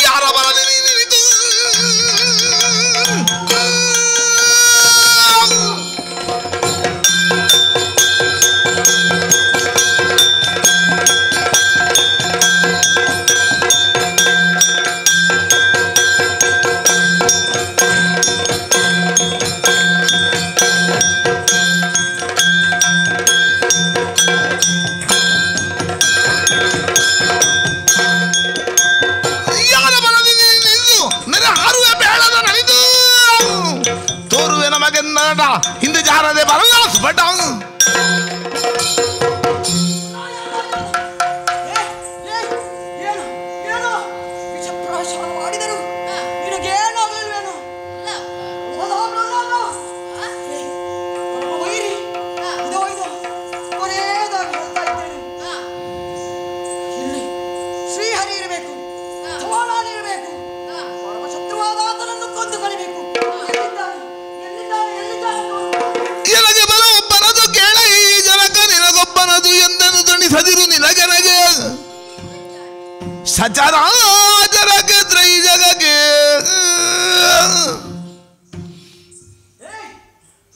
ಯಾರ ಬರಲಿ ನೀನಿದು ಹಿಂದೆ ಜಾರದೆ ಬರಲ್ಲ ಸುಬಟ ಒಂದು ಕಳಿಬೇಕು. ಎಲ್ಲಿದ್ದಾನೆ? ಎಲ್ಲಿದ್ದಾನೆ? ಎಲ್ಲಿದ್ದಾನೆ? ಎನಗೆ ಬಲವೊಬ್ಬನದು ಕೇಳ ಈ ಜನಕ ನಿನಗೊಬ್ಬನದು ಎಂದನು ದಣಿಸದಿರು ನಿನಗೆನಗೆ ಸಚರಾಚರಕ್ಕೆ ತ್ರೈ ಜಗಕ್ಕೆ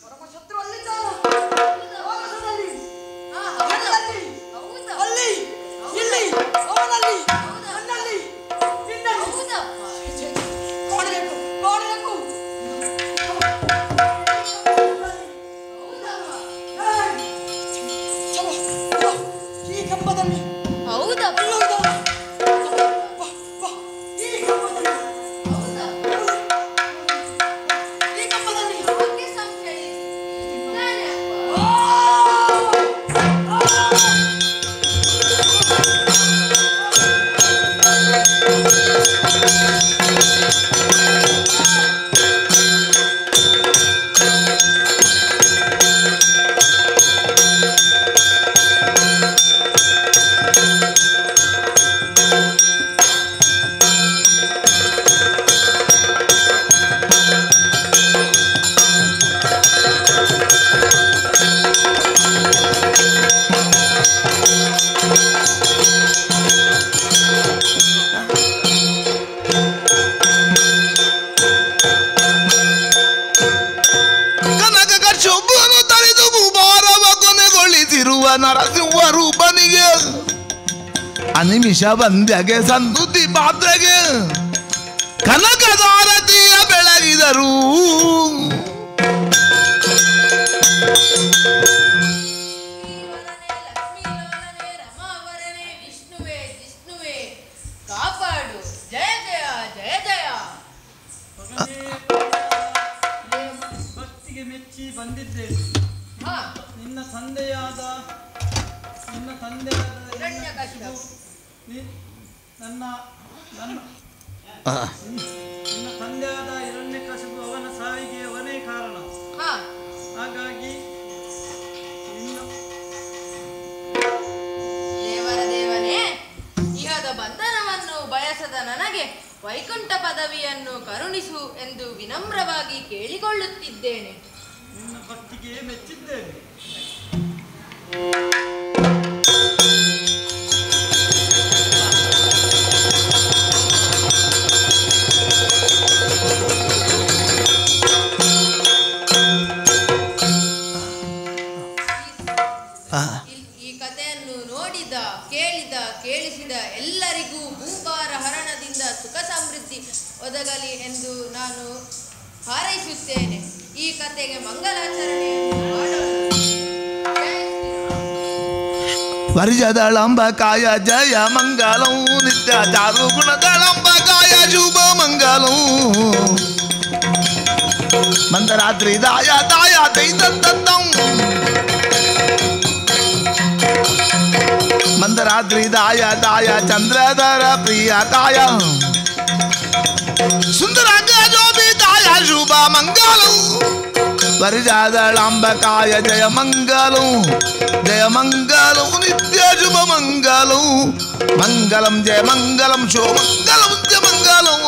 ಪರಮಶತ್ರು ಅಲ್ಲಿದ್ದಾನ. ಆಕಾಶದಲ್ಲಿ. ಎಲ್ಲಿ? ಅಲ್ಲಿ, ಇಲ್ಲಿ, ಅವನಲ್ಲಿ, ನನ್ನಲ್ಲಿ, ನಿನ್ನಲ್ಲಿ. ಕಾಣಬೇಕು, ಕಾಣಬೇಕು. ಈ ಕಂಬದಲ್ಲಿ ಹೌದಪ್ಪ. ಎಲ್ಲೋ ಇದ್ದಾನೆ. ಬಾ, ಬಾ. ಈ ಕಂಬದಲ್ಲಿ, ಈ ಕಂಬದಲ್ಲಿ. ಯಾಕೆ ಸಂಶಯ ಇದ್ದಾನೆ ಅಪ್ಪ. ಕನಕ ಶುಭನು ತರಿದು ಮುಬಾರವ ಕೊನೆಗೊಳಿಸಿರುವ ನರಸಿಂಹ ರೂಪನಿಗೆ ಅನಿಮಿಷ ಬಂದ್ಯಗೆ ಸಂದುತಿ ಪಾತ್ರೆಗೆ ಕನಕದಾರತಿಯ ಬೆಳಗಿದರು ಲಕ್ಷ್ಮೀಲೋಲನೆ ರಮಾವರನೆ ವಿಷ್ಣುವೇ ಜಿಷ್ಣುವೇ ಕಾಪಾಡು. ಜಯ ಜಯ ಜಯ ಜಯ. ಭಕ್ತಿಗೆ ಮೆಚ್ಚಿ ಬಂದಿದ್ದೇನೆ. ಹಾ, ನಿನ್ನ ತಂದೆಯಾದ ಹಿರಣ್ಯಕಶಿಪು. ನನ್ನ ನಿನ್ನ ತಂದೆಯಾದ ಹಿರಣ್ಯಕಶಿಪು ಅವನ ಸಾವಿಗೆ ಅವನೇ ಕಾರಣ. ಹಾ, ಹಾಗಾಗಿ ದೇವರ ದೇವನೇ, ಇಹದ ಬಂಧನವನ್ನು ಬಯಸದ ನನಗೆ ವೈಕುಂಠ ಪದವಿಯನ್ನು ಕರುಣಿಸು ಎಂದು ವಿನಮ್ರವಾಗಿ ಕೇಳಿಕೊಳ್ಳುತ್ತಿದ್ದೇನೆ. ನಿನ್ನ ಭಕ್ತಿಗೆ ಮೆಚ್ಚಿದ್ದೇನೆ. ಈ ಕಥೆಯನ್ನು ನೋಡಿದ, ಕೇಳಿದ, ಕೇಳಿಸಿದ ಎಲ್ಲರಿಗೂ ಭೂಭಾರ ಹರಣದಿಂದ ಸುಖ ಸಮೃದ್ಧಿ ಒದಗಲಿ ಎಂದು ನಾನು ಹಾರೈಸುತ್ತೇನೆ. ಈ ಕಥೆಗೆ ಮಂಗಲಾಚರಣೆಯನ್ನು ಮಾಡೋಣ. ಜೈ ಶ್ರೀರಾಮ್. ವರ್ಜದಳಂಬಕಾಯ ಜಯ ಮಂಗಲಂ ನಿತ್ಯ ಚಾರು ಗುಣದಳಂಬಕಾಯ ಶುಭ ಮಂಗಲಂ ಮಂದರಾತ್ರಿ ದಾಯ ದಾಯ ದೈತಂ ಮಂದರಾತ್ರಿ ದಾಯ ದಾಯ ಚಂದ್ರಧರ ಪ್ರಿಯ ಕಾಯ ಸುಂದರಾಂಗ ಜೋಬಿ ದಾಯ ಶುಭ ಮಂಗಲಂ ವರ್ಜದಳಂಬಕಾಯ ಜಯ ಮಂಗಲಂ ನಿತ್ಯ ಶುಭ ಮಂಗಲಂ ಮಂಗಲಂ ಜಯ ಮಂಗಲಂ ಶೋ ಮಂಗಲಂ ಜಯ ಮಂಗಲಂ